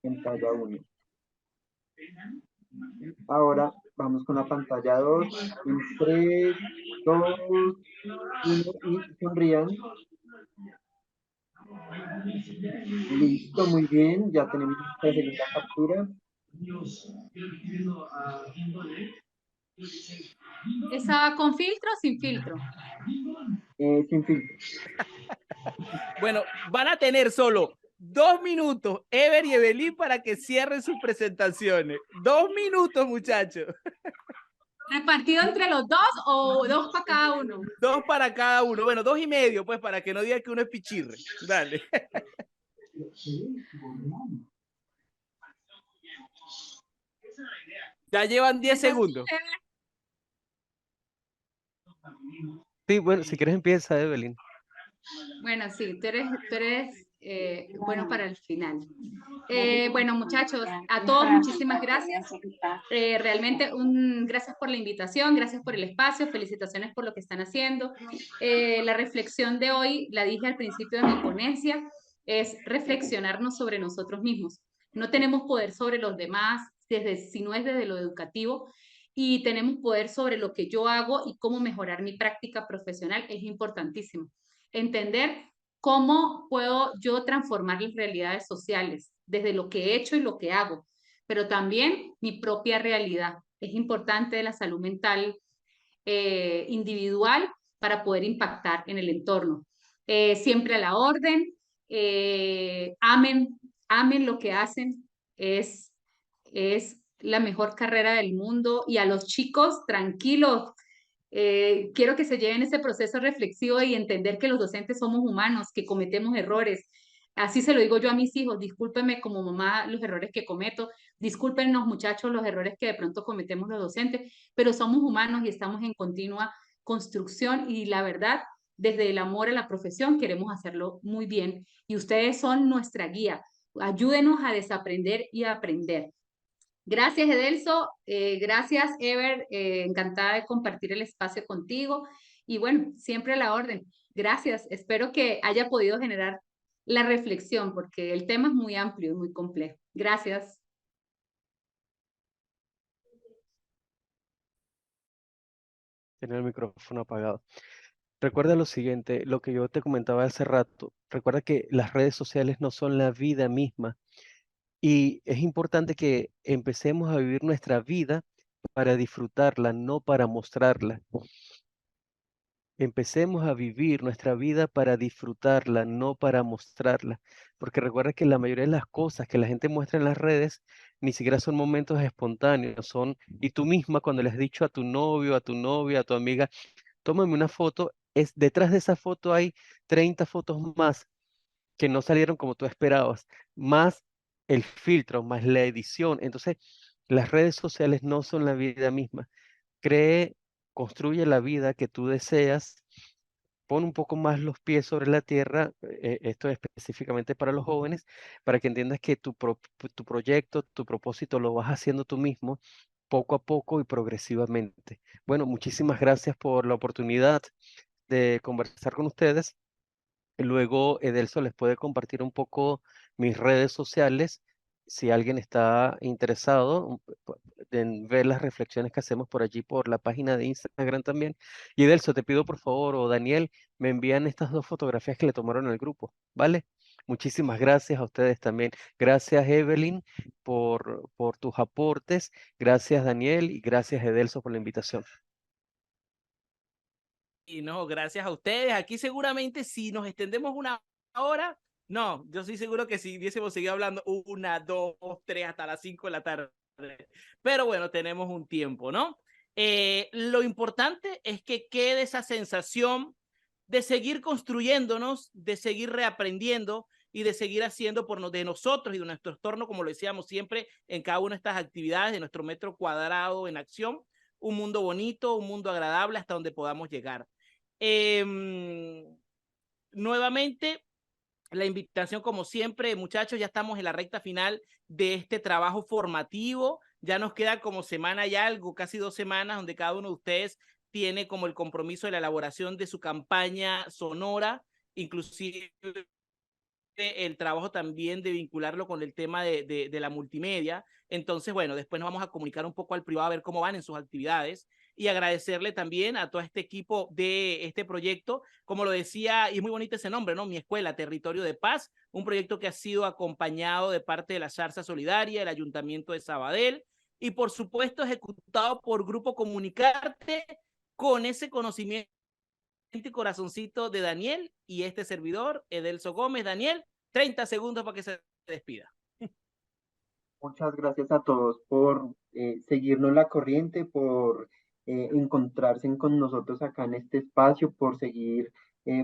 S1: pantalla 1. Ahora vamos con la pantalla 2, en 3, 2, 1 y sonrían. Listo, muy bien, ya tenemos la segunda captura.
S3: ¿Esa con filtro o sin filtro?
S1: Sin filtro.
S2: Bueno, van a tener solo 2 minutos, Ever y Evelyn, para que cierren sus presentaciones. 2 minutos, muchachos.
S3: ¿Repartido entre los dos o 2 para cada uno?
S2: 2 para cada uno. Bueno, 2 y medio, pues, para que no digan que uno es pichirre. Dale. Ya llevan 10 segundos.
S4: Sí, bueno, si quieres empieza, Evelyn.
S3: Bueno, sí, tú eres bueno para el final. Bueno, muchachos, a todos muchísimas gracias. Realmente gracias por la invitación, gracias por el espacio, felicitaciones por lo que están haciendo. La reflexión de hoy, la dije al principio de mi ponencia, es reflexionarnos sobre nosotros mismos. No tenemos poder sobre los demás, si no es desde lo educativo, y tenemos poder sobre lo que yo hago y cómo mejorar mi práctica profesional, es importantísimo. Entender cómo puedo yo transformar las realidades sociales, desde lo que he hecho y lo que hago, pero también mi propia realidad. Es importante la salud mental, individual para poder impactar en el entorno. Siempre a la orden, amen lo que hacen, es la mejor carrera del mundo. Y a los chicos, tranquilos, quiero que se lleven ese proceso reflexivo y entender que los docentes somos humanos, que cometemos errores. Así se lo digo yo a mis hijos: discúlpenme como mamá los errores que cometo, discúlpenos muchachos los errores que de pronto cometemos los docentes, pero somos humanos y estamos en continua construcción, y la verdad, desde el amor a la profesión queremos hacerlo muy bien, y ustedes son nuestra guía. Ayúdenos a desaprender y a aprender. Gracias, Edelso. Gracias, Ever. Encantada de compartir el espacio contigo. Y bueno, siempre a la orden. Gracias. Espero que haya podido generar la reflexión, porque el tema es muy amplio y muy complejo. Gracias.
S4: Tener el micrófono apagado. Recuerda lo siguiente, lo que yo te comentaba hace rato. Recuerda que las redes sociales no son la vida misma. Y es importante que empecemos a vivir nuestra vida para disfrutarla, no para mostrarla. Empecemos a vivir nuestra vida para disfrutarla, no para mostrarla. Porque recuerda que la mayoría de las cosas que la gente muestra en las redes ni siquiera son momentos espontáneos, y tú misma cuando le has dicho a tu novio, a tu novia, a tu amiga, tómame una foto, detrás de esa foto hay 30 fotos más que no salieron como tú esperabas, más el filtro, más la edición. Entonces, las redes sociales no son la vida misma. Construye la vida que tú deseas, pon un poco más los pies sobre la tierra, esto es específicamente para los jóvenes, para que entiendas que tu proyecto, tu propósito lo vas haciendo tú mismo, poco a poco y progresivamente. Bueno, muchísimas gracias por la oportunidad de conversar con ustedes. Luego, Edelso les puede compartir un poco mis redes sociales, si alguien está interesado en ver las reflexiones que hacemos por allí, por la página de Instagram también. Y Edelso, te pido por favor, o Daniel, me envían estas dos fotografías que le tomaron al grupo, ¿vale? Muchísimas gracias a ustedes también. Gracias, Evelyn, por tus aportes. Gracias, Daniel, y gracias, Edelso, por la invitación.
S2: Y no, gracias a ustedes. Aquí seguramente si nos extendemos una hora, no, yo estoy seguro que si hubiésemos seguido hablando 1, 2, 3, hasta las 5 de la tarde. Pero bueno, tenemos un tiempo, ¿no? Lo importante es que quede esa sensación de seguir construyéndonos, de seguir reaprendiendo y de seguir haciendo de nosotros y de nuestro entorno, como lo decíamos siempre en cada una de estas actividades, de nuestro metro cuadrado en acción, un mundo bonito, un mundo agradable hasta donde podamos llegar. Nuevamente, la invitación como siempre, muchachos, ya estamos en la recta final de este trabajo formativo. Ya nos queda como semana y algo, casi 2 semanas, donde cada uno de ustedes tiene como el compromiso de la elaboración de su campaña sonora, inclusive el trabajo también de vincularlo con el tema de la multimedia. Entonces, bueno, después nos vamos a comunicar un poco al privado a ver cómo van en sus actividades, y agradecerle también a todo este equipo de este proyecto, como lo decía, y es muy bonito ese nombre, ¿no? Mi Escuela, Territorio de Paz, un proyecto que ha sido acompañado de parte de la Zarza Solidaria, el Ayuntamiento de Sabadell, y por supuesto ejecutado por Grupo Comunicarte, con ese conocimiento y corazoncito de Daniel y este servidor, Edelso Gómez. Daniel, 30 segundos para que se despida.
S1: Muchas gracias a todos por seguirnos la corriente, por encontrarse con nosotros acá en este espacio, por seguir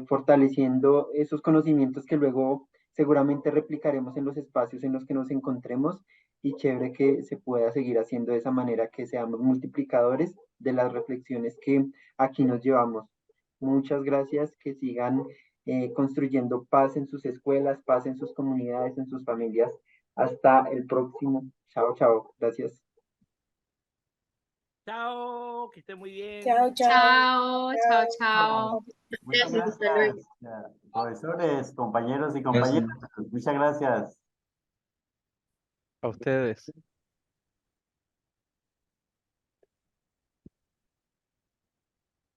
S1: fortaleciendo esos conocimientos que luego seguramente replicaremos en los espacios en los que nos encontremos, y chévere que se pueda seguir haciendo de esa manera, que seamos multiplicadores de las reflexiones que aquí nos llevamos. Muchas gracias, que sigan construyendo paz en sus escuelas, paz en sus comunidades, en sus familias. Hasta el próximo. Chao, chao. Gracias.
S2: Chao, que esté muy bien.
S10: Chao, chao.
S3: Chao, chao, chao.
S10: Muchas gracias, profesores, compañeros y compañeras. Muchas gracias.
S4: A ustedes.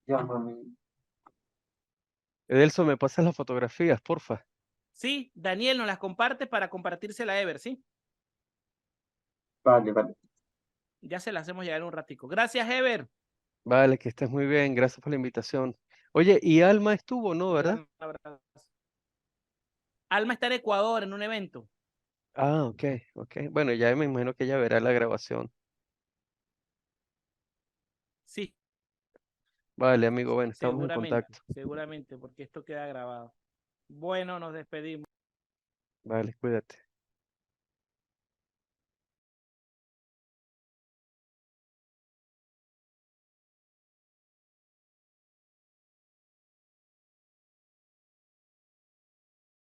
S1: Ya, mami.
S4: Edelso, ¿me pasas las fotografías, porfa?
S2: Sí, Daniel nos las comparte para compartírsela a Ever, ¿sí?
S1: Vale, vale.
S2: Ya se las hacemos llegar un ratico. Gracias, Ever.
S4: Vale, que estés muy bien. Gracias por la invitación. Oye, y Alma estuvo, ¿no?
S2: Un
S4: ¿Verdad?
S2: gran abrazo. Alma está en Ecuador en un evento.
S4: Ah, ok, ok. Bueno, ya me imagino que ella verá la grabación.
S2: Sí,
S4: Vale, amigo, bueno, estamos en
S2: seguramente,
S4: contacto.
S2: seguramente, porque esto queda grabado. Bueno, nos despedimos.
S4: Vale, cuídate.